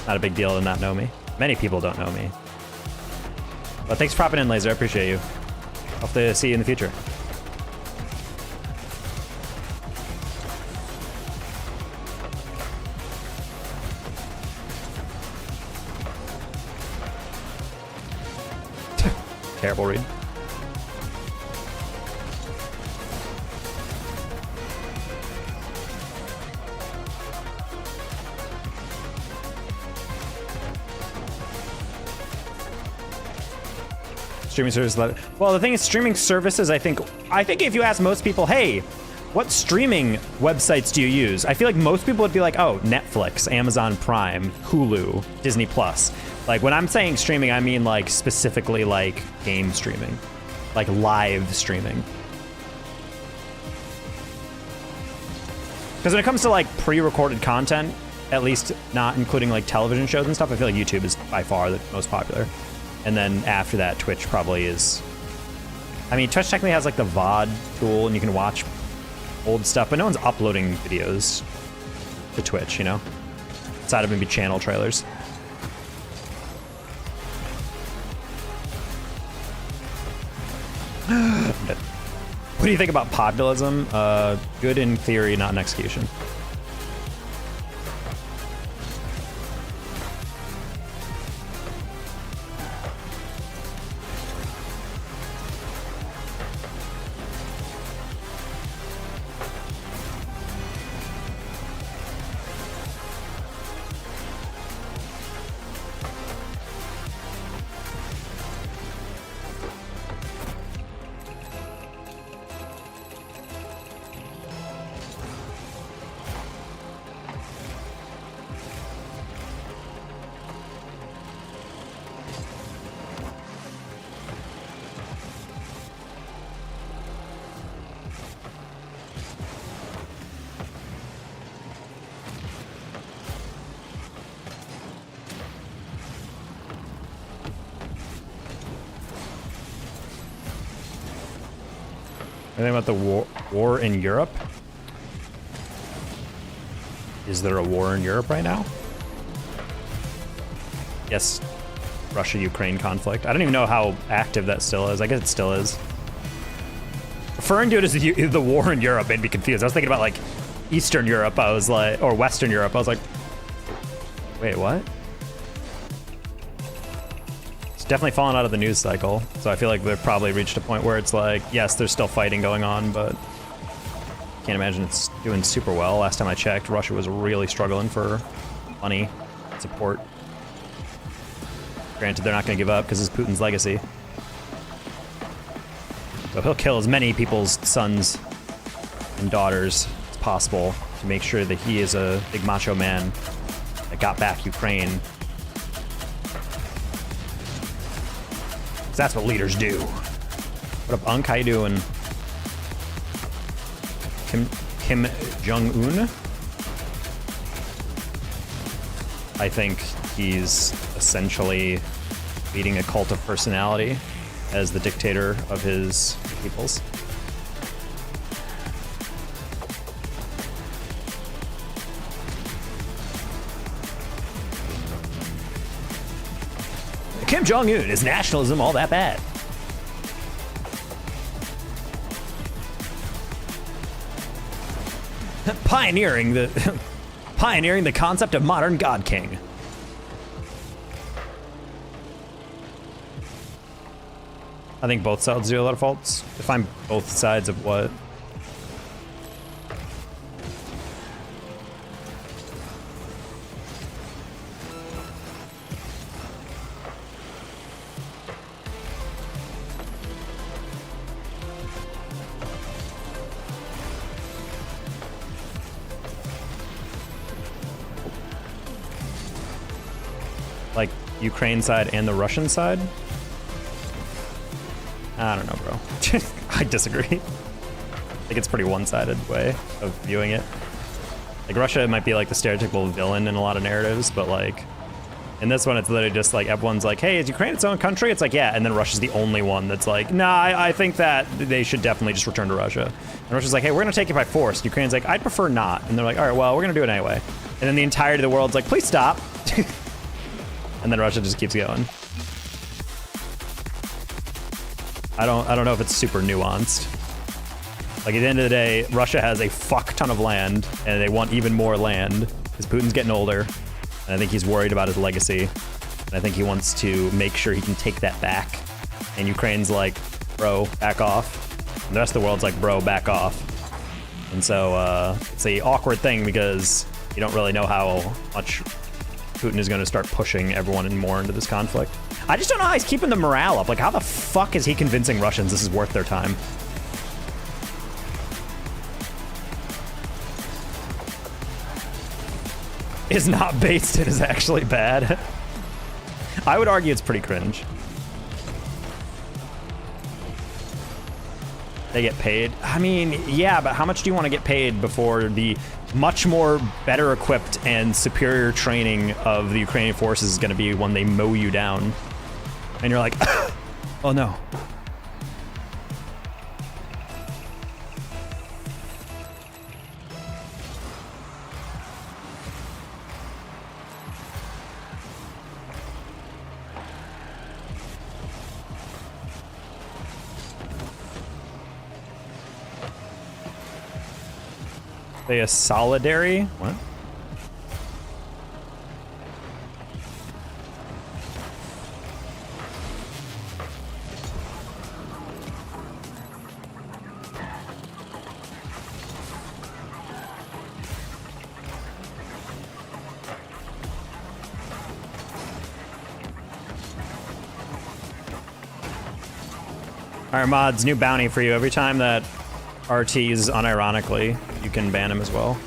Not a big deal to not know me. Many people don't know me. But thanks for popping in, Laser. I appreciate you. Hope to see you in the future. Terrible read. Streaming services. Well, the thing is, streaming services, I think if you ask most people, hey, what streaming websites do you use? I feel like most people would be like, oh, Netflix, Amazon Prime, Hulu, Disney Plus. Like when I'm saying streaming, I mean like specifically like game streaming, like live streaming. Because when it comes to like pre-recorded content, at least not including like television shows and stuff, I feel like YouTube is by far the most popular. And then after that, Twitch probably is. I mean, Twitch technically has like the VOD tool and you can watch old stuff, but no one's uploading videos to Twitch, you know? Outside of maybe channel trailers. What do you think about populism? Good in theory, not in execution. Anything about the war in Europe? Is there a war in Europe right now? Yes, Russia-Ukraine conflict. I don't even know how active that still is. I guess it still is. Referring to it as the war in Europe made me confused. I was thinking about like Eastern Europe. I was like, or Western Europe. I was like, wait, what? It's definitely fallen out of the news cycle. So I feel like they've probably reached a point where it's like, yes, there's still fighting going on, but can't imagine it's doing super well. Last time I checked, Russia was really struggling for money, support. Granted, they're not going to give up because it's Putin's legacy. So he'll kill as many people's sons and daughters as possible to make sure that he is a big macho man that got back Ukraine. 'Cause that's what leaders do. What up, Unk? How you doing? Kim Jong-un? I think he's essentially leading a cult of personality as the dictator of his peoples. Kim Jong-un, is nationalism all that bad? Pioneering the concept of modern God King. I think both sides do a lot of faults. Define both sides of what? Like Ukraine side and the Russian side? I don't know, bro. I disagree. I think it's a pretty one-sided way of viewing it. Like, Russia might be like the stereotypical villain in a lot of narratives, but like, in this one, it's literally just like, everyone's like, hey, is Ukraine its own country? It's like, yeah, and then Russia's the only one that's like, nah, I think that they should definitely just return to Russia. And Russia's like, hey, we're gonna take it by force. Ukraine's like, I'd prefer not. And they're like, all right, well, we're gonna do it anyway. And then the entirety of the world's like, please stop. And then Russia just keeps going. I don't know if it's super nuanced. Like, at the end of the day, Russia has a fuck ton of land, and they want even more land, because Putin's getting older, and I think he's worried about his legacy, and I think he wants to make sure he can take that back. And Ukraine's like, bro, back off. And the rest of the world's like, bro, back off. And so it's a awkward thing, because you don't really know how much Putin is going to start pushing everyone more into this conflict. I just don't know how he's keeping the morale up. Like, how the fuck is he convincing Russians this is worth their time? Is not based, it is actually bad. I would argue it's pretty cringe. They get paid. I mean, yeah, but how much do you want to get paid before the much more better equipped and superior training of the Ukrainian forces is going to be when they mow you down? And you're like, oh no. They a solidary? What? Alright, mods, new bounty for you. Every time that RT uses unironically, you can ban him as well.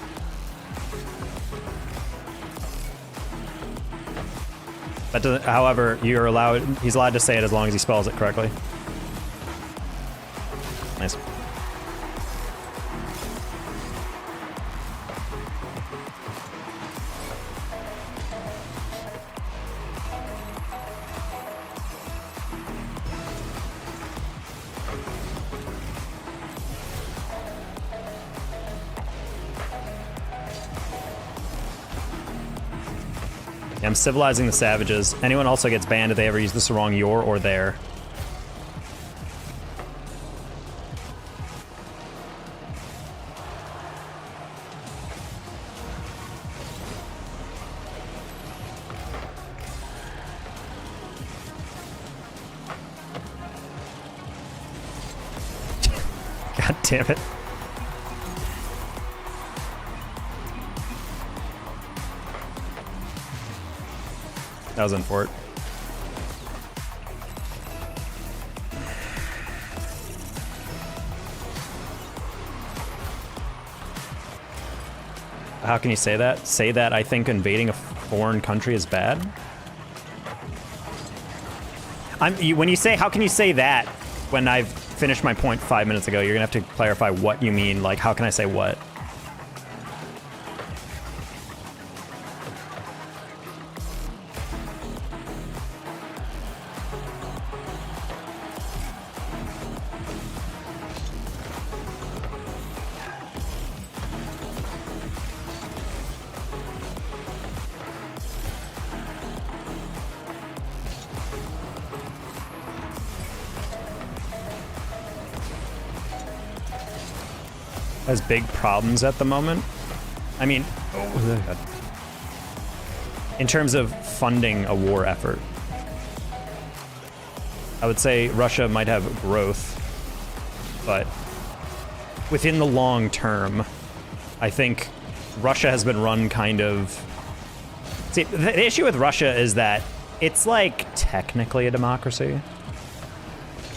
That doesn't, however, you're allowed, he's allowed to say it as long as he spells it correctly. Nice. Yeah, I'm civilizing the savages. Anyone also gets banned if they ever use this wrong your or their. God damn it. That was in fort. How can you say that? Say that I think invading a foreign country is bad? When you say, how can you say that when I've finished my point 5 minutes ago? You're gonna have to clarify what you mean. Like, how can I say what? Has big problems at the moment. I mean, in terms of funding a war effort, I would say Russia might have growth, but within the long term, I think Russia has been run kind of... See, the issue with Russia is that it's like technically a democracy,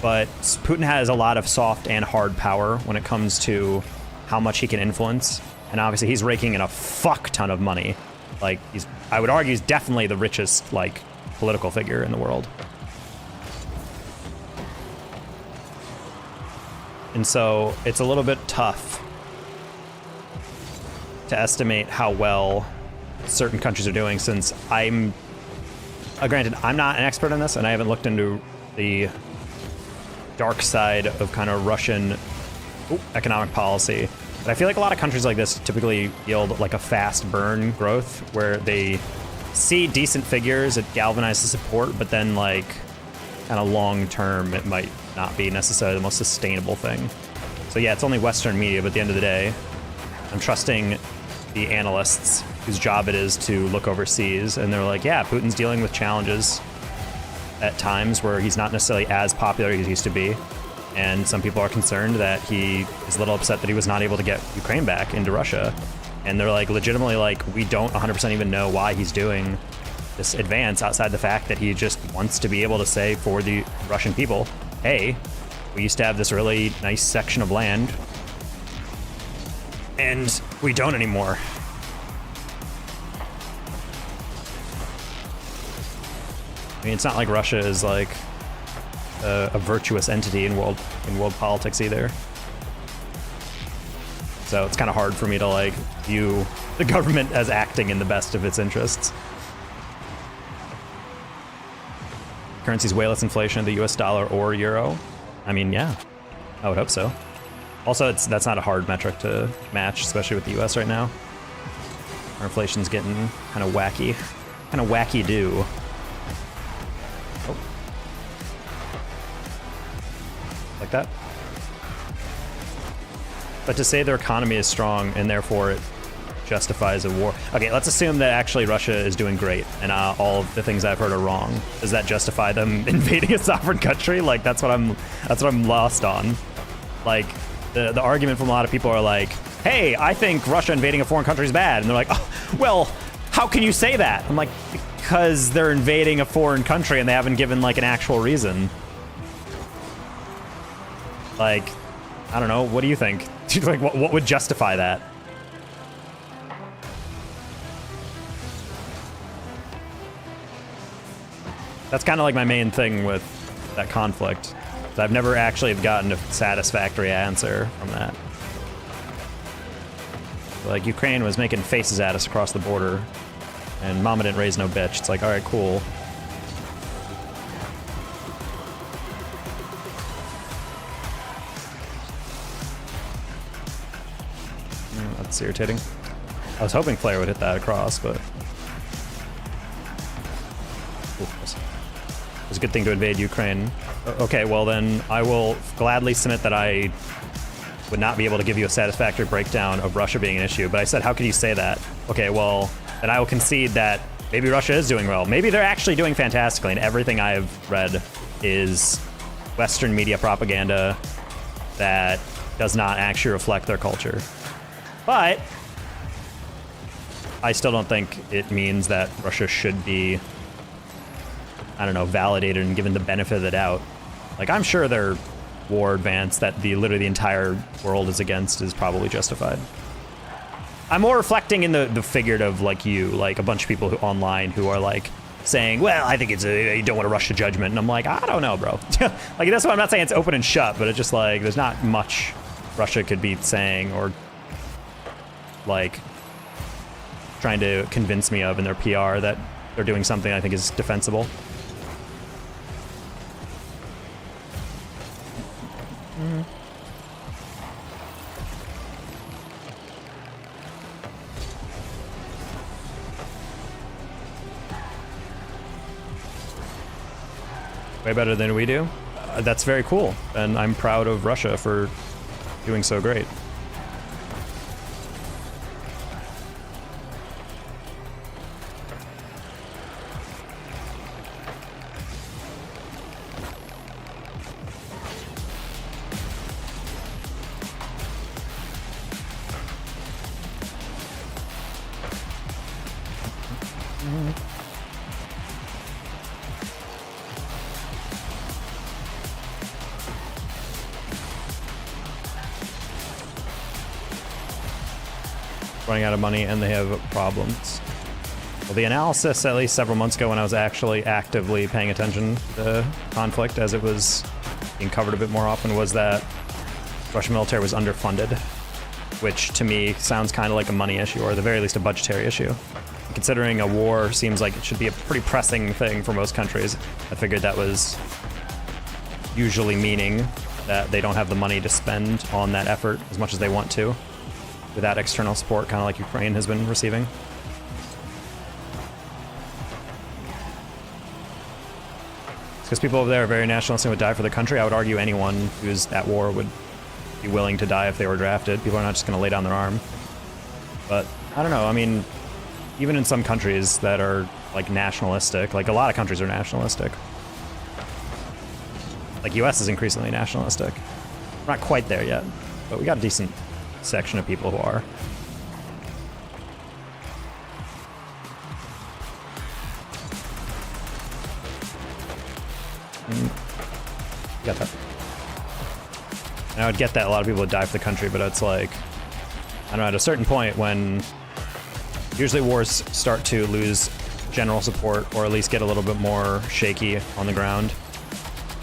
but Putin has a lot of soft and hard power when it comes to how much he can influence, and obviously he's raking in a fuck ton of money. Like, I would argue he's definitely the richest, like, political figure in the world. And so it's a little bit tough to estimate how well certain countries are doing, since granted, I'm not an expert in this, and I haven't looked into the dark side of kind of Russian economic policy. But I feel like a lot of countries like this typically yield like a fast burn growth, where they see decent figures, it galvanizes support, but then like kind of long term it might not be necessarily the most sustainable thing. So yeah, it's only Western media, but at the end of the day, I'm trusting the analysts whose job it is to look overseas, and they're like, yeah, Putin's dealing with challenges at times where he's not necessarily as popular as he used to be. And some people are concerned that he is a little upset that he was not able to get Ukraine back into Russia. And they're like, legitimately, like, we don't 100% even know why he's doing this advance, outside the fact that he just wants to be able to say for the Russian people, hey, we used to have this really nice section of land, and we don't anymore. I mean, it's not like Russia is like a virtuous entity in world politics either. So it's kind of hard for me to like view the government as acting in the best of its interests. Currency's way less inflation of the US dollar or euro. I mean, yeah, I would hope so. Also, that's not a hard metric to match, especially with the US right now. Our inflation's getting kind of wacky-do. Like that. But to say their economy is strong and therefore it justifies a war. Okay, let's assume that actually Russia is doing great and all of the things I've heard are wrong. Does that justify them invading a sovereign country? Like, that's what I'm lost on. Like, the argument from a lot of people are like, hey, I think Russia invading a foreign country is bad. And they're like, oh, well, how can you say that? I'm like, because they're invading a foreign country and they haven't given like an actual reason. Like, I don't know. What do you think? Like, what would justify that? That's kind of like my main thing with that conflict. I've never actually gotten a satisfactory answer from that. Like, Ukraine was making faces at us across the border, and Mama didn't raise no bitch. It's like, all right, cool. That's irritating. I was hoping Flare would hit that across, but... It was a good thing to invade Ukraine. Okay, well then I will gladly submit that I would not be able to give you a satisfactory breakdown of Russia being an issue, but I said, how could you say that? Okay, well, then I will concede that maybe Russia is doing well. Maybe they're actually doing fantastically, and everything I've read is Western media propaganda that does not actually reflect their culture. But I still don't think it means that Russia should be, I don't know, validated and given the benefit of the doubt. Like, I'm sure their war advance that literally the entire world is against is probably justified. I'm more reflecting in the figurative, like you, like a bunch of people online who are like saying, well, I think you don't want to rush to judgment. And I'm like, I don't know, bro. Like, that's why I'm not saying it's open and shut, but it's just like, there's not much Russia could be saying or like trying to convince me of in their PR that they're doing something I think is defensible. Way better than we do. That's very cool, and I'm proud of Russia for doing so great. Running out of money and they have problems. Well, the analysis, at least several months ago when I was actually actively paying attention to the conflict as it was being covered a bit more often, was that the Russian military was underfunded, which to me sounds kind of like a money issue, or at the very least a budgetary issue. Considering a war seems like it should be a pretty pressing thing for most countries, I figured that was usually meaning that they don't have the money to spend on that effort as much as they want to, without external support, kind of like Ukraine has been receiving. Because people over there are very nationalistic and would die for the country. I would argue anyone who's at war would be willing to die if they were drafted. People are not just going to lay down their arm. But I don't know. I mean, even in some countries that are like nationalistic, like a lot of countries are nationalistic. Like US is increasingly nationalistic. We're not quite there yet, but we got a decent section of people who are. Got that. And I would get that a lot of people would die for the country, but it's like, I don't know, at a certain point when usually wars start to lose general support, or at least get a little bit more shaky on the ground,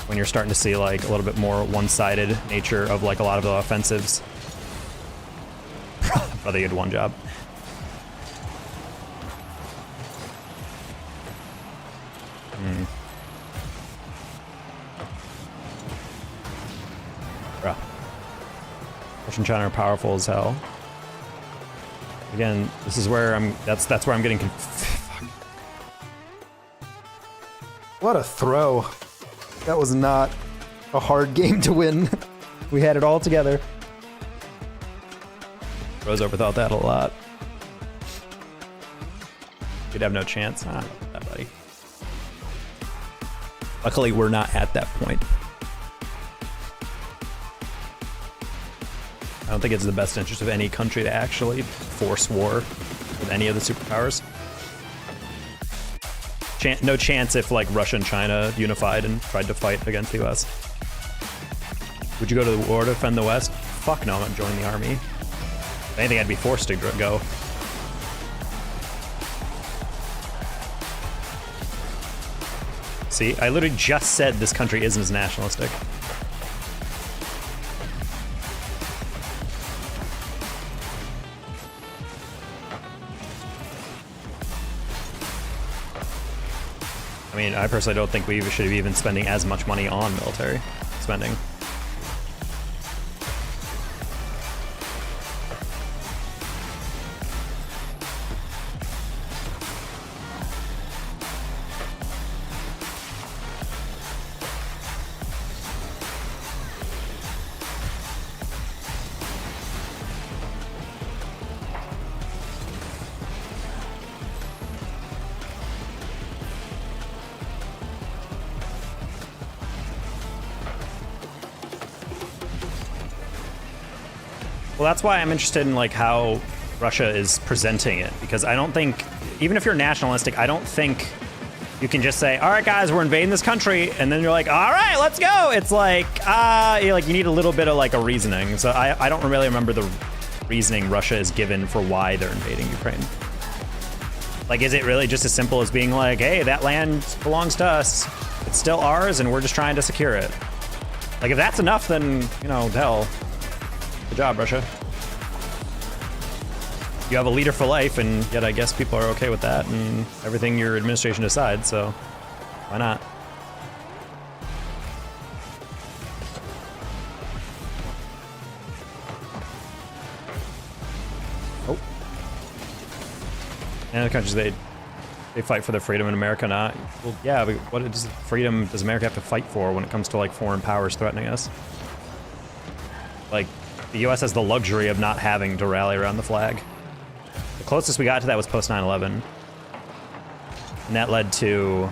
when you're starting to see like a little bit more one-sided nature of like a lot of the offensives. Brother, you had one job. Bruh. Russia and China are powerful as hell. Again, this is where that's where I'm getting What a throw. That was not a hard game to win. We had it all together. Rose overthought that a lot. You'd have no chance. Ah, that buddy. Luckily, we're not at that point. I don't think it's in the best interest of any country to actually force war with any of the superpowers. No chance if like Russia and China unified and tried to fight against the US. Would you go to the war to defend the West? Fuck no, I'm not joining the army. If anything, I'd be forced to go. See, I literally just said this country isn't as nationalistic. I mean, I personally don't think we should be even spending as much money on military spending. Well, that's why I'm interested in like how Russia is presenting it, because I don't think, even if you're nationalistic, I don't think you can just say, all right, guys, we're invading this country, and then you're like, all right, let's go. It's like, you need a little bit of like a reasoning. So I don't really remember the reasoning Russia is given for why they're invading Ukraine. Like, is it really just as simple as being like, hey, that land belongs to us. It's still ours, and we're just trying to secure it. Like, if that's enough, then, you know, hell, good job, Russia. You have a leader for life, and yet I guess people are okay with that and everything your administration decides, so why not? Oh. And other countries, they fight for their freedom, in America not. Well, yeah, but what freedom does America have to fight for when it comes to like foreign powers threatening us? Like, the US has the luxury of not having to rally around the flag. The closest we got to that was post 9/11. And that led to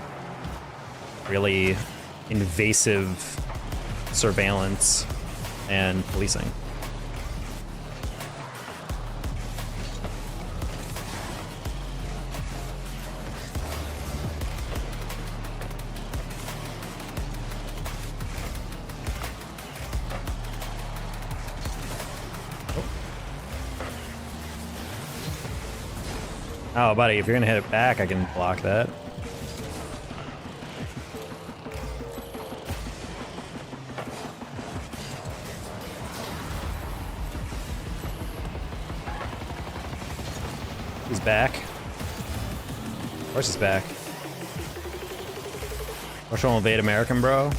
really invasive surveillance and policing. Oh, buddy, if you're gonna hit it back, I can block that. He's back. Of course he's back. Russia will invade American, bro?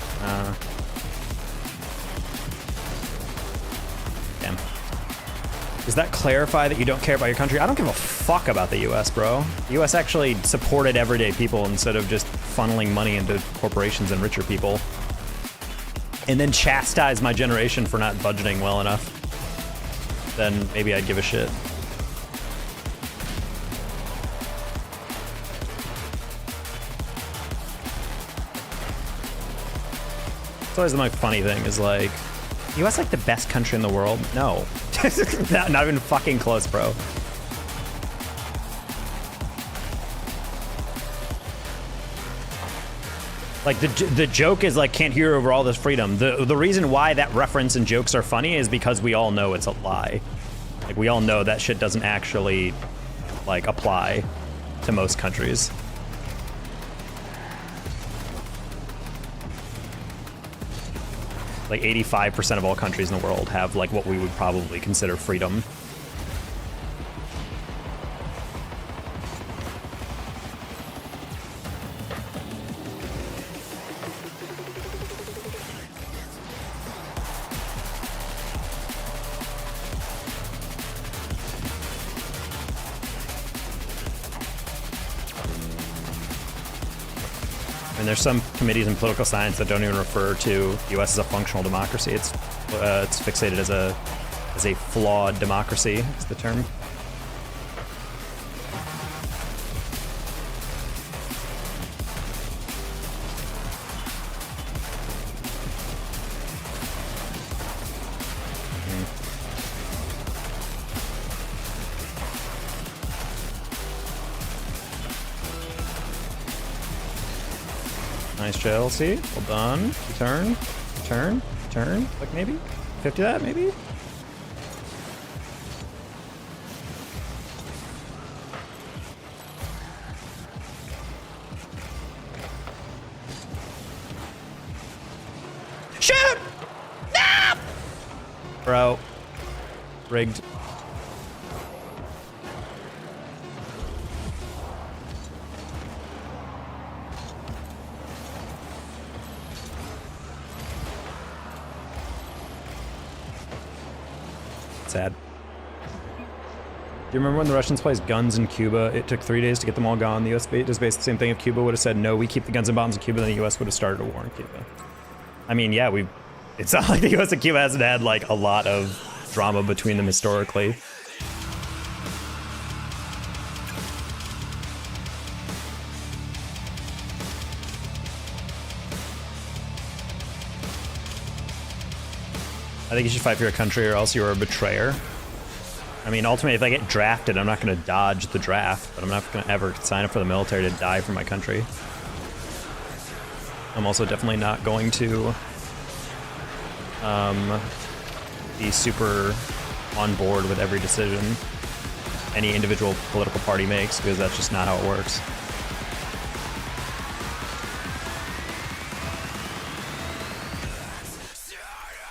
Damn. Does that clarify that you don't care about your country? I don't give a fuck about the US, bro. The US actually supported everyday people instead of just funneling money into corporations and richer people. And then chastise my generation for not budgeting well enough. Then maybe I'd give a shit. It's always my funny thing is like, US like the best country in the world? No. Not even fucking close, bro. Like the joke is like, can't hear over all this freedom. The reason why that reference and jokes are funny is because we all know it's a lie. Like, we all know that shit doesn't actually like apply to most countries. Like 85% of all countries in the world have like what we would probably consider freedom. And there's some committees in political science that don't even refer to the U.S. as a functional democracy. It's fixated as a flawed democracy, is the term. Nice Chelsea. Well done. Turn. Turn. Turn. Like maybe? 50 that, maybe? Shoot! No! Bro. Rigged. Sad. Do you remember when the Russians placed guns in Cuba? It took 3 days to get them all gone. The US does basically the same thing. If Cuba would have said, no, we keep the guns and bombs in Cuba, then the US would have started a war in Cuba. I mean, yeah, it's not like the US and Cuba hasn't had like a lot of drama between them historically. I think you should fight for your country or else you're a betrayer. I mean, ultimately, if I get drafted, I'm not going to dodge the draft, but I'm not going to ever sign up for the military to die for my country. I'm also definitely not going to be super on board with every decision any individual political party makes, because that's just not how it works.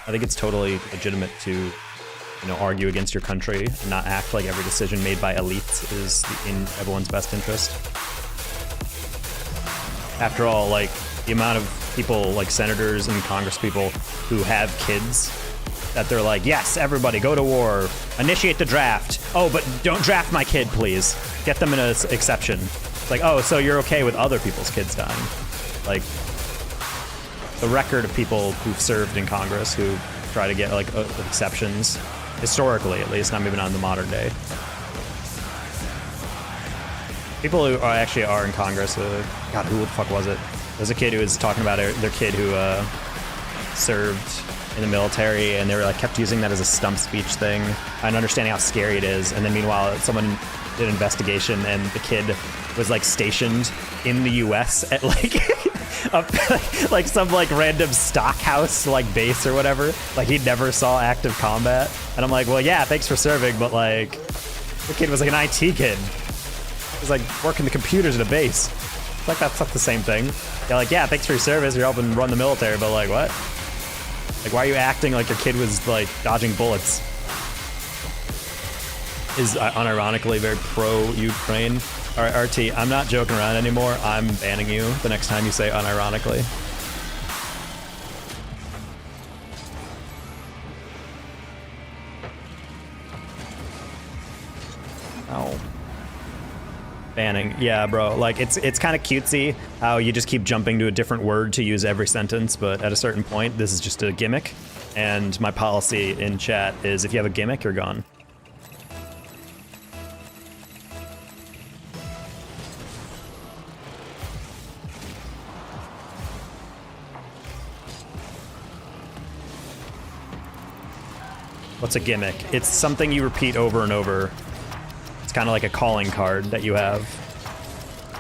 I think it's totally legitimate to, you know, argue against your country and not act like every decision made by elites is in everyone's best interest. After all, like, the amount of people, like senators and congresspeople, who have kids that they're like, yes, everybody go to war, initiate the draft. Oh, but don't draft my kid, please. Get them in an exception. It's like, oh, so you're okay with other people's kids dying. Like, the record of people who've served in Congress who try to get, like, exceptions, historically at least, not even on the modern day. People who actually are in Congress, God, who the fuck was it? There's a kid who was talking about their kid who served in the military, and they were like kept using that as a stump speech thing, and understanding how scary it is. And then meanwhile, someone did an investigation, and the kid was like stationed in the U.S. at like like some like random stock house like base or whatever. Like he never saw active combat. And I'm like, well, yeah, thanks for serving, but like the kid was like an IT kid. He was like working the computers at a base. It's like that's not the same thing. You're like, yeah, thanks for your service. You're helping run the military, but like what? Like, why are you acting like your kid was like dodging bullets? Is unironically very pro-Ukraine. All right, RT, I'm not joking around anymore. I'm banning you the next time you say unironically. Ow. Banning, yeah, bro. Like, it's kind of cutesy how you just keep jumping to a different word to use every sentence, but at a certain point, this is just a gimmick. And my policy in chat is if you have a gimmick, you're gone. What's a gimmick? It's something you repeat over and over. It's kind of like a calling card that you have.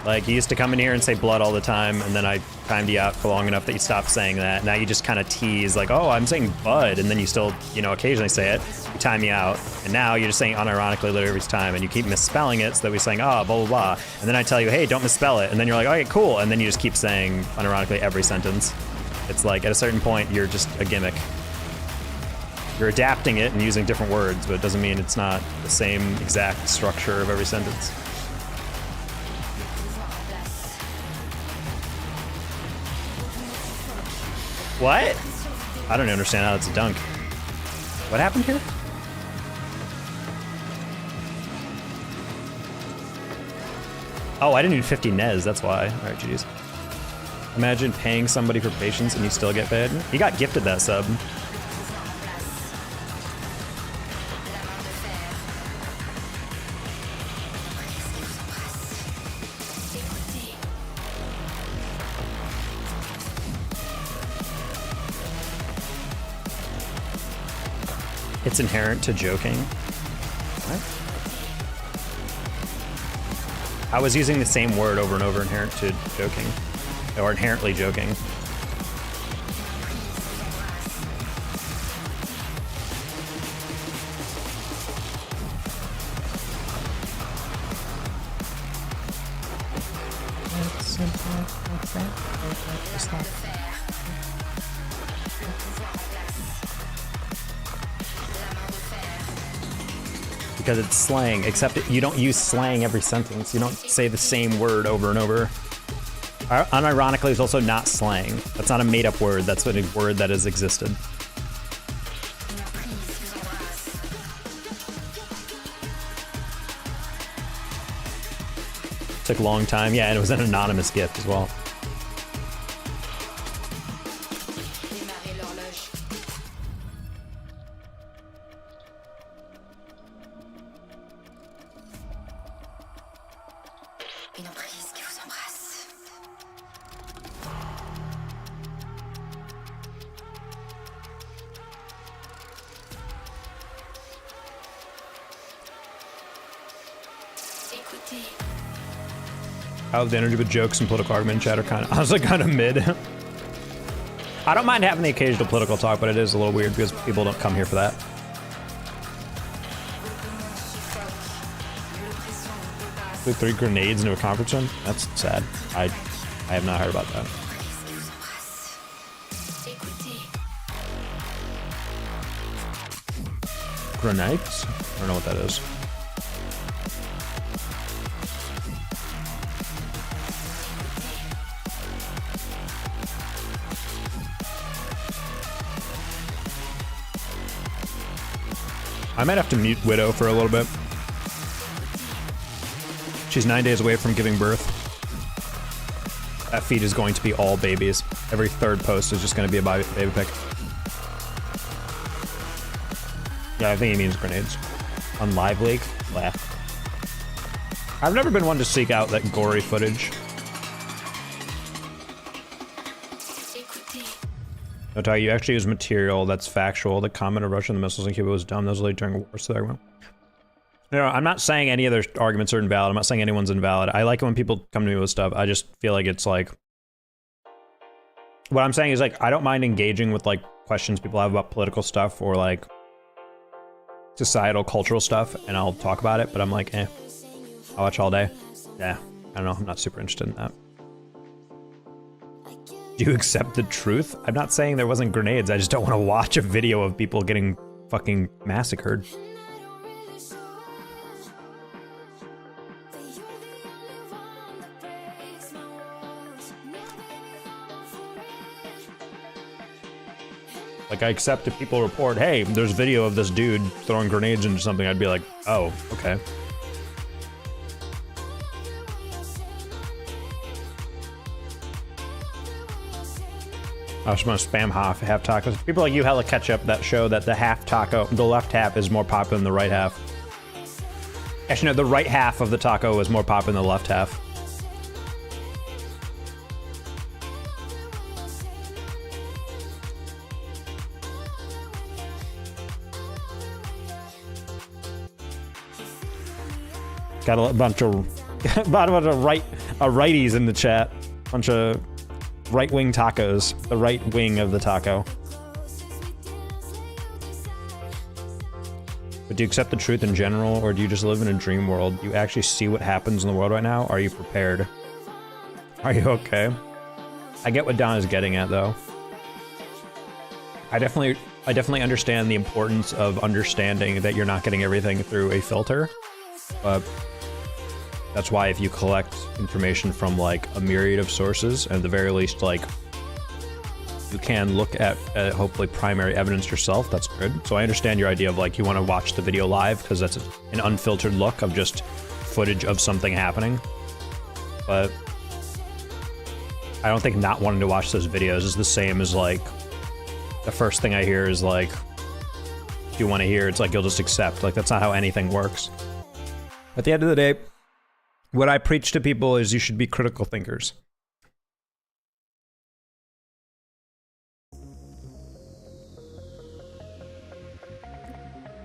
Like, you used to come in here and say blood all the time, and then I timed you out for long enough that you stopped saying that. Now you just kind of tease, like, oh, I'm saying bud, and then you still, you know, occasionally say it. You time me out, and now you're just saying unironically literally every time, and you keep misspelling it so that we're saying, oh, blah, blah, blah. And then I tell you, hey, don't misspell it, and then you're like, okay, cool, and then you just keep saying unironically every sentence. It's like, at a certain point, you're just a gimmick. You're adapting it and using different words, but it doesn't mean it's not the same exact structure of every sentence. What? I don't understand how that's a dunk. What happened here? Oh, I didn't need 50 Nez, that's why. Alright, GG's. Imagine paying somebody for patience and you still get paid. He got gifted that sub. It's inherent to joking. What? I was using the same word over and over, inherent to joking. Or inherently joking. Because it's slang, except you don't use slang every sentence. You don't say the same word over and over. Unironically, it's also not slang. That's not a made-up word. That's a word that has existed. Took a long time. Yeah, and it was an anonymous gift as well. How's the energy with jokes and political argument chat are kind of, honestly, kind of mid. I don't mind having the occasional political talk, but it is a little weird because people don't come here for that. Put 3 grenades into a conference room? That's sad. I have not heard about that. Grenades? I don't know what that is. I might have to mute Widow for a little bit. She's 9 days away from giving birth. That feed is going to be all babies. Every third post is just going to be a baby pic. Yeah, I think he means grenades. On Live Leak? Laugh. I've never been one to seek out that gory footage. No, Ty, you actually use material that's factual. The comment of Russia and the missiles in Cuba was dumb. That was late during war, so there we go. No, I'm not saying any of their arguments are invalid. I'm not saying anyone's invalid. I like it when people come to me with stuff. I just feel like it's like... What I'm saying is, like, I don't mind engaging with, like, questions people have about political stuff or, like, societal, cultural stuff, and I'll talk about it, but I'm like, I'll watch all day. Yeah, I don't know. I'm not super interested in that. Do you accept the truth? I'm not saying there wasn't grenades. I just don't want to watch a video of people getting fucking massacred. Like, I accept if people report, hey, there's video of this dude throwing grenades into something, I'd be like, oh, okay. I just want to spam half tacos. People like you hella catch up that show that the half taco, the left half is more popular than the right half. Actually, no, the right half of the taco is more popular than the left half. Got a bunch of righties in the chat. Bunch of right-wing tacos. The right wing of the taco. But do you accept the truth in general, or do you just live in a dream world? Do you actually see what happens in the world right now? Are you prepared? Are you okay? I get what Don is getting at, though. I definitely understand the importance of understanding that you're not getting everything through a filter. But that's why if you collect information from, like, a myriad of sources, and at the very least, like, you can look at hopefully primary evidence yourself, that's good. So I understand your idea of, like, you want to watch the video live because that's an unfiltered look of just footage of something happening. But I don't think not wanting to watch those videos is the same as, like, the first thing I hear is, like, if you want to hear, it's like you'll just accept. Like, that's not how anything works. At the end of the day, what I preach to people is you should be critical thinkers.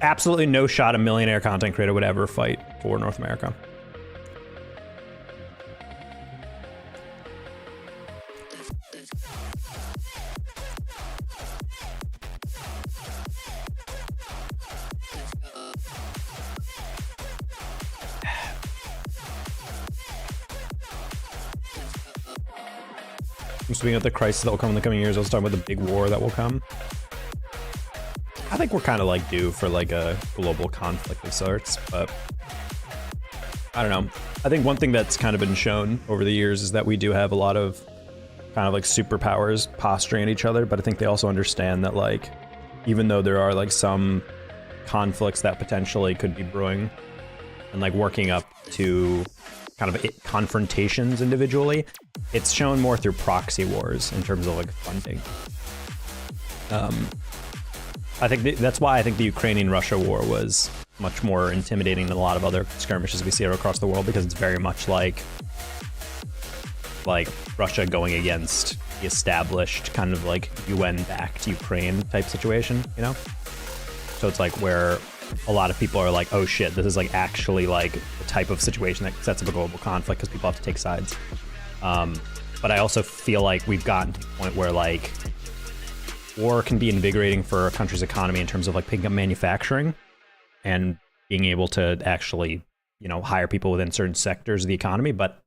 Absolutely no shot a millionaire content creator would ever fight for North America. I'm speaking of the crisis that will come in the coming years. I was talking about the big war that will come. I think we're kind of like due for like a global conflict of sorts, but I don't know. I think one thing that's kind of been shown over the years is that we do have a lot of kind of like superpowers posturing at each other, but I think they also understand that, like, even though there are like some conflicts that potentially could be brewing and like working up to kind of confrontations individually, it's shown more through proxy wars in terms of like funding. I think that's why I think the Ukrainian-Russia war was much more intimidating than a lot of other skirmishes we see across the world, because it's very much like Russia going against the established kind of like UN-backed Ukraine type situation, you know? So it's like where a lot of people are like, oh shit, this is like actually like the type of situation that sets up a global conflict because people have to take sides. But I also feel like we've gotten to the point where like war can be invigorating for a country's economy in terms of like picking up manufacturing and being able to actually, you know, hire people within certain sectors of the economy. But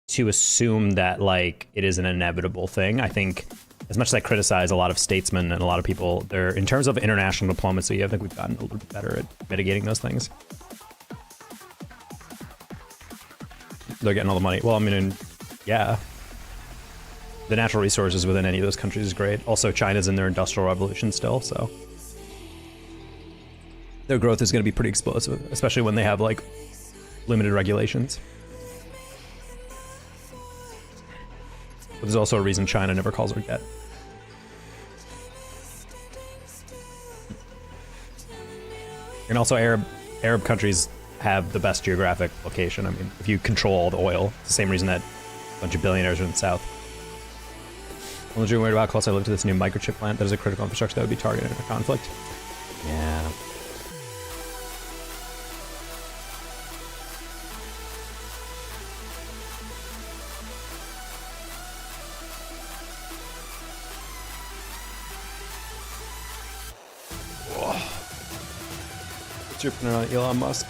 to assume that like it is an inevitable thing, I think, as much as I criticize a lot of statesmen and a lot of people, they're, in terms of international diplomacy, I think we've gotten a little bit better at mitigating those things. They're getting all the money. Well, I mean, yeah. The natural resources within any of those countries is great. Also, China's in their industrial revolution still, so their growth is going to be pretty explosive, especially when they have like limited regulations. But there's also a reason China never calls her debt. And also Arab countries have the best geographic location. I mean, if you control all the oil, it's the same reason that a bunch of billionaires are in the south. I'm legitimately worried about close I live to this new microchip plant that is a critical infrastructure that would be targeted in a conflict. Yeah. What's your opinion on Elon Musk?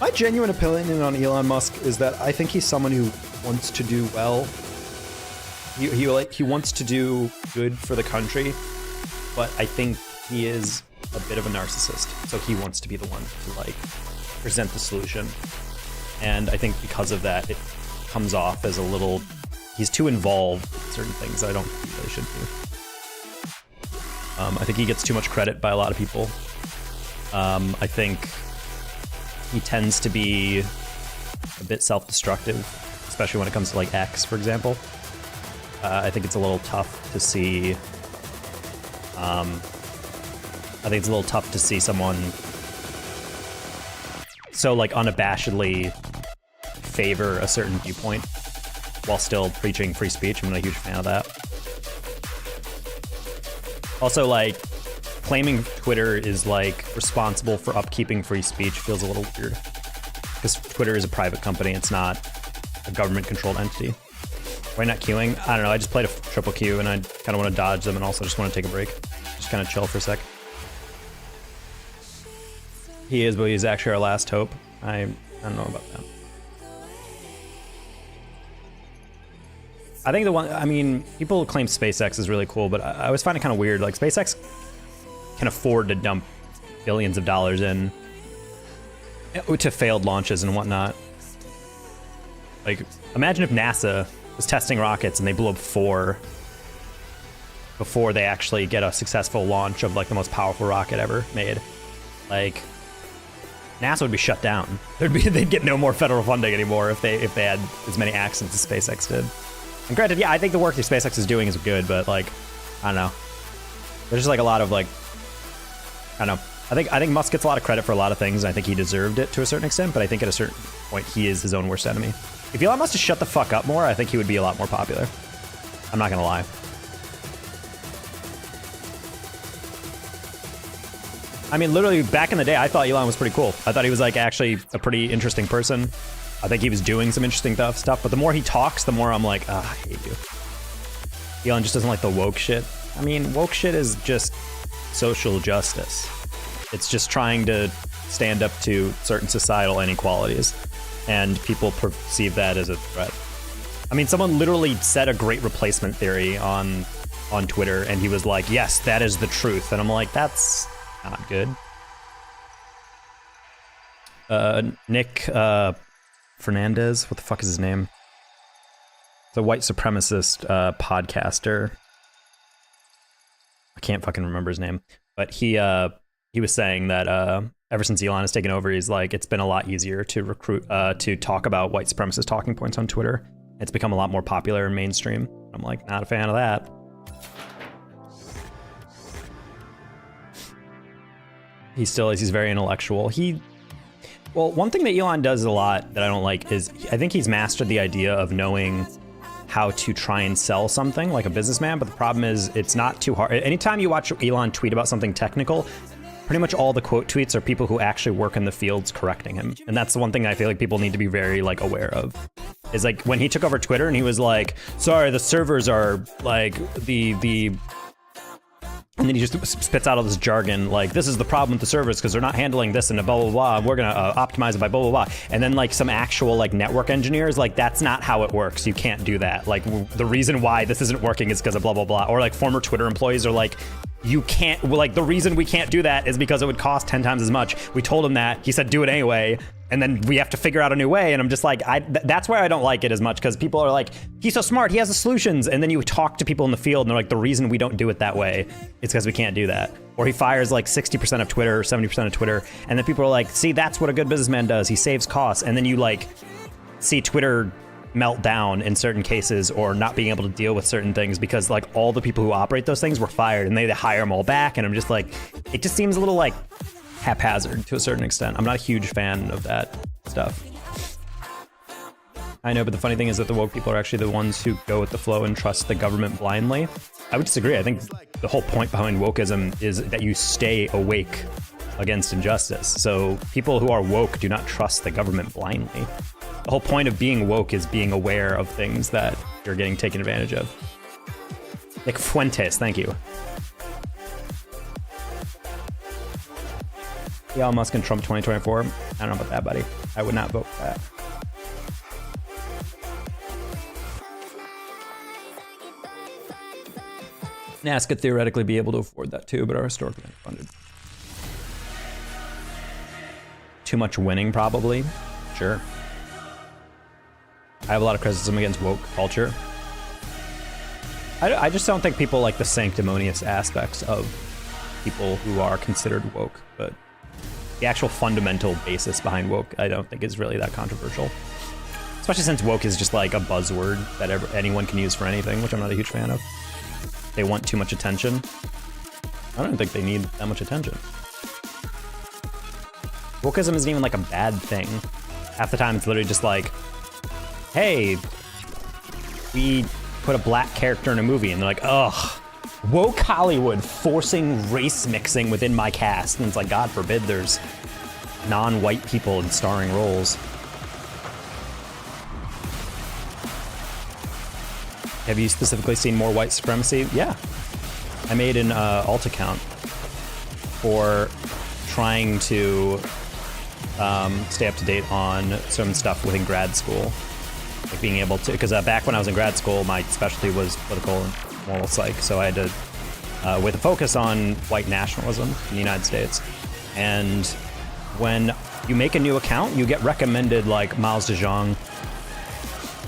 My genuine opinion on Elon Musk is that I think he's someone who wants to do well. He wants to do good for the country, but I think he is a bit of a narcissist. So he wants to be the one to like present the solution. And I think because of that, it comes off as a little, he's too involved in certain things that I don't think he really should do. I think he gets too much credit by a lot of people. I think he tends to be a bit self-destructive, especially when it comes to like X, for example. I think it's a little tough to see. I think it's a little tough to see someone so like unabashedly favor a certain viewpoint while still preaching free speech. I'm not a huge fan of that. Also, like, claiming Twitter is like responsible for upkeeping free speech feels a little weird because Twitter is a private company. It's not a government-controlled entity. Why not queuing? I don't know. I just played a triple queue and I kind of want to dodge them and also just want to take a break. Just kind of chill for a sec. He is, but he's actually our last hope. I don't know about that. I think the one, I mean, people claim SpaceX is really cool, but I always find it kind of weird. Like, SpaceX can afford to dump billions of dollars in to failed launches and whatnot. Like, imagine if NASA was testing rockets and they blew up 4 before they actually get a successful launch of like the most powerful rocket ever made. Like, NASA would be shut down. They'd get no more federal funding anymore if they had as many accidents as SpaceX did. And granted, yeah, I think the work that SpaceX is doing is good, but like, I don't know. There's just like a lot of like, I don't know. I think Musk gets a lot of credit for a lot of things, and I think he deserved it to a certain extent, but I think at a certain point he is his own worst enemy. If Elon Musk just shut the fuck up more, I think he would be a lot more popular. I'm not gonna lie. I mean, literally, back in the day, I thought Elon was pretty cool. I thought he was like actually a pretty interesting person. I think he was doing some interesting stuff, but the more he talks, the more I'm like, I hate you. Elon just doesn't like the woke shit. I mean, woke shit is just social justice. It's just trying to stand up to certain societal inequalities, and people perceive that as a threat. I mean, someone literally said a great replacement theory on Twitter, and he was like, yes, that is the truth. And I'm like, that's not good. Nick Fernandez, what the fuck is his name? The white supremacist podcaster. I can't fucking remember his name, but he was saying that ever since Elon has taken over, he's like, it's been a lot easier to recruit, to talk about white supremacist talking points on Twitter. It's become a lot more popular and mainstream. I'm like, not a fan of that. He still is. He's very intellectual. Well, one thing that Elon does a lot that I don't like is I think he's mastered the idea of knowing how to try and sell something like a businessman, but the problem is it's not too hard. Anytime you watch Elon tweet about something technical, pretty much all the quote tweets are people who actually work in the fields correcting him. And that's the one thing I feel like people need to be very like aware of. Is like when he took over Twitter and he was like, sorry, the servers are like the and then he just spits out all this jargon like, this is the problem with the servers because they're not handling this and blah, blah, blah. We're going to optimize it by blah, blah, blah. And then like some actual like network engineers, like that's not how it works. You can't do that. Like the reason why this isn't working is because of blah, blah, blah. Or like former Twitter employees are like, you can't, like the reason we can't do that is because it would cost 10 times as much. We told him that. He said, do it anyway. And then we have to figure out a new way. And I'm just like, that's why I don't like it as much, because people are like, he's so smart, he has the solutions. And then you talk to people in the field and they're like, the reason we don't do it that way is because we can't do that. Or he fires like 60% of Twitter or 70% of Twitter. And then people are like, see, that's what a good businessman does. He saves costs. And then you like see Twitter melt down in certain cases or not being able to deal with certain things because like all the people who operate those things were fired and they hire them all back. And I'm just like, it just seems a little like haphazard to a certain extent. I'm not a huge fan of that stuff. I know, but the funny thing is that the woke people are actually the ones who go with the flow and trust the government blindly. I would disagree. I think the whole point behind wokeism is that you stay awake against injustice. So people who are woke do not trust the government blindly. The whole point of being woke is being aware of things that you're getting taken advantage of. Like Fuentes, thank you. Elon Musk and Trump 2024. I don't know about that, buddy. I would not vote for that. NAS could theoretically be able to afford that too, but are historically unfunded. Too much winning, probably. Sure. I have a lot of criticism against woke culture. I just don't think people like the sanctimonious aspects of people who are considered woke, but the actual fundamental basis behind woke, I don't think is really that controversial. Especially since woke is just like a buzzword that anyone can use for anything, which I'm not a huge fan of. They want too much attention. I don't think they need that much attention. Wokeism isn't even like a bad thing. Half the time it's literally just like, hey, we put a black character in a movie, and they're like, ugh, woke Hollywood forcing race mixing within my cast. And it's like, God forbid there's non-white people in starring roles. Have you specifically seen more white supremacy? Yeah. I made an alt account for trying to stay up to date on some stuff within grad school. Like being able to, because back when I was in grad school, my specialty was political and moral psych, so I had to, with a focus on white nationalism in the United States. And when you make a new account, you get recommended like Miles DeJong.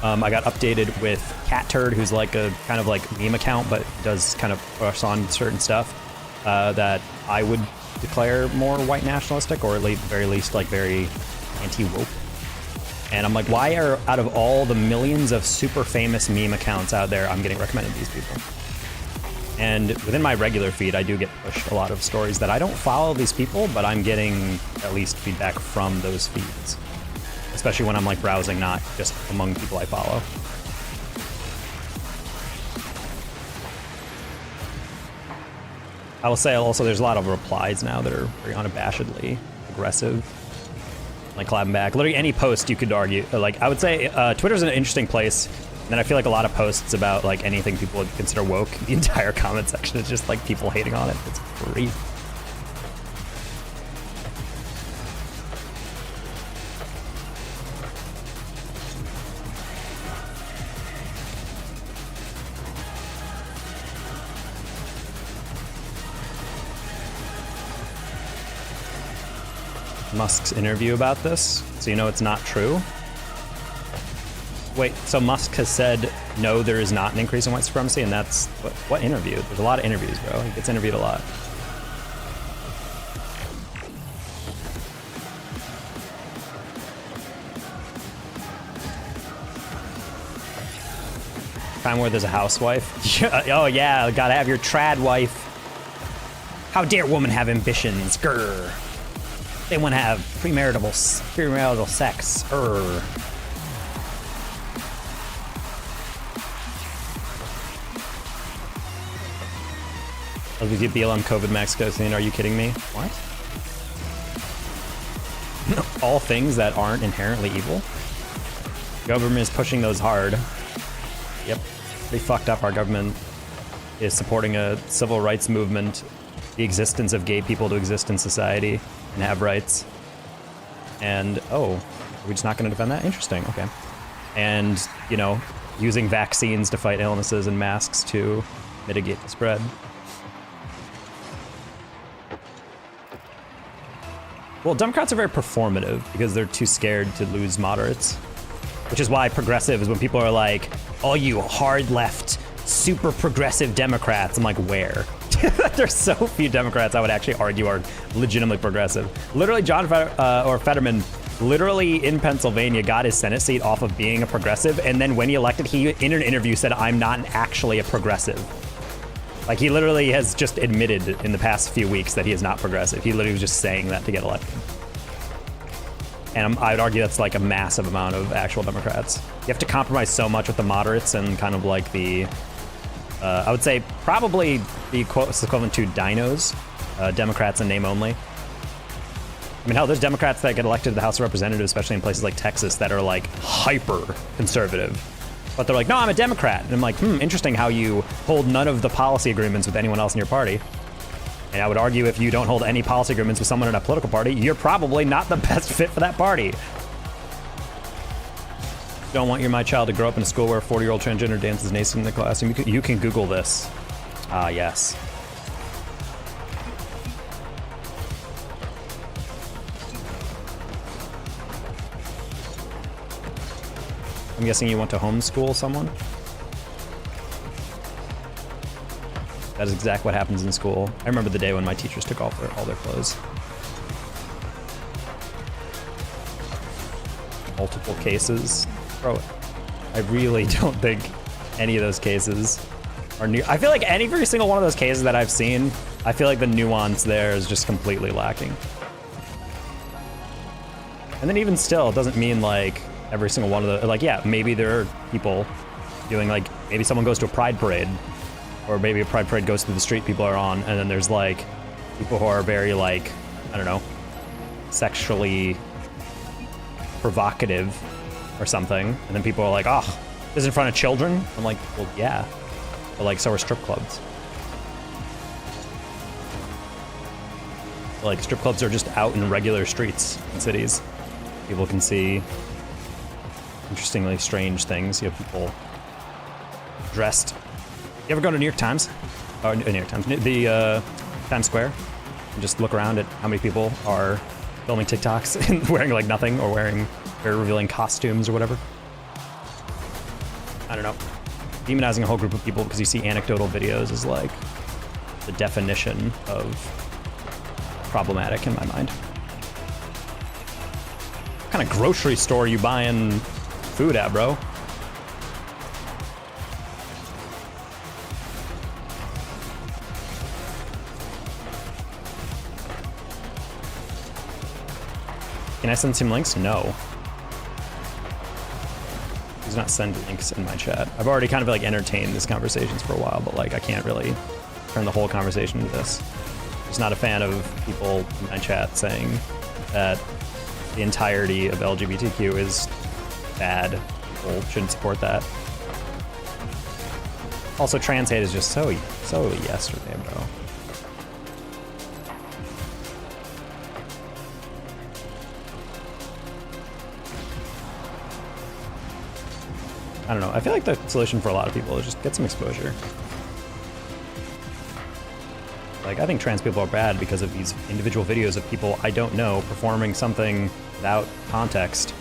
I got updated with Cat Turd, who's like a kind of like meme account, but does kind of push on certain stuff that I would declare more white nationalistic, or at least very least like very anti-woke. And I'm like, why are, out of all the millions of super famous meme accounts out there, I'm getting recommended these people? And within my regular feed, I do get pushed a lot of stories that I don't follow these people, but I'm getting at least feedback from those feeds. Especially when I'm like browsing, not just among people I follow. I will say also there's a lot of replies now that are very unabashedly aggressive. Like clapping back. Literally any post you could argue. Like I would say Twitter's an interesting place. And then I feel like a lot of posts about like anything people would consider woke, the entire comment section is just like people hating on it. It's great. Musk's interview about this, so you know it's not true. Wait, so Musk has said, no, there is not an increase in white supremacy, and that's, what interview? There's a lot of interviews, bro. He gets interviewed a lot. Time where there's a housewife. Oh yeah, gotta have your trad wife. How dare women have ambitions, grr. They want to have premarital sex. LGBT BLM COVID max scene. Are you kidding me? What? all things that aren't inherently evil. Government is pushing those hard. Yep, pretty fucked up. Our government is supporting a civil rights movement, the existence of gay people to exist in society and have rights. And, oh, are we just not going to defend that? Interesting, okay. And, you know, using vaccines to fight illnesses and masks to mitigate the spread. Well, Democrats are very performative because they're too scared to lose moderates. Which is why progressive is when people are like, oh, you hard left, super progressive Democrats. I'm like, where? There's so few Democrats I would actually argue are legitimately progressive. Literally, Fetterman, literally in Pennsylvania, got his Senate seat off of being a progressive. And then when he elected, he, in an interview, said, I'm not actually a progressive. Like, he literally has just admitted in the past few weeks that he is not progressive. He literally was just saying that to get elected. And I would argue that's like a massive amount of actual Democrats. You have to compromise so much with the moderates and kind of like the, I would say probably the equivalent to dinos, Democrats in name only. I mean, hell, there's Democrats that get elected to the House of Representatives, especially in places like Texas, that are like hyper conservative. But they're like, no, I'm a Democrat. And I'm like, interesting how you hold none of the policy agreements with anyone else in your party. And I would argue if you don't hold any policy agreements with someone in a political party, you're probably not the best fit for that party. Don't want my child to grow up in a school where a 40-year-old transgender dances nasty in the classroom. You can Google this. Ah, yes. I'm guessing you want to homeschool someone? That is exactly what happens in school. I remember the day when my teachers took off all their clothes. Multiple cases. Bro, I really don't think any of those cases are new. I feel like every single one of those cases that I've seen, I feel like the nuance there is just completely lacking. And then even still, it doesn't mean like every single one of the, like, yeah, maybe there are people doing like, maybe someone goes to a pride parade, or maybe a pride parade goes through the street people are on, and then there's like people who are very like, I don't know, sexually provocative or something, and then people are like, oh, this is in front of children? I'm like, well, yeah, but like, so are strip clubs. Like, strip clubs are just out in regular streets in cities. People can see interestingly strange things. You have people dressed. You ever go to New York Times? Or New York Times, the Times Square, and just look around at how many people are filming TikToks and wearing like nothing, or wearing very revealing costumes or whatever. I don't know. Demonizing a whole group of people because you see anecdotal videos is like the definition of problematic in my mind. What kind of grocery store you buying food at, bro? Can I send some links? No. He's not sending links in my chat. I've already kind of like entertained these conversations for a while, but like I can't really turn the whole conversation into this. Just not a fan of people in my chat saying that the entirety of LGBTQ is bad. People shouldn't support that. Also, trans hate is just so yesterday, bro. I don't know. I feel like the solution for a lot of people is just get some exposure. Like, I think trans people are bad because of these individual videos of people I don't know performing something without context.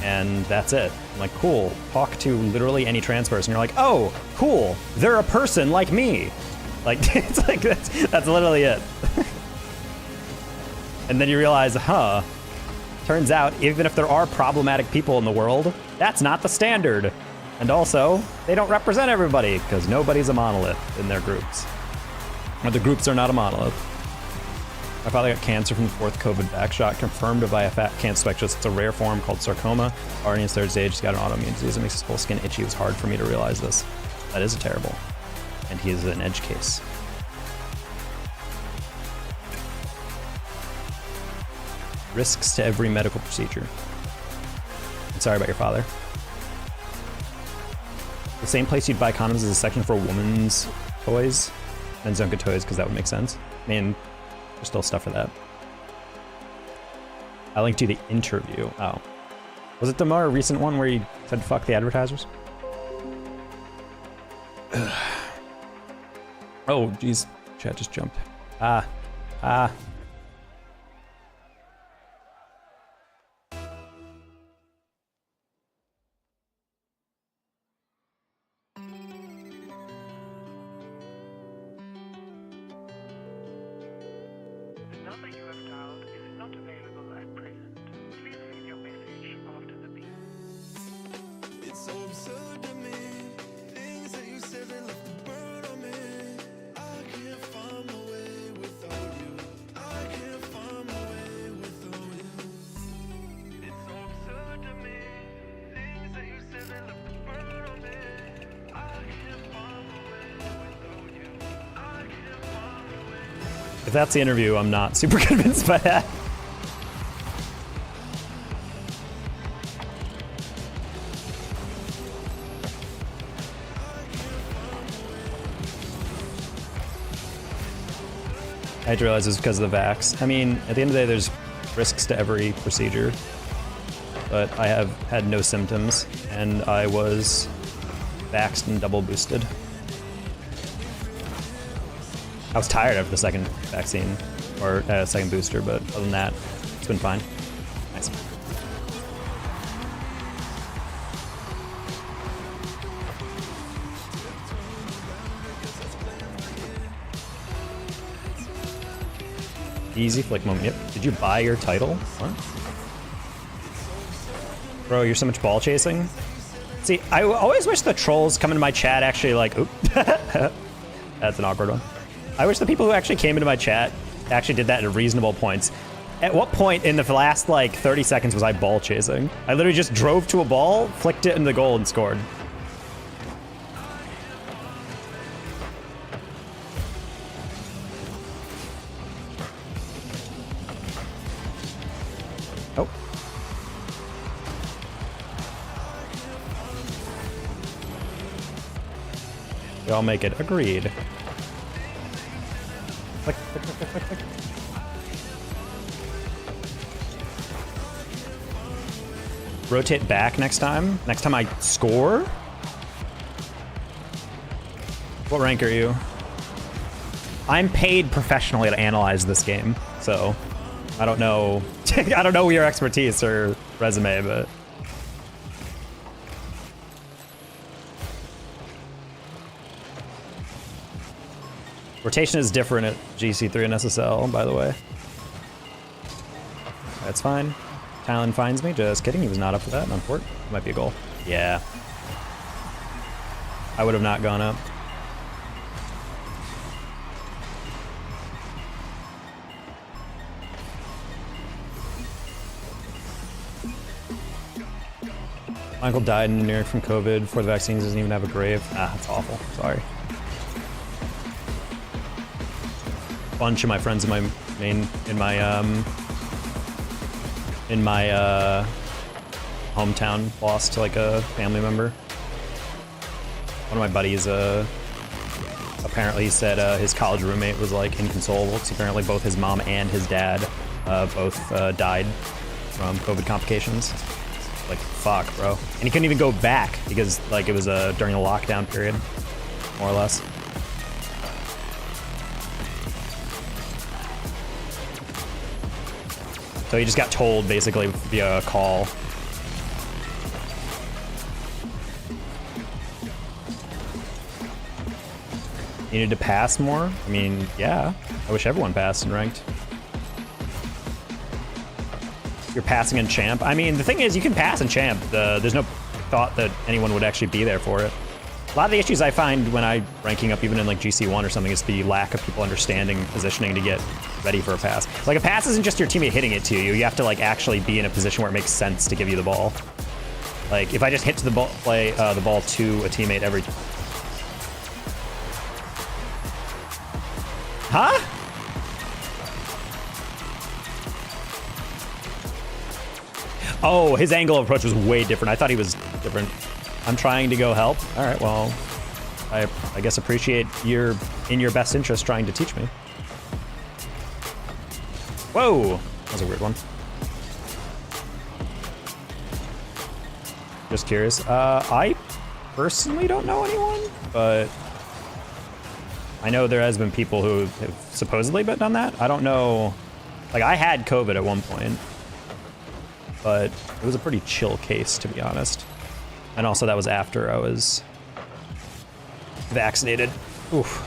And that's it. I'm like, cool. Talk to literally any trans person. You're like, oh, cool. They're a person like me. Like, it's like, that's literally it. And then you realize, huh, turns out, even if there are problematic people in the world, that's not the standard. And also, they don't represent everybody, because nobody's a monolith in their groups. Or the groups are not a monolith. My father got cancer from the 4th COVID vax shot, confirmed by a fat cancer specialist. It's a rare form called sarcoma. Already in his 3rd stage, he's got an autoimmune disease that makes his whole skin itchy. It was hard for me to realize this. That is terrible. And he is an edge case. Risks to every medical procedure. I'm sorry about your father. The same place you'd buy condoms is a section for women's toys. Men's don't get toys because that would make sense. I mean, there's still stuff for that. I linked to the interview. Oh. Was it the more recent one where he said fuck the advertisers? Oh, geez. Chat just jumped. Ah. The number you have dialed is not available at present. Please leave your message after the beep. It's so absurd to me. Things that you said that left a burn on me. I can't find my way without you. I can't find my way without you. It's so absurd to me. Things that you said that left a burn on me. I can't find my way without you. I can't find my way. If that's the interview, I'm not super convinced by that. I had to realize it was because of the vax. I mean, at the end of the day, there's risks to every procedure, but I have had no symptoms, and I was vaxxed and double boosted. I was tired after the second vaccine, or second booster, but other than that, it's been fine. Nice. Easy flick moment. Yep. Did you buy your title? What? Bro, you're so much ball chasing. See, I always wish the trolls come into my chat actually like, oop. That's an awkward one. I wish the people who actually came into my chat actually did that at reasonable points. At what point in the last like 30 seconds was I ball chasing? I literally just drove to a ball, flicked it into the goal and scored. Oh. We all make it. Agreed. Click, click, click, click, click, click. Rotate back next time. Next time I score? What rank are you? I'm paid professionally to analyze this game, so I don't know. I don't know your expertise or resume, but rotation is different at GC3 and SSL, by the way. That's fine. Talon finds me. Just kidding. He was not up for that. On port. Might be a goal. Yeah. I would have not gone up. My uncle died in New York from COVID before the vaccines. Doesn't even have a grave. Ah, that's awful. Sorry. Bunch of my friends in my hometown lost to like a family member. One of my buddies apparently said his college roommate was like inconsolable because apparently both his mom and his dad both died from COVID complications. Like, fuck, bro. And he couldn't even go back because like it was during a lockdown period, more or less. So he just got told basically via a call. You needed to pass more? I mean, yeah. I wish everyone passed and ranked. You're passing in champ. I mean, the thing is, you can pass in champ. There's no thought that anyone would actually be there for it. A lot of the issues I find when I ranking up even in like GC1 or something is the lack of people understanding positioning to get ready for a pass. Like a pass isn't just your teammate hitting it to you. You have to like actually be in a position where it makes sense to give you the ball. Like if I just hit to the ball, play the ball to a teammate every. Huh? Oh, his angle of approach was way different. I thought he was different. I'm trying to go help. All right, well, I guess appreciate your in your best interest trying to teach me. Whoa, that was a weird one. Just curious. I personally don't know anyone, but I know there has been people who have supposedly done that. I don't know. Like, I had COVID at one point, but it was a pretty chill case, to be honest. And also, that was after I was vaccinated. Oof.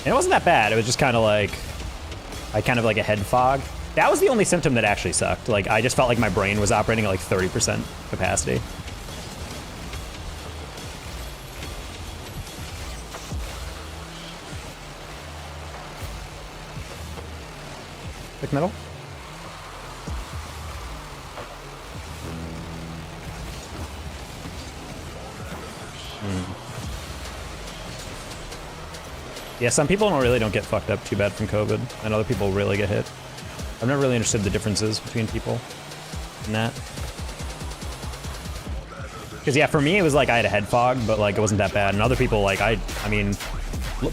And it wasn't that bad. It was just kind of like, I kind of like a head fog. That was the only symptom that actually sucked. Like, I just felt like my brain was operating at like 30% capacity. Click middle. Yeah, some people don't get fucked up too bad from COVID, and other people really get hit. I've never really understood the differences between people in that. Because yeah, for me it was like I had a head fog, but like it wasn't that bad. And other people, like I mean,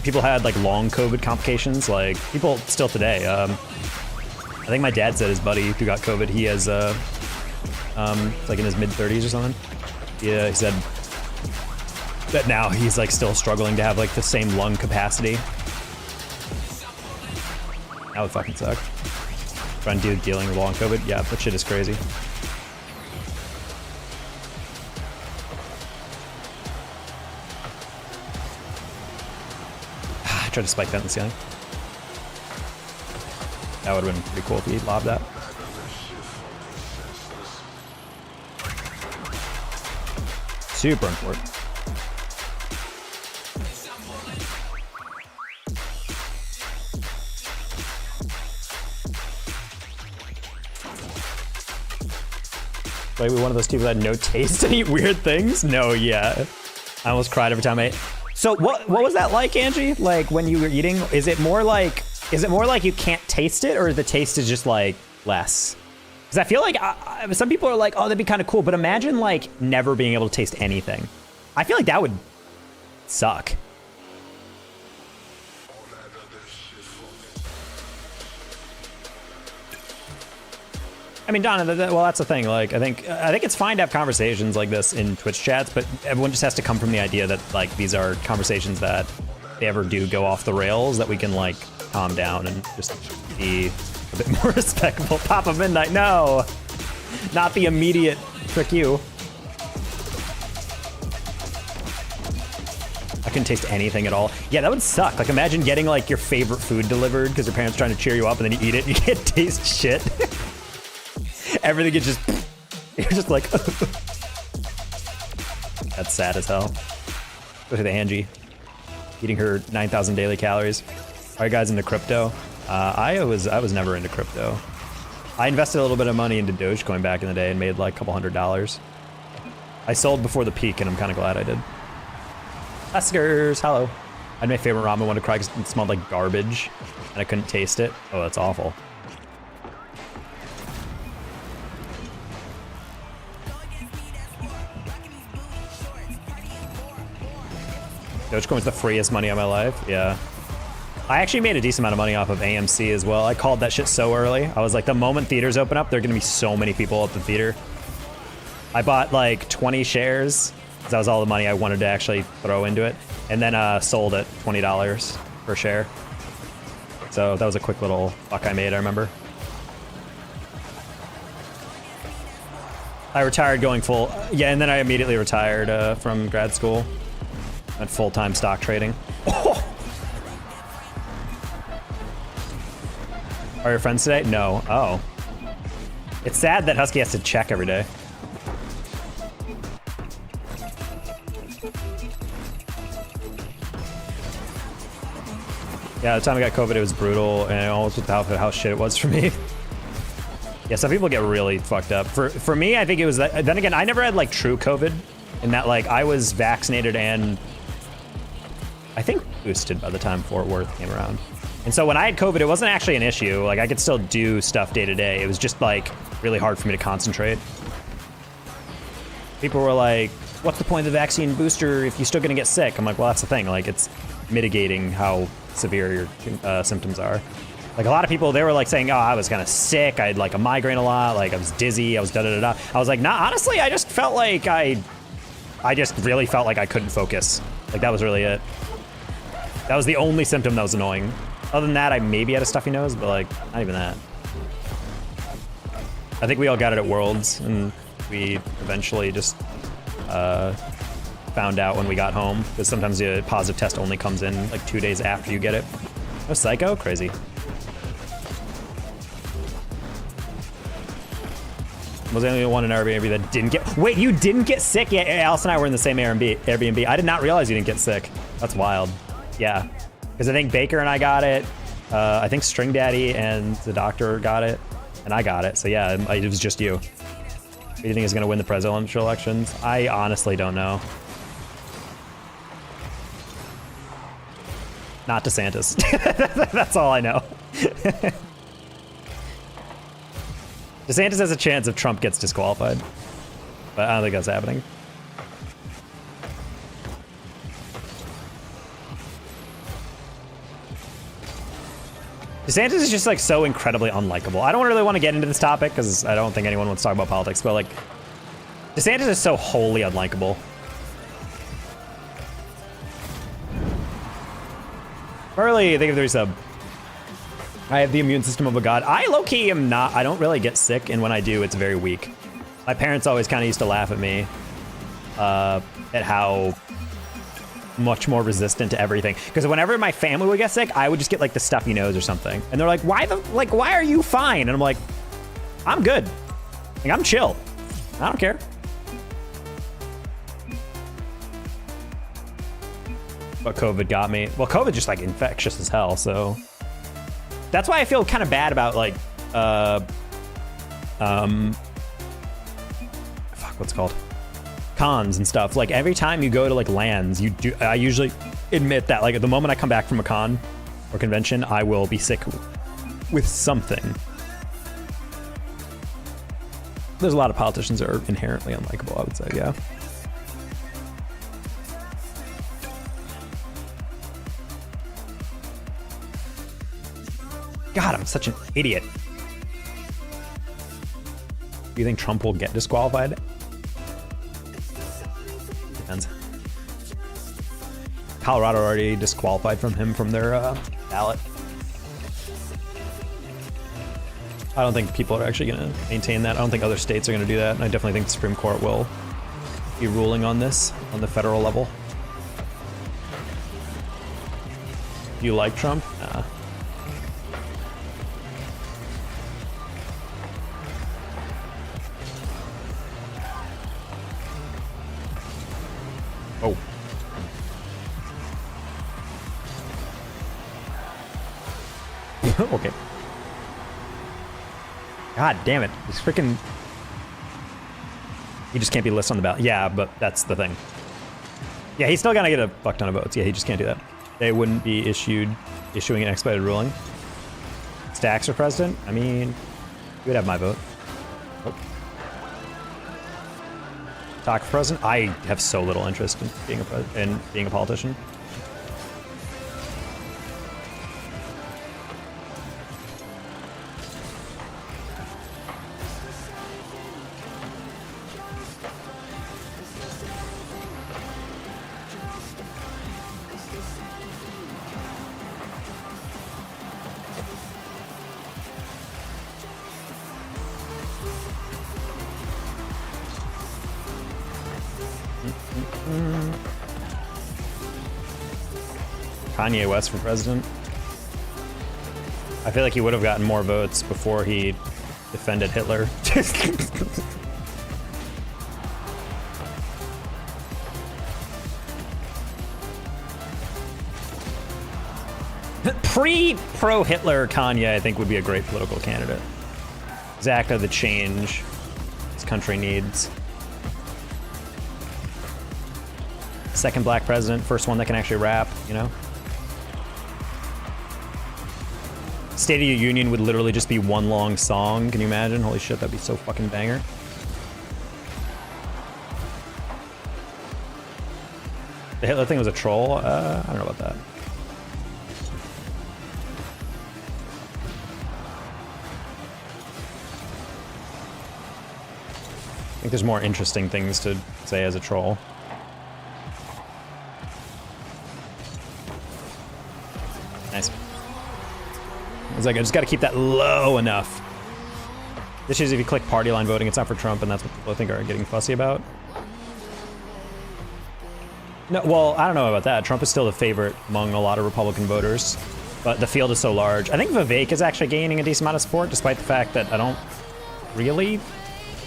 people had like long COVID complications. Like people still today. I think my dad said his buddy who got COVID, he has like in his mid-30s or something. Yeah, he said that now he's like still struggling to have like the same lung capacity. That would fucking suck. Trying to dealing with long COVID. Yeah, that shit is crazy. I tried to spike that in the ceiling. That would have been pretty cool if he lobbed that. Super important. Like one of those people that had no taste and eat weird things? No, yeah. I almost cried every time I ate. So what was that like, Angie? Like when you were eating, is it more like you can't taste it, or the taste is just like less? Because I feel like some people are like, oh, that'd be kind of cool, but imagine like never being able to taste anything. I feel like that would suck. I mean, Donna, well, that's the thing. Like, I think it's fine to have conversations like this in Twitch chats, but everyone just has to come from the idea that like these are conversations that if they ever do go off the rails, that we can like calm down and just be a bit more respectful. Papa Midnight, no, not the immediate trick you. I couldn't taste anything at all. Yeah, that would suck. Like, imagine getting like your favorite food delivered because your parents are trying to cheer you up, and then you eat it, and you can't taste shit. Everything is just, you're just like, that's sad as hell. Look at the Angie, eating her 9,000 daily calories. Are you guys into crypto? I was never into crypto. I invested a little bit of money into Dogecoin back in the day and made like a couple $100. I sold before the peak, and I'm kind of glad I did. Huskers, hello. I had my favorite ramen one to cry because it smelled like garbage, and I couldn't taste it. Oh, that's awful. Dogecoin's the freest money of my life, yeah. I actually made a decent amount of money off of AMC as well. I called that shit so early. I was like, the moment theaters open up, there are gonna be so many people at the theater. I bought like 20 shares, because that was all the money I wanted to actually throw into it, and then sold at $20 per share. So that was a quick little buck I made, I remember. I retired going full, yeah, and then I immediately retired from grad school. At full-time stock trading. Oh! Are your friends today? No. Oh. It's sad that Husky has to check every day. Yeah, the time I got COVID, it was brutal, and almost with how shit it was for me. Yeah, some people get really fucked up. For me, I think it was that. Then again, I never had like true COVID, in that like I was vaccinated and I think boosted by the time Fort Worth came around. And so when I had COVID, it wasn't actually an issue. Like I could still do stuff day to day. It was just like really hard for me to concentrate. People were like, what's the point of the vaccine booster if you're still gonna get sick? I'm like, well, that's the thing. Like it's mitigating how severe your symptoms are. Like a lot of people, they were like saying, oh, I was kind of sick. I had like a migraine a lot. Like I was dizzy. I was da-da-da-da. I was like, nah, honestly, I just felt like I just really felt like I couldn't focus. Like that was really it. That was the only symptom that was annoying. Other than that, I maybe had a stuffy nose, but like not even that. I think we all got it at Worlds, and we eventually just found out when we got home, because sometimes the positive test only comes in like 2 days after you get it. Oh, Psycho? Crazy. Was the only one in Airbnb that didn't get... Wait, you didn't get sick? Yeah, Alice and I were in the same Airbnb. I did not realize you didn't get sick. That's wild. Yeah. Because I think Baker and I got it. I think String Daddy and the doctor got it. And I got it. So yeah, it was just you. Who do you think is going to win the presidential elections? I honestly don't know. Not DeSantis. That's all I know. DeSantis has a chance if Trump gets disqualified. But I don't think that's happening. DeSantis is just like so incredibly unlikable. I don't really want to get into this topic because I don't think anyone wants to talk about politics, but like DeSantis is so wholly unlikable. Early, I think if there's I have the immune system of a god. I low-key am not, I don't really get sick, and when I do, it's very weak. My parents always kind of used to laugh at me at how much more resistant to everything. Because whenever my family would get sick, I would just get like the stuffy nose or something. And they're like, why are you fine? And I'm like, I'm good. Like, I'm chill. I don't care. But COVID got me. Well, COVID just like infectious as hell, so. That's why I feel kind of bad about like, fuck, what's it called? Cons and stuff. Like every time you go to like LANs, I usually admit that like the moment I come back from a con or convention, I will be sick with something. There's a lot of politicians that are inherently unlikable, I would say, yeah. God, I'm such an idiot. Do you think Trump will get disqualified? Depends. Colorado already disqualified him from their ballot. I don't think people are actually going to maintain that. I don't think other states are going to do that. And I definitely think the Supreme Court will be ruling on this on the federal level. Do you like Trump? Nah. Oh. Okay. God damn it. This freaking... He just can't be listed on the ballot. Yeah, but that's the thing. Yeah, he's still gonna get a fuck ton of votes. Yeah, he just can't do that. They wouldn't be issuing an expedited ruling. Stacks for president? I mean, you would have my vote. Oh. Talk for president? I have so little interest in being a politician. Kanye West for president. I feel like he would have gotten more votes before he defended Hitler. Pro-Hitler Kanye, I think, would be a great political candidate. Exactly the change this country needs. Second black president, first one that can actually rap, you know? State of the Union would literally just be one long song. Can you imagine? Holy shit, that'd be so fucking banger. The Hitler thing was a troll? I don't know about that. I think there's more interesting things to say as a troll. Nice. It's like, I just gotta keep that low enough. This is if you click party line voting, it's not for Trump, and that's what people I think are getting fussy about. No, well, I don't know about that. Trump is still the favorite among a lot of Republican voters, but the field is so large. I think Vivek is actually gaining a decent amount of support, despite the fact that I don't really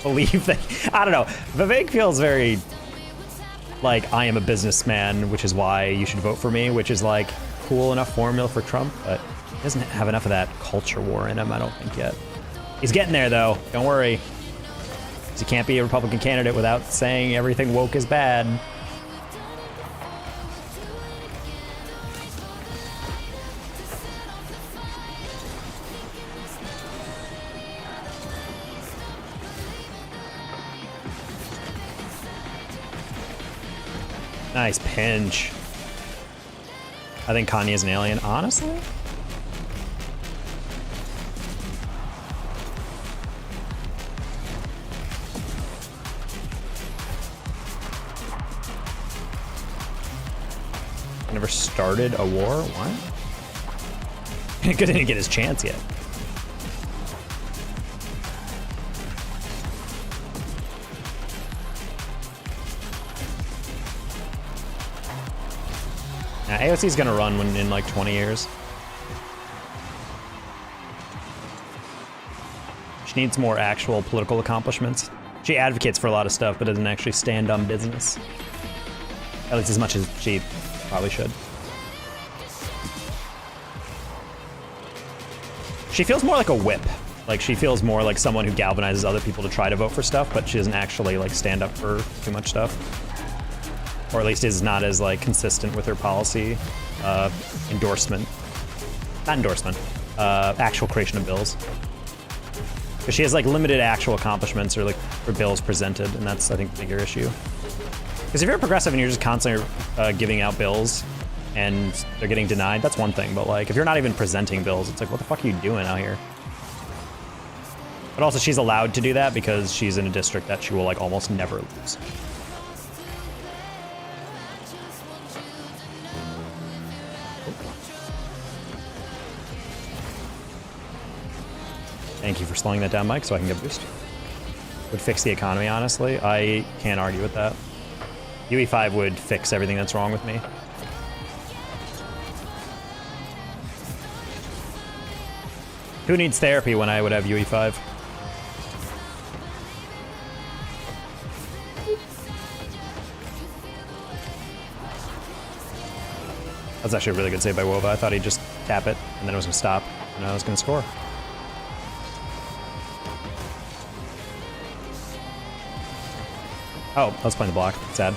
believe that. I don't know. Vivek feels very like, I am a businessman, which is why you should vote for me, which is like cool enough formula for Trump, but he doesn't have enough of that culture war in him, I don't think, yet. He's getting there, though. Don't worry. 'Cause you can't be a Republican candidate without saying everything woke is bad. Nice pinch. I think Kanye's an alien, honestly. Never started a war? What? He didn't get his chance yet. Now, AOC's gonna run when in like 20 years. She needs more actual political accomplishments. She advocates for a lot of stuff, but doesn't actually stand on business. At least as much as she probably should. She feels more like a whip. Like, she feels more like someone who galvanizes other people to try to vote for stuff, but she doesn't actually like stand up for too much stuff. Or at least is not as like consistent with her policy endorsement. Not endorsement. Actual creation of bills. Because she has like limited actual accomplishments or like her bills presented, and that's, I think, the bigger issue. Because if you're a progressive and you're just constantly giving out bills and they're getting denied, that's one thing. But like, if you're not even presenting bills, it's like, what the fuck are you doing out here? But also, she's allowed to do that because she's in a district that she will like almost never lose. Thank you for slowing that down, Mike, so I can get a boost. Would fix the economy, honestly. I can't argue with that. UE5 would fix everything that's wrong with me. Who needs therapy when I would have UE5? That's actually a really good save by Wova. I thought he'd just tap it, and then it was going to stop, and I was going to score. Oh, I was playing the block. Sad.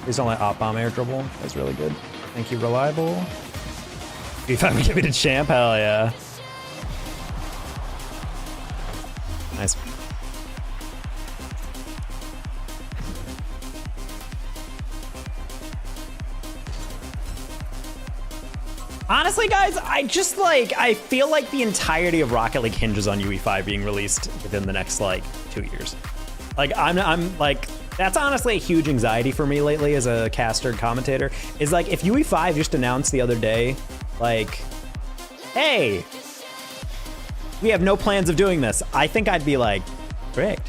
Please don't let op bomb air dribble. That's really good. Thank you, reliable. If I would give me the champ, hell yeah. Nice. Honestly, guys, I feel like the entirety of Rocket League hinges on UE5 being released within the next, like, 2 years. Like, I'm like, that's honestly a huge anxiety for me lately as a caster and commentator, is like, if UE5 just announced the other day, like, hey, we have no plans of doing this, I think I'd be like, great.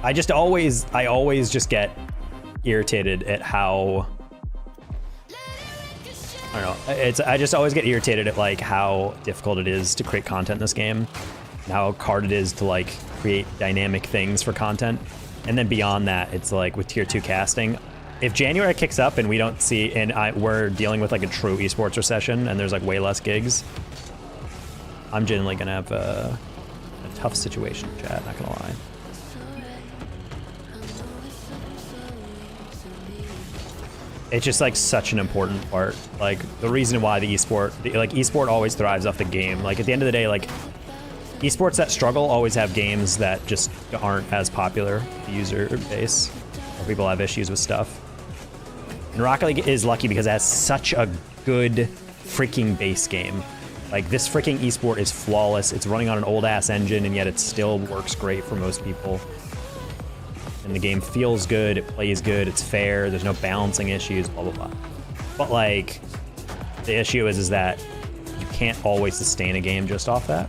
I always just get irritated at how, I don't know, I just always get irritated at like how difficult it is to create content in this game, and how hard it is to like create dynamic things for content. And then beyond that, it's like with tier 2 casting, if January kicks up and we don't see, and we're dealing with like a true esports recession and there's like way less gigs, I'm generally gonna have a tough situation, chat, not gonna lie. It's just like such an important part. Like the reason why the esport always thrives off the game. Like at the end of the day, like esports that struggle always have games that just aren't as popular with the user base, or people have issues with stuff. And Rocket League is lucky because it has such a good freaking base game. Like this freaking esport is flawless. It's running on an old ass engine and yet it still works great for most people. And the game feels good, it plays good, it's fair, there's no balancing issues, blah, blah, blah. But like, the issue is that you can't always sustain a game just off that.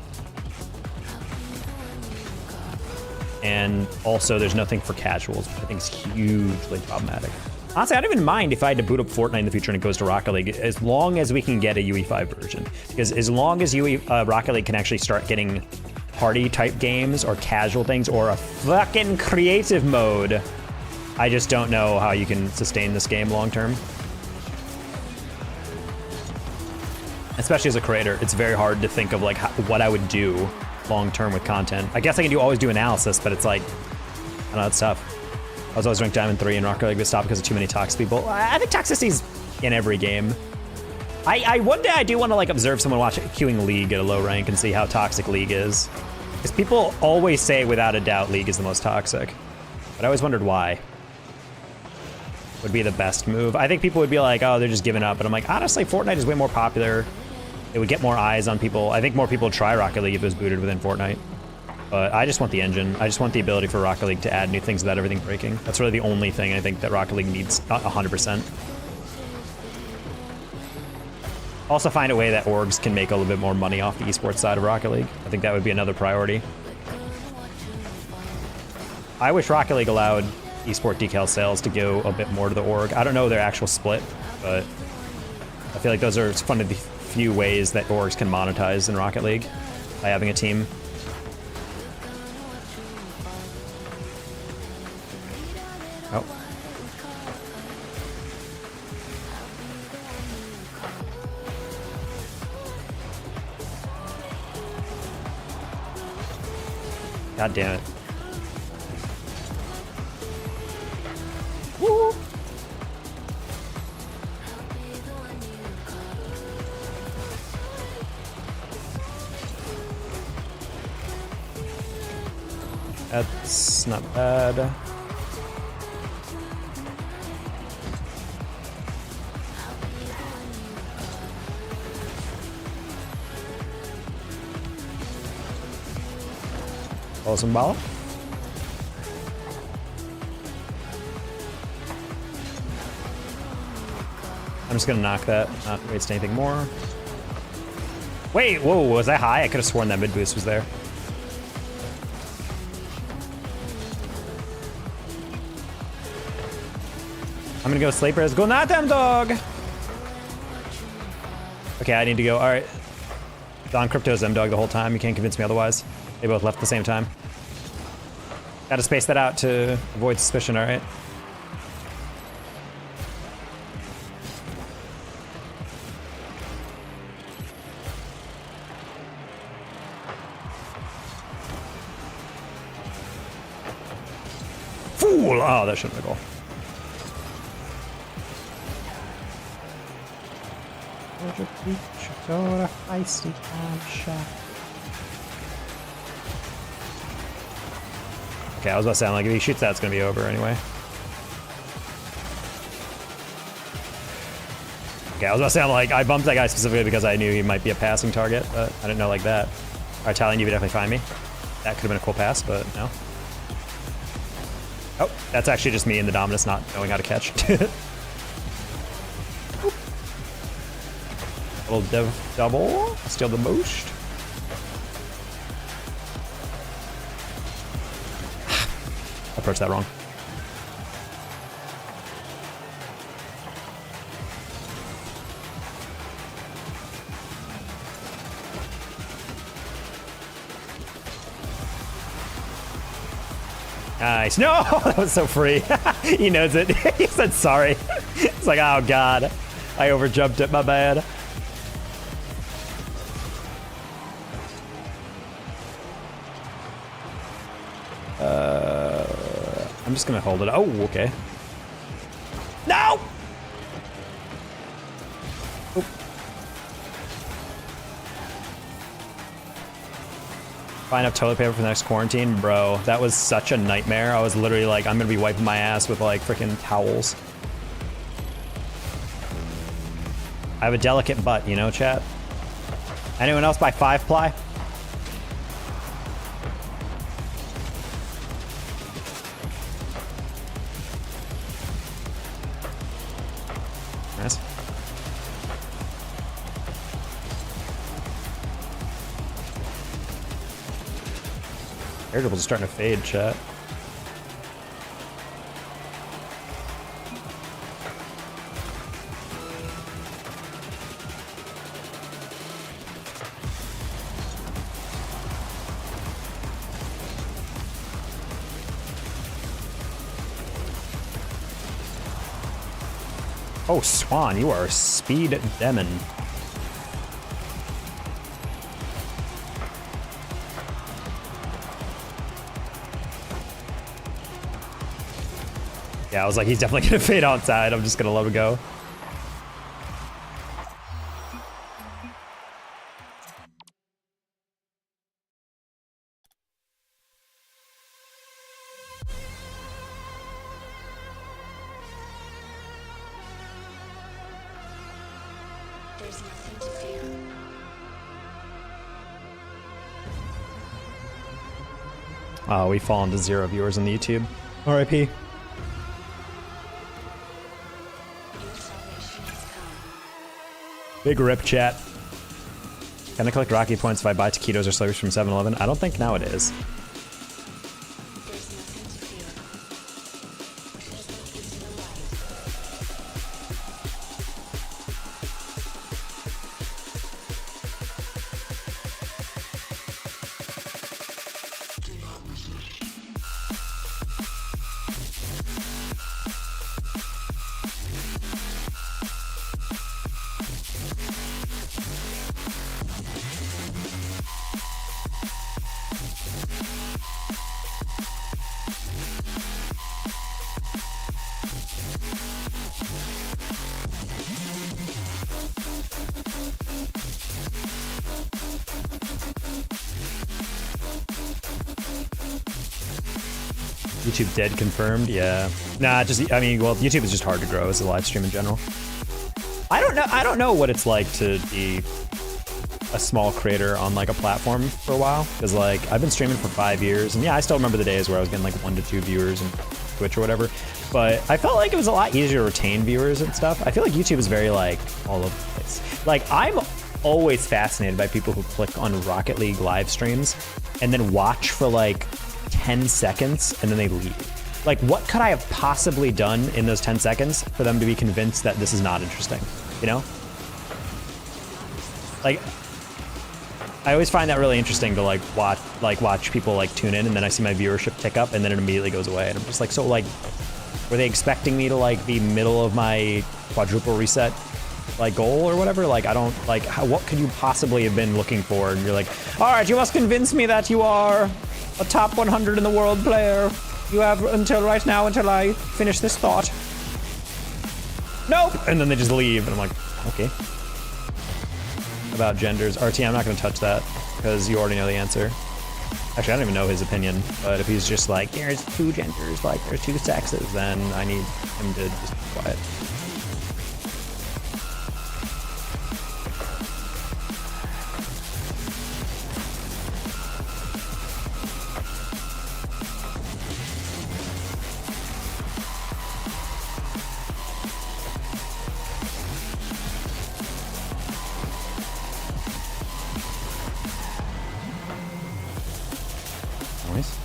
And also there's nothing for casuals, which I think is hugely problematic. Honestly, I don't even mind if I had to boot up Fortnite in the future and it goes to Rocket League, as long as we can get a UE5 version. Because as long as Rocket League can actually start getting party type games or casual things or a fucking creative mode, I just don't know how you can sustain this game long term. Especially as a creator, it's very hard to think of like what I would do long term with content. I guess I can always do analysis, but it's like, I don't know, it's tough. I was always ranked Diamond 3 in Rocket League, but stopped because of too many toxic people. I think toxicity's in every game. One day I do want to like observe someone queuing League at a low rank and see how toxic League is. Because people always say without a doubt League is the most toxic. But I always wondered why. Would be the best move. I think people would be like, oh, they're just giving up. But I'm like, honestly, Fortnite is way more popular. It would get more eyes on people. I think more people would try Rocket League if it was booted within Fortnite. But I just want the engine. I just want the ability for Rocket League to add new things without everything breaking. That's really the only thing I think that Rocket League needs 100%. Also find a way that orgs can make a little bit more money off the esports side of Rocket League. I think that would be another priority. I wish Rocket League allowed esport decal sales to go a bit more to the org. I don't know their actual split, but I feel like those are one of the few ways that orgs can monetize in Rocket League by having a team. Oh. God damn it. Woo! That's not bad. Awesome ball. I'm just gonna knock that, not waste anything more. Wait, whoa, was that high? I could have sworn that mid boost was there. I'm gonna go Slaypers. Go not them, dog! Okay, I need to go. All right. Don Crypto's M-Dog the whole time. You can't convince me otherwise. They both left at the same time. Gotta space that out to avoid suspicion, all right? Fool! Oh, that shouldn't have been a goal. Feisty shot. Okay, I was about to say, like, if he shoots that, it's gonna be over anyway. Okay, I was about to say, I bumped that guy specifically because I knew he might be a passing target, but I didn't know like that. All right, Italian, you would definitely find me. That could have been a cool pass, but no. Oh, that's actually just me and the Dominus not knowing how to catch. Little double, steal the most. Approach that wrong. Nice. No, that was so free. He knows it. He said sorry. It's like, oh god, I overjumped it. My bad. just gonna hold it. Oh, okay. No! Oh. Buy enough toilet paper for the next quarantine? Bro, that was such a nightmare. I was literally like, I'm gonna be wiping my ass with like freaking towels. I have a delicate butt, you know, chat? Anyone else buy 5-ply? Nice. Air dribbles are starting to fade, chat. Oh, Swan, you are a speed demon. Yeah, I was like, he's definitely gonna fade outside. I'm just gonna let him go. There's nothing to fear. Oh, we've fallen to 0 viewers on the YouTube. RIP. Your salvation has come. Big rip, chat. Can I collect Rocky points if I buy taquitos or slurpees from 7-Eleven? I don't think now it is. There's nothing to fear. Step into the light. Do not resist. YouTube dead confirmed? Yeah. Nah, just, I mean, well, YouTube is just hard to grow as a live stream in general. I don't know what it's like to be a small creator on like a platform for a while. Cause like, I've been streaming for 5 years and yeah, I still remember the days where I was getting like 1 to 2 viewers on Twitch or whatever. But I felt like it was a lot easier to retain viewers and stuff. I feel like YouTube is very like all over the place. Like I'm always fascinated by people who click on Rocket League live streams and then watch for like 10 seconds and then they leave. Like, what could I have possibly done in those 10 seconds for them to be convinced that this is not interesting? You know? Like, I always find that really interesting to like watch people like tune in and then I see my viewership tick up and then it immediately goes away. And I'm just like, so like, were they expecting me to like be middle of my quadruple reset like goal or whatever? Like, I don't like, what could you possibly have been looking for? And you're like, all right, you must convince me that you are a top 100 in the world player. You have until right now until I finish this thought. Nope. And then they just leave, and I'm like, okay. About genders, RT, I'm not gonna touch that because you already know the answer. Actually, I don't even know his opinion, but if he's just like, there's 2 genders, like there's 2 sexes, then I need him to just be quiet. Nice.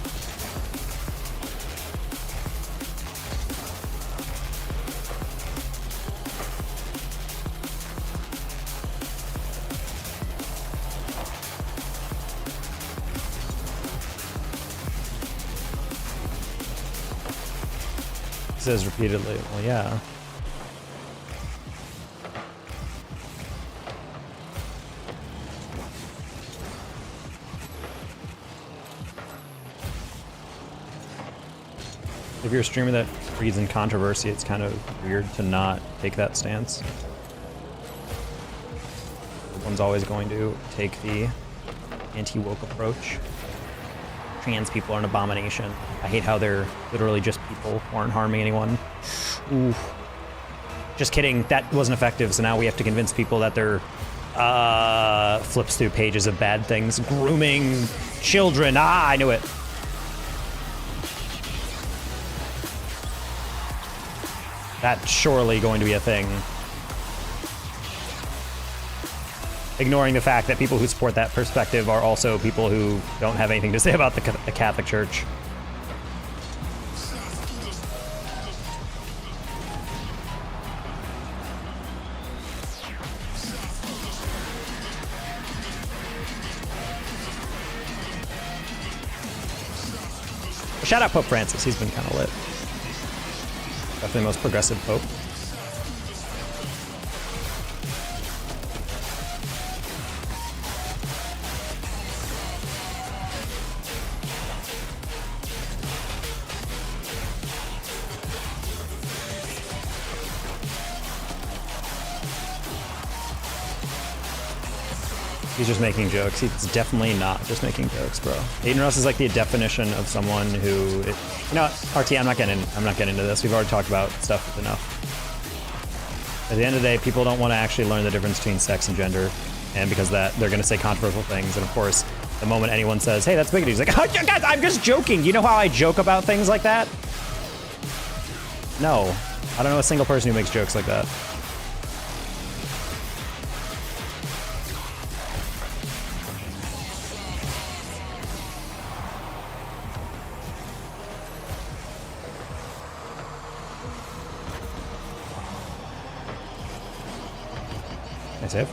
He says repeatedly, well, yeah. if you're a streamer that breeds in controversy, it's kind of weird to not take that stance. Everyone's always going to take the anti-woke approach. Trans people are an abomination. I hate how they're literally just people who aren't harming anyone. Ooh. Just kidding, that wasn't effective, so now we have to convince people that they're flips through pages of bad things. Grooming children. Ah, I knew it. That's surely going to be a thing. Ignoring the fact that people who support that perspective are also people who don't have anything to say about the Catholic Church. Shout out Pope Francis, he's been kind of lit. Definitely the most progressive pope. He's just making jokes. He's definitely not just making jokes, bro. Aiden Russ is like the definition of someone who, you know what, RT, I'm not getting into this. We've already talked about stuff enough. At the end of the day, people don't want to actually learn the difference between sex and gender, and because of that, they're going to say controversial things. And of course, the moment anyone says, "Hey, that's bigoted," he's like, "Oh, guys, I'm just joking." You know how I joke about things like that? No, I don't know a single person who makes jokes like that. Save.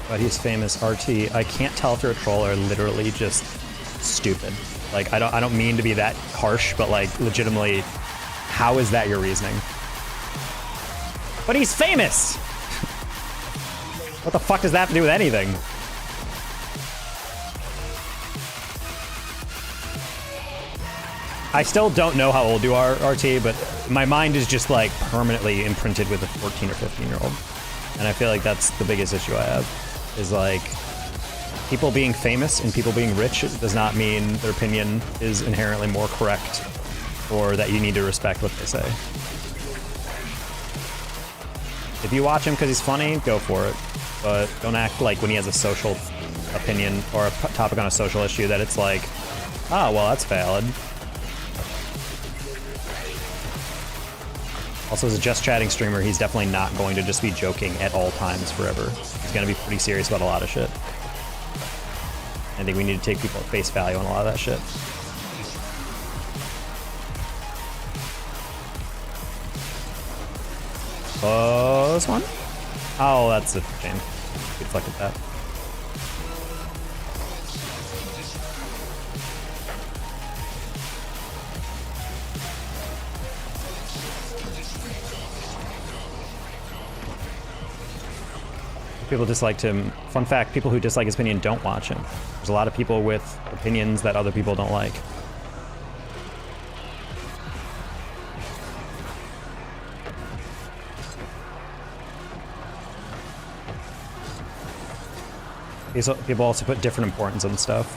But he's famous. RT. I can't tell if you're a troll or literally just stupid. Like I don't mean to be that harsh, but like legitimately, how is that your reasoning? But he's famous. What the fuck does that have to do with anything? I still don't know how old you are, RT, but my mind is just like permanently imprinted with a 14 or 15-year-old. And I feel like that's the biggest issue I have, is like people being famous and people being rich does not mean their opinion is inherently more correct or that you need to respect what they say. If you watch him because he's funny, go for it. But don't act like when he has a social opinion or a topic on a social issue that it's like, oh, well, that's valid. Also, as a just chatting streamer, he's definitely not going to just be joking at all times forever. He's going to be pretty serious about a lot of shit. I think we need to take people at face value on a lot of that shit. Close one? Oh, that's a shame. We deflected that. People disliked him. Fun fact, people who dislike his opinion don't watch him. There's a lot of people with opinions that other people don't like. People also put different importance on stuff.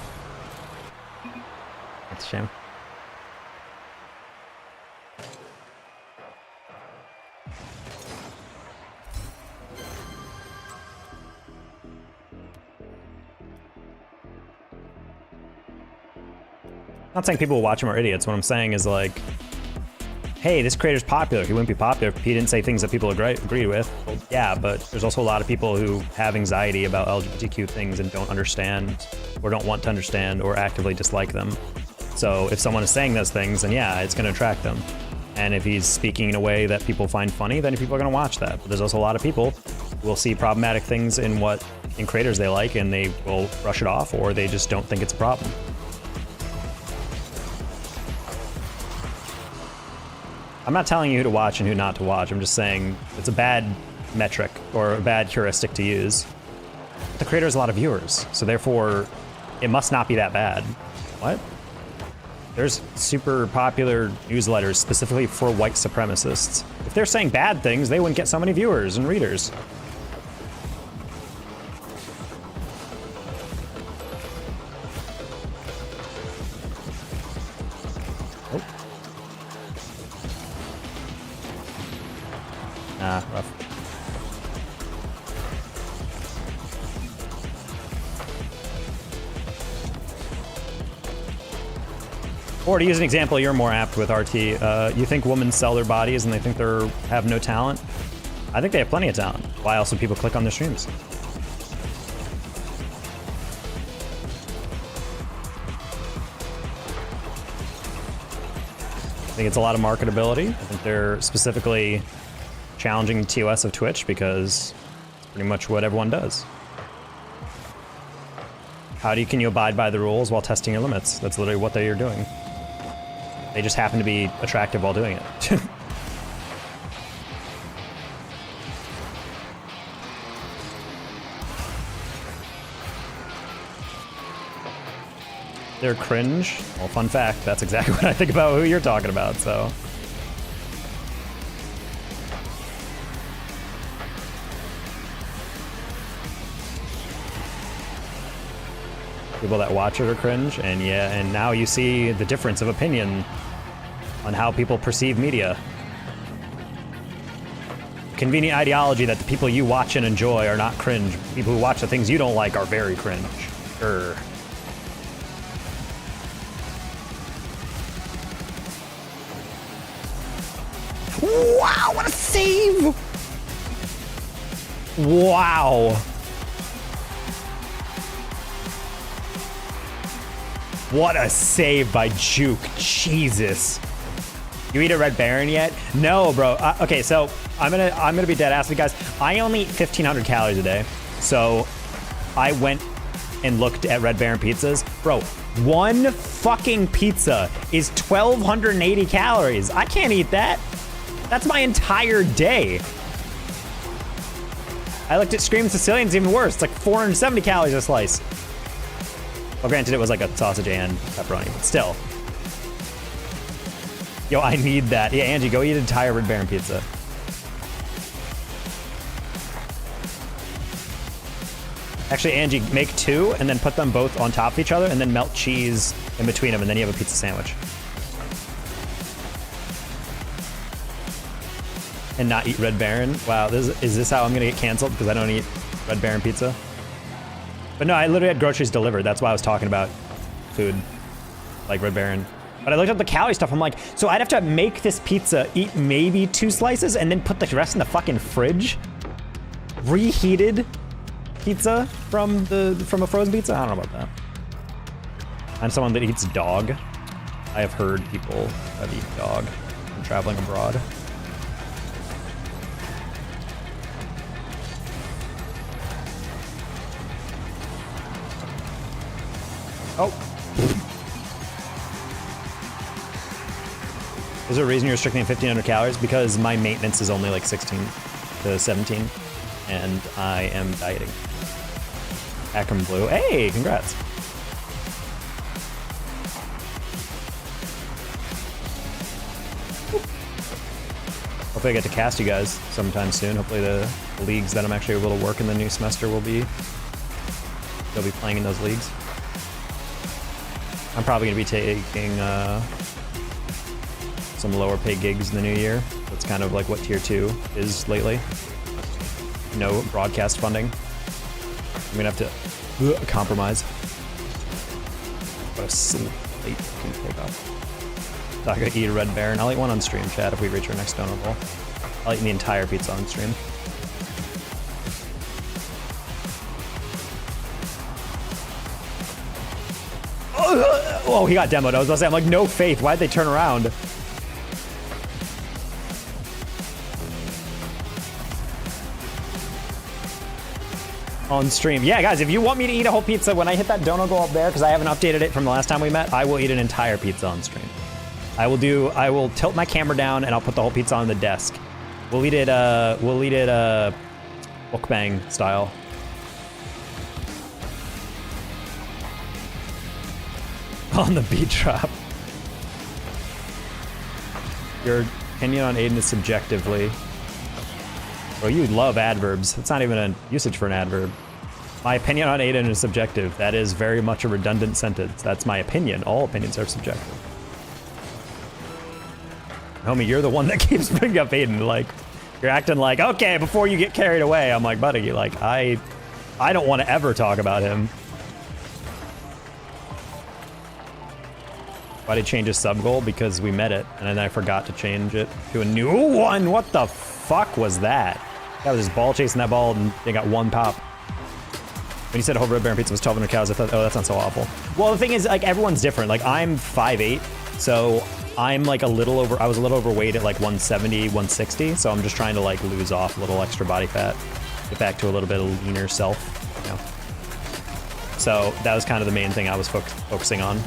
That's a shame. Not saying people who watch him are idiots. What I'm saying is like, hey, this creator's popular. He wouldn't be popular if he didn't say things that people agree with. Well, yeah, but there's also a lot of people who have anxiety about LGBTQ things and don't understand or don't want to understand or actively dislike them. So if someone is saying those things, then yeah, it's going to attract them. And if he's speaking in a way that people find funny, then people are going to watch that. But there's also a lot of people who will see problematic things in creators they like and they will brush it off, or they just don't think it's a problem. I'm not telling you who to watch and who not to watch. I'm just saying it's a bad metric or a bad heuristic to use. The creator has a lot of viewers, so therefore it must not be that bad. What? There's super popular newsletters specifically for white supremacists. If they're saying bad things, they wouldn't get so many viewers and readers. Oh. Ah, rough. Or to use an example you're more apt with, RT, you think women sell their bodies and they think they have no talent? I think they have plenty of talent. Why else would people click on their streams? I think it's a lot of marketability. I think they're specifically challenging the TOS of Twitch because it's pretty much what everyone does. Can you abide by the rules while testing your limits? That's literally what they are doing. They just happen to be attractive while doing it. They're cringe. Well, fun fact, that's exactly what I think about who you're talking about, so. People that watch it are cringe, and yeah, and now you see the difference of opinion on how people perceive media. Convenient ideology that the people you watch and enjoy are not cringe. People who watch the things you don't like are very cringe. Grr. Wow, what a save! Wow. What a save by Juke, Jesus. You eat a Red Baron yet? No, bro. Okay, so I'm gonna be dead ass with you guys. I only eat 1,500 calories a day, so I went and looked at Red Baron pizzas. Bro, one fucking pizza is 1,280 calories. I can't eat that. That's my entire day. I looked at Screaming Sicilian's even worse. It's like 470 calories a slice. Well, granted, it was like a sausage and pepperoni, but still. Yo, I need that. Yeah, Angie, go eat an entire Red Baron pizza. Actually, Angie, make two and then put them both on top of each other and then melt cheese in between them and then you have a pizza sandwich. And not eat Red Baron? Wow, is this how I'm gonna get canceled because I don't eat Red Baron pizza? But no, I literally had groceries delivered. That's why I was talking about food, like Red Baron. But I looked up the calorie stuff. I'm like, so I'd have to make this pizza, eat maybe 2 slices, and then put the rest in the fucking fridge? Reheated pizza from a frozen pizza? I don't know about that. I'm someone that eats dog. I have heard people that eat dog when traveling abroad. Oh. Is there a reason you're restricting 1,500 calories? Because my maintenance is only like 16 to 17, and I am dieting. Akron Blue. Hey, congrats. Hopefully I get to cast you guys sometime soon. Hopefully the leagues that I'm actually able to work in the new semester will be, they'll be playing in those leagues. I'm probably going to be taking some lower pay gigs in the new year. That's kind of like what tier 2 is lately. No broadcast funding. I'm going to have to compromise. What a slate fucking takeoff. So I gotta eat a Red Baron. I'll eat one on stream, chat, if we reach our next donut bowl. I'll eat the entire pizza on stream. Oh, he got demoed. I was about to say, I'm like, no faith. Why'd they turn around? On stream. Yeah, guys, if you want me to eat a whole pizza when I hit that donut goal up there, because I haven't updated it from the last time we met, I will eat an entire pizza on stream. I will tilt my camera down and I'll put the whole pizza on the desk. We'll eat it mukbang style. On the beat drop. Your opinion on Aiden is subjectively. Bro, you love adverbs. It's not even a usage for an adverb. My opinion on Aiden is subjective. That is very much a redundant sentence. That's my opinion. All opinions are subjective. Homie, you're the one that keeps bringing up Aiden. Like, you're acting like, okay, before you get carried away. I'm like, buddy, like, I don't want to ever talk about him. Why did he change his sub goal? Because we met it, and then I forgot to change it to a new one. What the fuck was that? That was just ball chasing that ball, and they got one pop. When you said a whole Red Baron pizza was 1,200 calories, I thought, oh, that sounds so awful. Well, the thing is, like, everyone's different. Like, I'm 5'8", so I'm like I was a little overweight at like 170, 160, so I'm just trying to like lose off a little extra body fat, get back to a little bit of leaner self, you know? So that was kind of the main thing I was focusing on.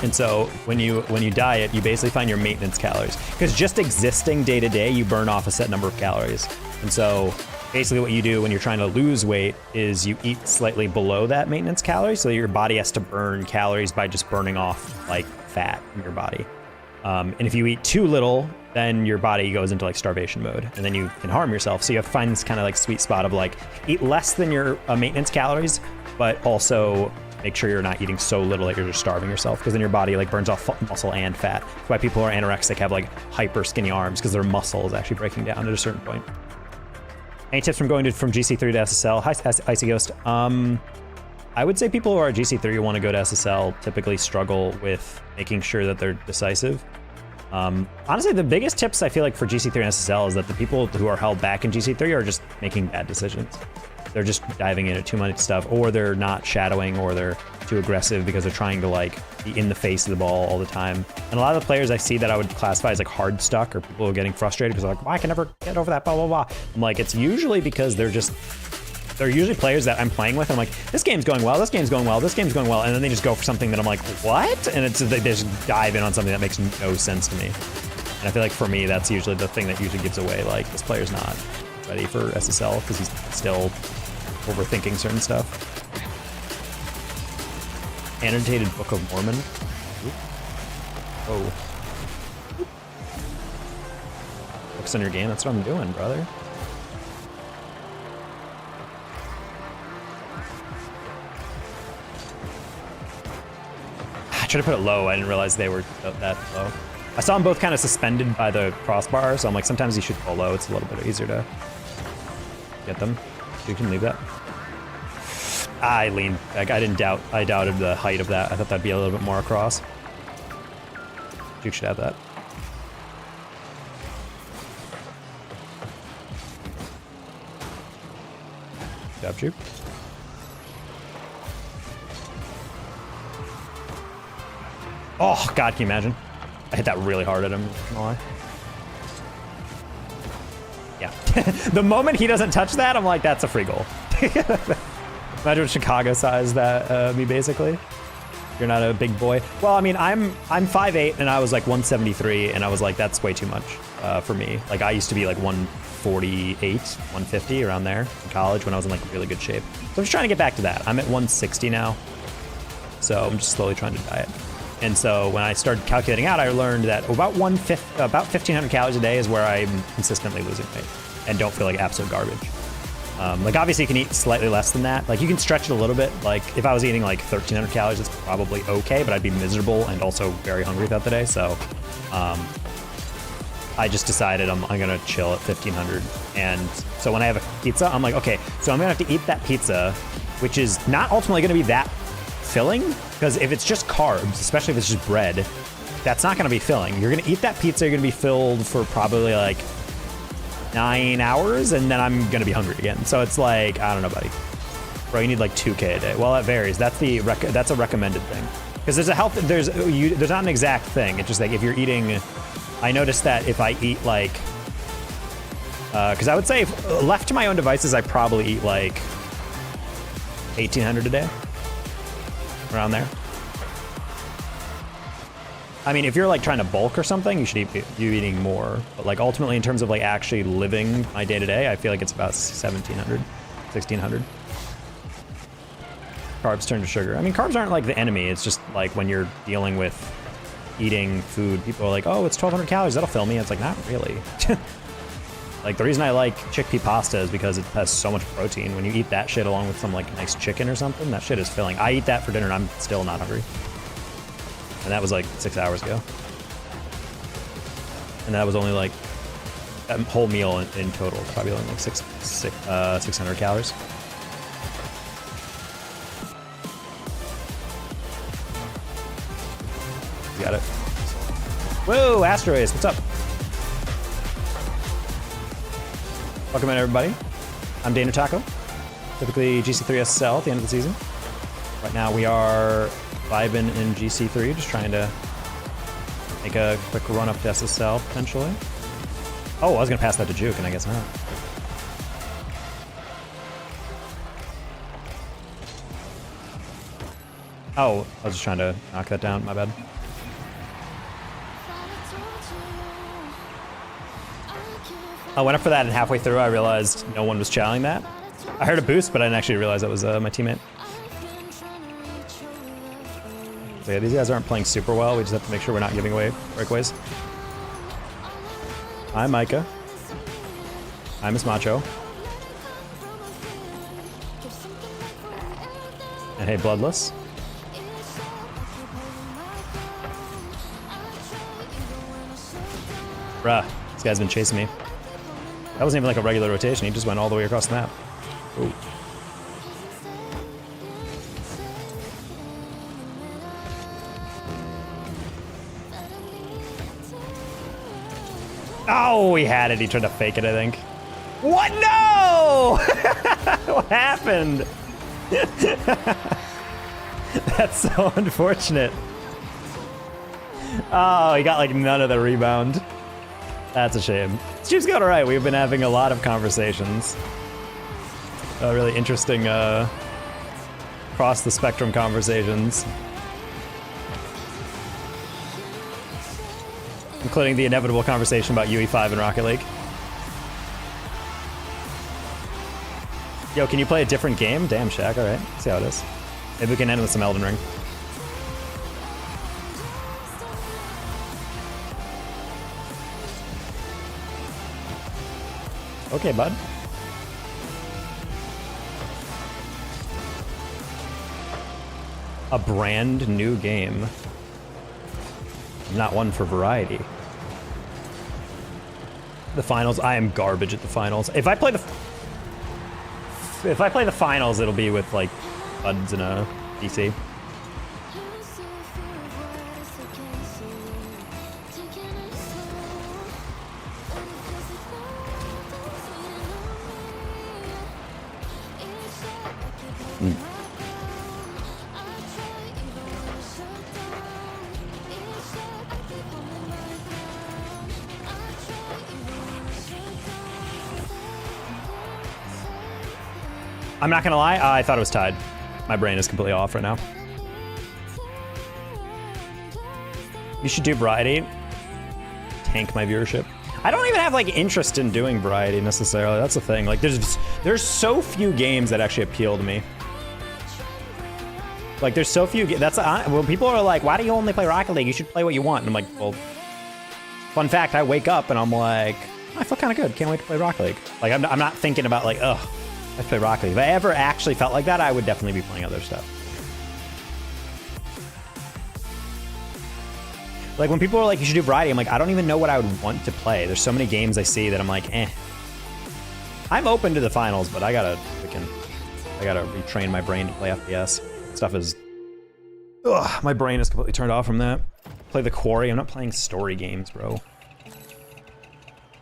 And so when you diet, you basically find your maintenance calories, because just existing day to day, you burn off a set number of calories. And so basically what you do when you're trying to lose weight is you eat slightly below that maintenance calorie, so your body has to burn calories by just burning off like fat in your body. And if you eat too little, then your body goes into like starvation mode, and then you can harm yourself. So you have to find this kind of like sweet spot of like eat less than your maintenance calories, but also make sure you're not eating so little that you're just starving yourself, because then your body like burns off muscle and fat. That's why people who are anorexic have like hyper skinny arms, because their muscle is actually breaking down at a certain point. Any tips from going from GC3 to SSL? Hi, Icy Ghost. I would say people who are GC3 who want to go to SSL typically struggle with making sure that they're decisive. Honestly, the biggest tips I feel like for GC3 and SSL is that the people who are held back in GC3 are just making bad decisions. They're just diving into too much stuff, or they're not shadowing, or they're too aggressive because they're trying to like be in the face of the ball all the time. And a lot of the players I see that I would classify as like hard stuck, or people who are getting frustrated because they're like, well, I can never get over that, blah, blah, blah. I'm like, it's usually because they're usually players that I'm playing with. I'm like, this game's going well, this game's going well, this game's going well. And then they just go for something that I'm like, what? And they just dive in on something that makes no sense to me. And I feel like for me, that's usually the thing that usually gives away, like, this player's not ready for SSL because he's still overthinking certain stuff. Annotated Book of Mormon. Oh. Focus on your game, that's what I'm doing, brother. I tried to put it low, I didn't realize they were that low. I saw them both kind of suspended by the crossbar, so I'm like, sometimes you should pull low, it's a little bit easier to get them. You can leave that. I leaned back. I doubted the height of that. I thought that'd be a little bit more across. You should have that. Good job, Juke. Oh, God, can you imagine? I hit that really hard at him. Oh, yeah. The moment he doesn't touch that, I'm like, that's a free goal. Imagine what Chicago size that me basically. You're not a big boy. Well, I mean, I'm 5'8", and I was like 173, and I was like, that's way too much for me. Like, I used to be like 148, 150 around there in college when I was in like really good shape. So I'm just trying to get back to that. I'm at 160 now, so I'm just slowly trying to diet. And so when I started calculating out, I learned that about 1,500 calories a day is where I'm consistently losing weight and don't feel like absolute garbage. Like, obviously you can eat slightly less than that. Like, you can stretch it a little bit. Like, if I was eating like 1,300 calories, it's probably okay, but I'd be miserable and also very hungry throughout the day. So I just decided I'm gonna chill at 1,500. And so when I have a pizza, I'm like, okay, so I'm gonna have to eat that pizza, which is not ultimately gonna be that filling, because if it's just carbs, especially if it's just bread, that's not gonna be filling. You're gonna eat that pizza, you're gonna be filled for probably like 9 hours, and then I'm gonna be hungry again. So it's like, I don't know, buddy. Bro, you need like 2K a day. Well, that varies. That's a recommended thing. Because there's not an exact thing. It's just like if you're eating, I noticed that if I eat like, because I would say if left to my own devices, I probably eat like 1,800 a day, around there. I mean, if you're like trying to bulk or something, you should be eating more. But like ultimately, in terms of like actually living my day to day, I feel like it's about 1,700, 1,600. carbs turn to sugar. I mean, carbs aren't like the enemy. It's just like when you're dealing with eating food, people are like, oh, it's 1,200 calories. That'll fill me. It's like, not really. Like, the reason I like chickpea pasta is because it has so much protein. When you eat that shit along with some, like, nice chicken or something, that shit is filling. I eat that for dinner and I'm still not hungry. And that was, like, 6 hours ago. And that was only, like, that whole meal in total, probably only, like, 600 calories. You got it. Whoa, Asteroids, what's up? Welcome in, everybody. I'm Dana Taco. Typically GC3 SSL at the end of the season. Right now we are vibing in GC3, just trying to make a quick run up to SSL potentially. Oh, I was gonna pass that to Juke, and I guess not. Oh, I was just trying to knock that down, my bad. I went up for that, and halfway through I realized no one was challenging that. I heard a boost, but I didn't actually realize that was my teammate. So yeah, these guys aren't playing super well. We just have to make sure we're not giving away breakaways. Hi, Micah. Hi, Miss Macho. And hey, Bloodless. Bruh, this guy's been chasing me. That wasn't even like a regular rotation, he just went all the way across the map. Ooh. Oh, he had it. He tried to fake it, I think. What? No! What happened? That's so unfortunate. Oh, he got like none of the rebound. That's a shame. Steve's got it right. We've been having a lot of conversations. Really interesting cross the spectrum conversations. Including the inevitable conversation about UE5 and Rocket League. Yo, can you play a different game? Damn, Shaq, alright. See how it is. Maybe we can end with some Elden Ring. Okay, bud. A brand new game. Not one for variety. The finals, I am garbage at the finals. If I play the finals, it'll be with like buds and a PC. I'm not gonna lie, I thought it was tied. My brain is completely off right now. You should do variety. Tank my viewership. I don't even have like interest in doing variety necessarily. That's the thing. Like there's so few games that actually appeal to me. Like there's so few. That's when people are like, "Why do you only play Rocket League? You should play what you want." And I'm like, well, fun fact, I wake up and I'm like, I feel kind of good. Can't wait to play Rocket League. Like I'm not thinking about like, ugh. I play Rocket League. If I ever actually felt like that, I would definitely be playing other stuff. Like when people are like, you should do variety, I'm like, I don't even know what I would want to play. There's so many games I see that I'm like, eh. I'm open to the finals, but I gotta retrain my brain to play FPS. Stuff is, ugh, my brain is completely turned off from that. Play the Quarry. I'm not playing story games, bro.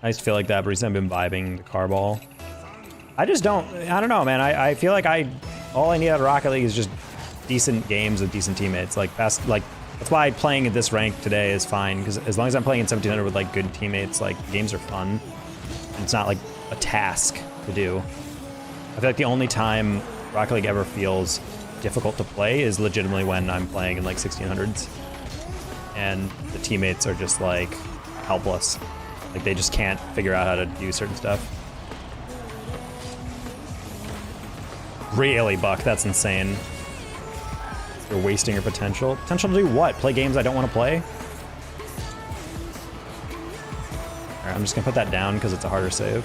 I used to feel like that, but recently I've been vibing the Carball. I just don't know, man. I feel like all I need out of Rocket League is just decent games with decent teammates. Like that's why playing at this rank today is fine, because as long as I'm playing in 1700 with like good teammates, like games are fun. And it's not like a task to do. I feel like the only time Rocket League ever feels difficult to play is legitimately when I'm playing in like 1600s. And the teammates are just like helpless. Like they just can't figure out how to do certain stuff. Really, Buck, that's insane. You're wasting your potential. Potential to do what? Play games I don't want to play? Alright, I'm just gonna put that down because it's a harder save.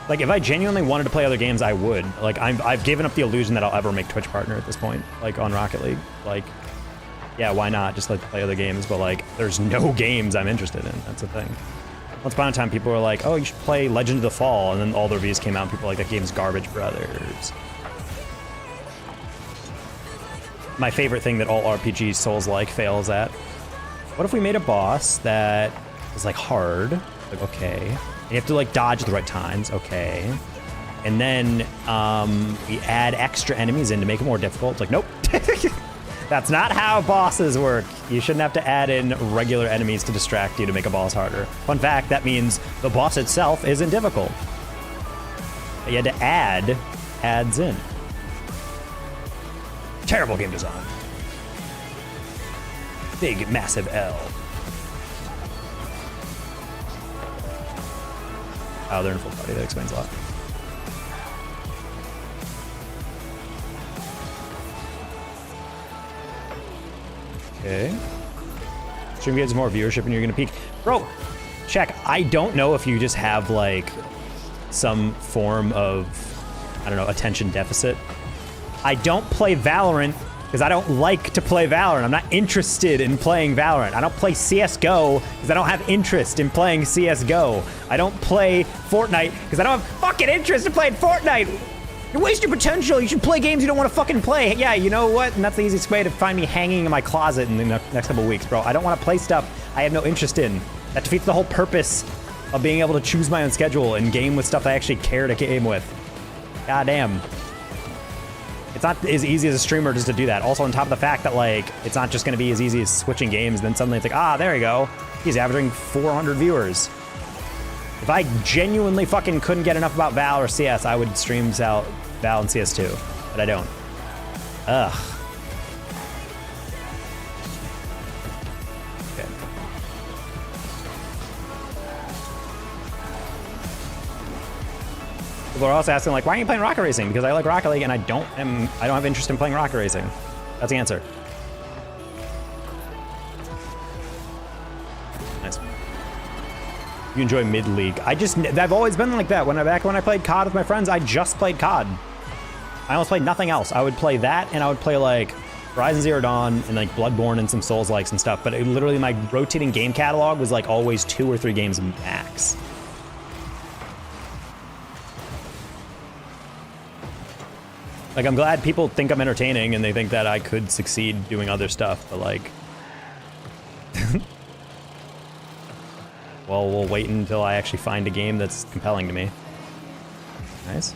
Like, if I genuinely wanted to play other games, I would. Like, I've given up the illusion that I'll ever make Twitch partner at this point, like, on Rocket League. Like, yeah, why not? Just, like, play other games, but, like, there's no games I'm interested in. That's the thing. Once upon a time, people were like, oh, you should play Legend of the Fall, and then all the reviews came out, and people were like, that game's garbage, brothers. My favorite thing that all RPG Souls-like fails at. What if we made a boss that is, like, hard? Like, okay. You have to, like, dodge at the right times. Okay. And then we add extra enemies in to make it more difficult. It's like, nope. That's not how bosses work. You shouldn't have to add in regular enemies to distract you to make a boss harder. Fun fact, that means the boss itself isn't difficult. But you had to add adds in. Terrible game design. Big, massive L. Oh, they're in full body. That explains a lot. Okay. Stream gets more viewership and you're gonna peak. Bro, check. I don't know if you just have like some form of, I don't know, attention deficit. I don't play Valorant because I don't like to play Valorant. I'm not interested in playing Valorant. I don't play CSGO because I don't have interest in playing CSGO. I don't play Fortnite because I don't have fucking interest in playing Fortnite. You waste your potential. You should play games you don't want to fucking play. Yeah, you know what? And that's the easiest way to find me hanging in my closet in the next couple of weeks, bro. I don't want to play stuff I have no interest in. That defeats the whole purpose of being able to choose my own schedule and game with stuff I actually care to game with. Goddamn. It's not as easy as a streamer just to do that. Also, on top of the fact that, like, it's not just going to be as easy as switching games, then suddenly it's like, ah, there you go. He's averaging 400 viewers. If I genuinely fucking couldn't get enough about Val or CS, I would stream Val and CS too, but I don't. Ugh. Okay. People are also asking, like, why are you playing Rocket Racing? Because I like Rocket League and I don't have interest in playing Rocket Racing. That's the answer. Nice. You enjoy mid-league. I've always been like that. Back when I played COD with my friends, I just played COD. I almost played nothing else. I would play that, and I would play, like, Horizon Zero Dawn and, like, Bloodborne and some Souls-likes and stuff, but literally my rotating game catalog was, like, always 2 or 3 games max. Like, I'm glad people think I'm entertaining and they think that I could succeed doing other stuff, but, like... Well, we'll wait until I actually find a game that's compelling to me. Nice.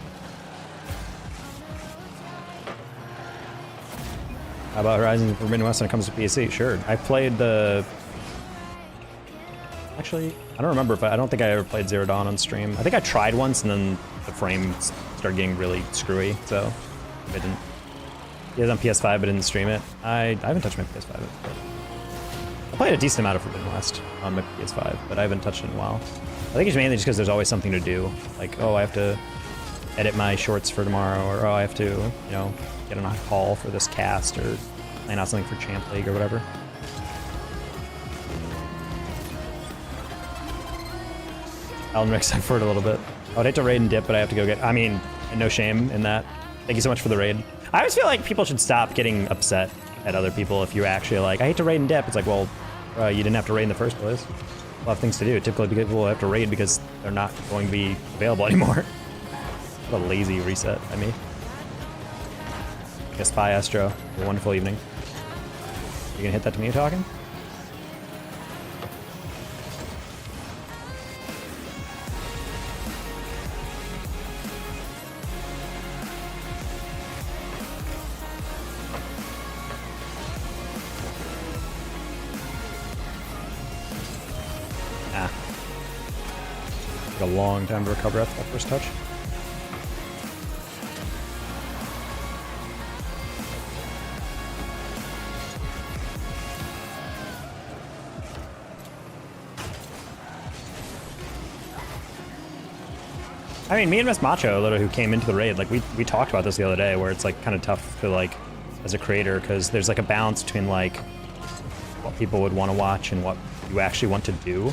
How about Horizon Forbidden West when it comes to PC? Sure. I played the... Actually, I don't remember if I don't think I ever played Zero Dawn on stream. I think I tried once and then the frame started getting really screwy, so I didn't. He has on PS5 but didn't stream it. I haven't touched my PS5. I played a decent amount of Forbidden West on my PS5, but I haven't touched it in a while. I think it's mainly just because there's always something to do. Like, oh, I have to edit my shorts for tomorrow, or oh, I have to, you know, get on a call for this cast, or plan out something for Champ League or whatever. Alan Rick's for it a little bit. I would hate to raid and dip, but I have to go get... I mean, no shame in that. Thank you so much for the raid. I always feel like people should stop getting upset at other people if you're actually like, I hate to raid and dip. It's like, well, you didn't have to raid in the first place. A lot of things to do. Typically, people have to raid because they're not going to be available anymore. What a lazy reset by me. Guess bye, Astro. Have a wonderful evening. You gonna hit that to me talking? A long time to recover after that first touch. I mean, me and Miss Macho, literally, who came into the raid, like we talked about this the other day, where it's like kind of tough to like, as a creator, because there's like a balance between like what people would want to watch and what you actually want to do.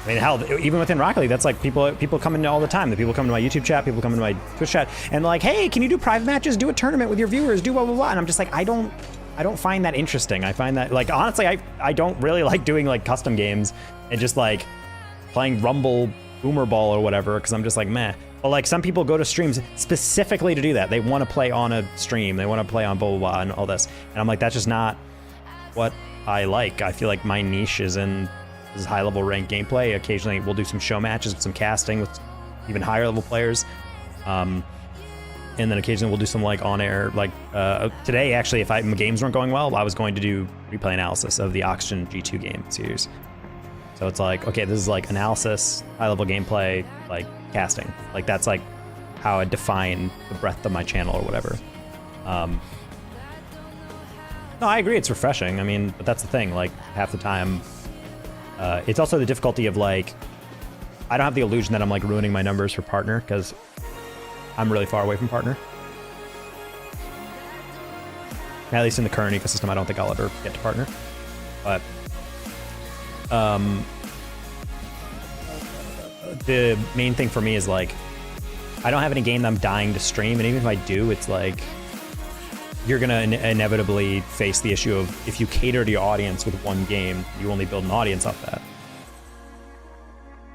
I mean, hell, even within Rocket League, that's like people come in all the time. The people come to my YouTube chat, people come into my Twitch chat, and like, hey, can you do private matches? Do a tournament with your viewers? Do blah blah blah. And I'm just like, I don't find that interesting. I find that, like, honestly, I don't really like doing like custom games and just like playing Rumble Boomer Ball or whatever, because I'm just like, meh. But like, some people go to streams specifically to do that. They want to play on a stream. They want to play on blah blah blah and all this. And I'm like, that's just not what I like. I feel like my niche is in this high level ranked gameplay. Occasionally we'll do some show matches with some casting with even higher level players. And then occasionally we'll do some like on air, like today actually, if my games weren't going well, I was going to do replay analysis of the Oxygen G2 game series. So it's like, okay, this is like analysis, high level gameplay, like casting. Like that's like how I define the breadth of my channel or whatever. No, I agree, it's refreshing. I mean, but that's the thing, like half the time, it's also the difficulty of like, I don't have the illusion that I'm like ruining my numbers for partner, because I'm really far away from partner. At least in the current ecosystem, I don't think I'll ever get to partner. But the main thing for me is like, I don't have any game that I'm dying to stream, and even if I do, it's like, you're gonna inevitably face the issue of, if you cater to your audience with one game, you only build an audience off that.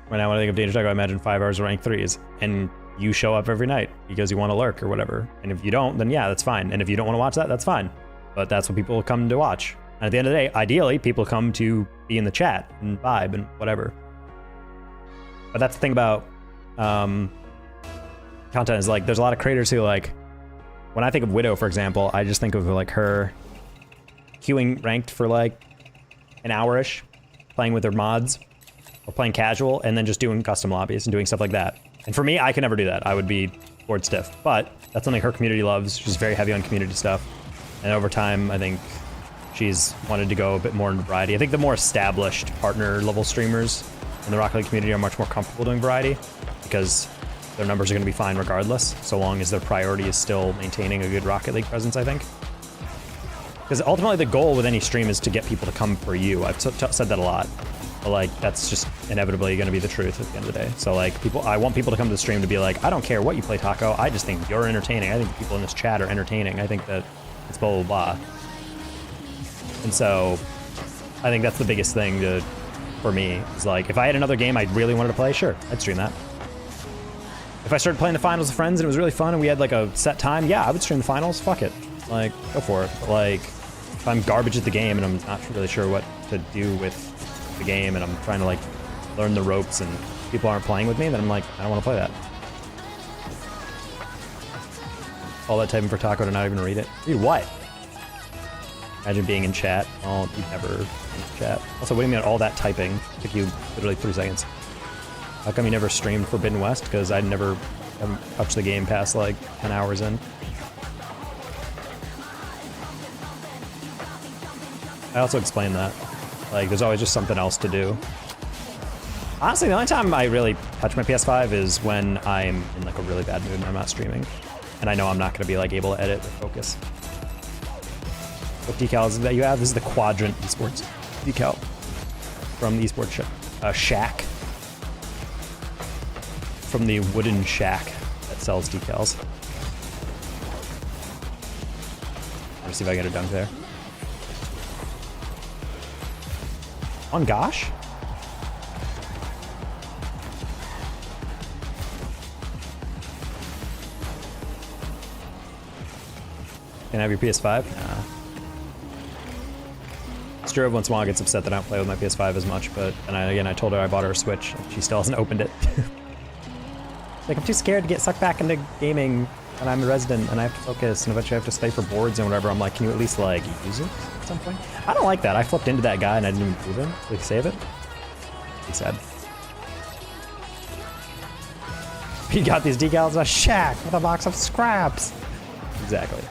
Right now, when I think of Danger Taco, I imagine 5 hours of rank 3s, and you show up every night because you want to lurk or whatever. And if you don't, then yeah, that's fine. And if you don't want to watch that, that's fine. But that's what people come to watch. And at the end of the day, ideally, people come to be in the chat and vibe and whatever. But that's the thing about content, is like, there's a lot of creators who like, when I think of Widow, for example, I just think of like her queuing ranked for like an hour-ish, playing with her mods, or playing casual, and then just doing custom lobbies and doing stuff like that. And for me, I could never do that. I would be bored stiff. But that's something her community loves. She's very heavy on community stuff. And over time, I think she's wanted to go a bit more into variety. I think the more established partner level streamers in the Rocket League community are much more comfortable doing variety, because their numbers are going to be fine regardless, so long as their priority is still maintaining a good Rocket League presence, I think. Because ultimately the goal with any stream is to get people to come for you. I've said that a lot, but like, that's just inevitably going to be the truth at the end of the day. So like, I want people to come to the stream to be like, I don't care what you play, Taco, I just think you're entertaining. I think the people in this chat are entertaining. I think that it's blah, blah, blah. And so I think that's the biggest thing for me, is like, if I had another game I really wanted to play, sure, I'd stream that. If I started playing the finals with friends and it was really fun and we had like a set time, yeah, I would stream the finals, fuck it. Like, go for it. But like, if I'm garbage at the game and I'm not really sure what to do with the game and I'm trying to like learn the ropes and people aren't playing with me, then I'm like, I don't want to play that. All that typing for Taco to not even read it. Read what? Imagine being in chat. Oh, you've never been in chat. Also, what do you mean all that typing? It took you literally 3 seconds. How come you never streamed Forbidden West? Because I haven't touched the game past like 10 hours in. I also explained that. Like, there's always just something else to do. Honestly, the only time I really touch my PS5 is when I'm in like a really bad mood and I'm not streaming. And I know I'm not going to be like able to edit or focus. What decals that you have? This is the Quadrant Esports decal from the Esports Shack. From the wooden shack that sells decals. Let's see if I get a dunk there. On gosh? Can I have your PS5? Nah. Strove once in a while gets upset that I don't play with my PS5 as much, but and I told her I bought her a Switch. She still hasn't opened it. Like, I'm too scared to get sucked back into gaming, and I'm a resident, and I have to focus, and eventually I have to stay for boards and whatever. I'm like, can you at least, like, use it at some point? I don't like that. I flipped into that guy, and I didn't even move him. Like, save it? He said. He got these decals in a shack with a box of scraps. Exactly.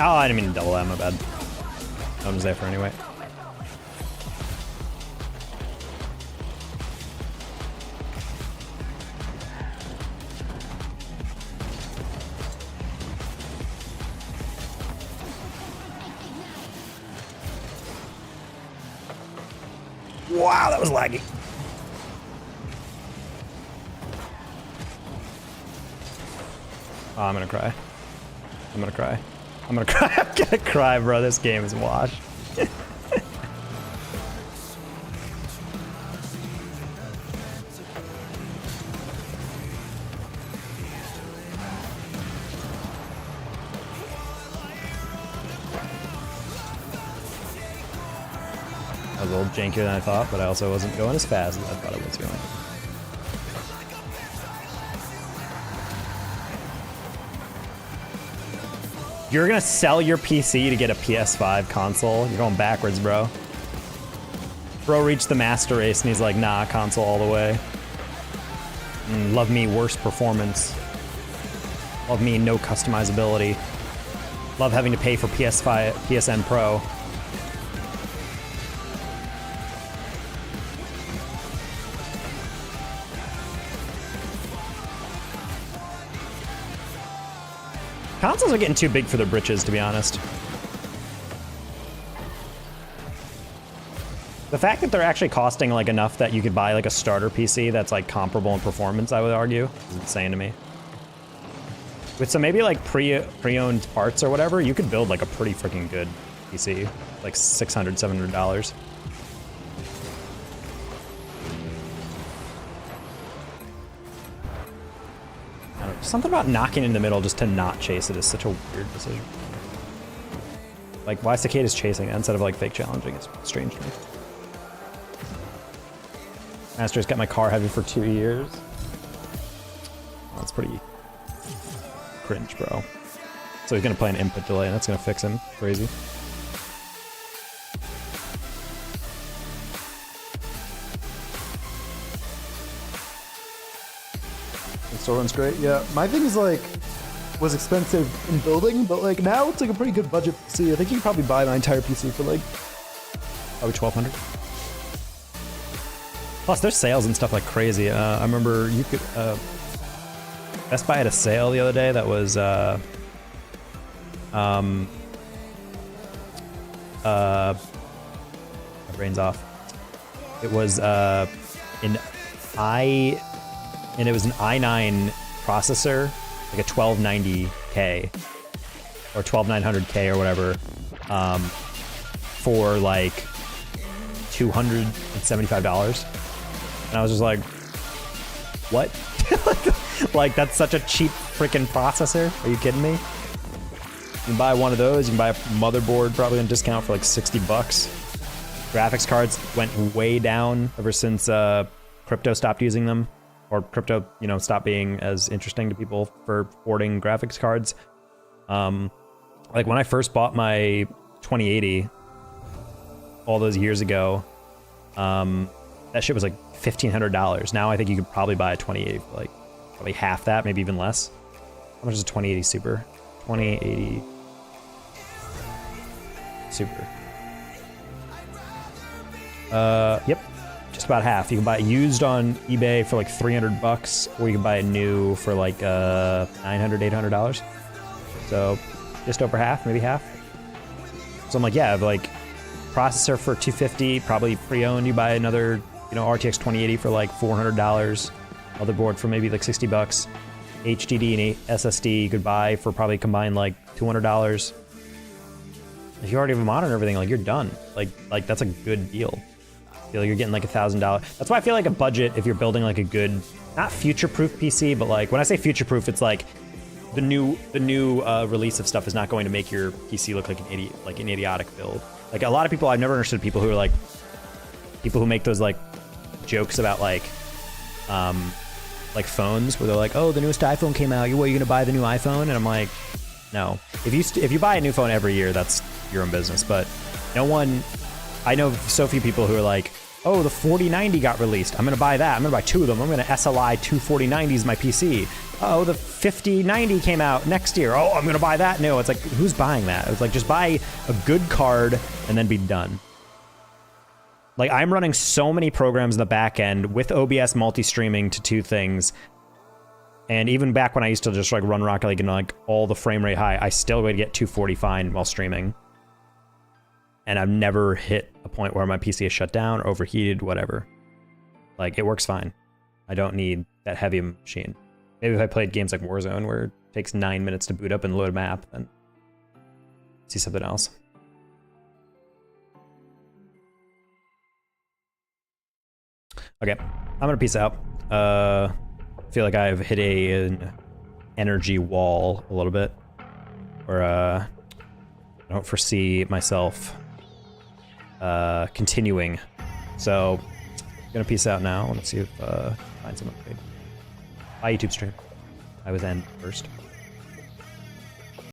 Oh, I didn't mean to double that, my bad. No one was there for anyway. Wow, that was laggy. Oh, I'm gonna cry. I'm gonna cry. I'm gonna cry. I'm gonna cry, bro. This game is washed. That was a little jankier than I thought, but I also wasn't going as fast as I thought it was going. You're gonna sell your PC to get a PS5 console? You're going backwards, bro. Bro reached the master race and he's like, nah, console all the way. Love me, worse performance. Love me, no customizability. Love having to pay for PS5, PSN Pro. Consoles are getting too big for their britches, to be honest. The fact that they're actually costing like enough that you could buy like a starter PC that's like comparable in performance, I would argue, is insane to me. With some maybe like pre-owned parts or whatever, you could build like a pretty freaking good PC, like $600, $700. Something about knocking in the middle just to not chase it is such a weird decision. Like, why Cicada's chasing it instead of like fake challenging is strange to me. Master's got my car heavy for 2 years. Oh, that's pretty cringe, bro. So he's gonna play an input delay and that's gonna fix him. Crazy. Store runs great. Yeah, my thing is like was expensive in building, but like now it's like a pretty good budget PC. I think you can probably buy my entire PC for like probably $1,200. Plus, there's sales and stuff like crazy. I remember you could Best Buy had a sale the other day that was my brain's off. It was it was an i9 processor, like a 1290K or 12900K or whatever, for like $275. And I was just like, what? Like, that's such a cheap freaking processor. Are you kidding me? You can buy one of those, you can buy a motherboard probably on discount for like $60. Graphics cards went way down ever since crypto stopped using them. Or crypto, you know, stopped being as interesting to people for hoarding graphics cards. Like when I first bought my 2080 all those years ago, that shit was like $1,500. Now I think you could probably buy a 2080 for like probably half that, maybe even less. How much is a 2080 Super? 2080 Super. Yep. Just about half. You can buy it used on eBay for like $300, or you can buy it new for like $900, $800. So just over half, maybe half. So I'm like, yeah, like processor for $250, probably pre-owned. You buy another, you know, RTX 2080 for like $400. Motherboard for maybe like $60. HDD and SSD you could buy for probably combined like $200. If you already have a monitor and everything, like you're done. Like that's a good deal. I feel like you're getting like $1,000. That's why I feel like a budget, if you're building like a good, not future-proof PC, but like when I say future-proof, it's like the new release of stuff is not going to make your PC look like an idiot, like an idiotic build. Like a lot of people, I've never understood people who are like, people who make those like jokes about like phones where they're like, oh, the newest iPhone came out. What, are you gonna buy the new iPhone? And I'm like, no. If you buy a new phone every year, that's your own business. But no one, I know so few people who are like, oh, the 4090 got released. I'm going to buy that. I'm going to buy 2 of them. I'm going to SLI 2 4090s my PC. Oh, the 5090 came out next year. Oh, I'm going to buy that. No, it's like, who's buying that? It's like, just buy a good card and then be done. Like, I'm running so many programs in the back end with OBS multi-streaming to 2 things. And even back when I used to just like run Rocket League and like all the frame rate high, I still would get 240 fine while streaming. And I've never hit a point where my PC is shut down, or overheated, whatever. Like, it works fine. I don't need that heavy machine. Maybe if I played games like Warzone, where it takes 9 minutes to boot up and load a map, then see something else. Okay, I'm gonna peace out. I feel like I've hit an energy wall a little bit, where I don't foresee myself continuing. So I'm gonna peace out now. Let's see if find some upgrade. Bye, YouTube stream. I was end first.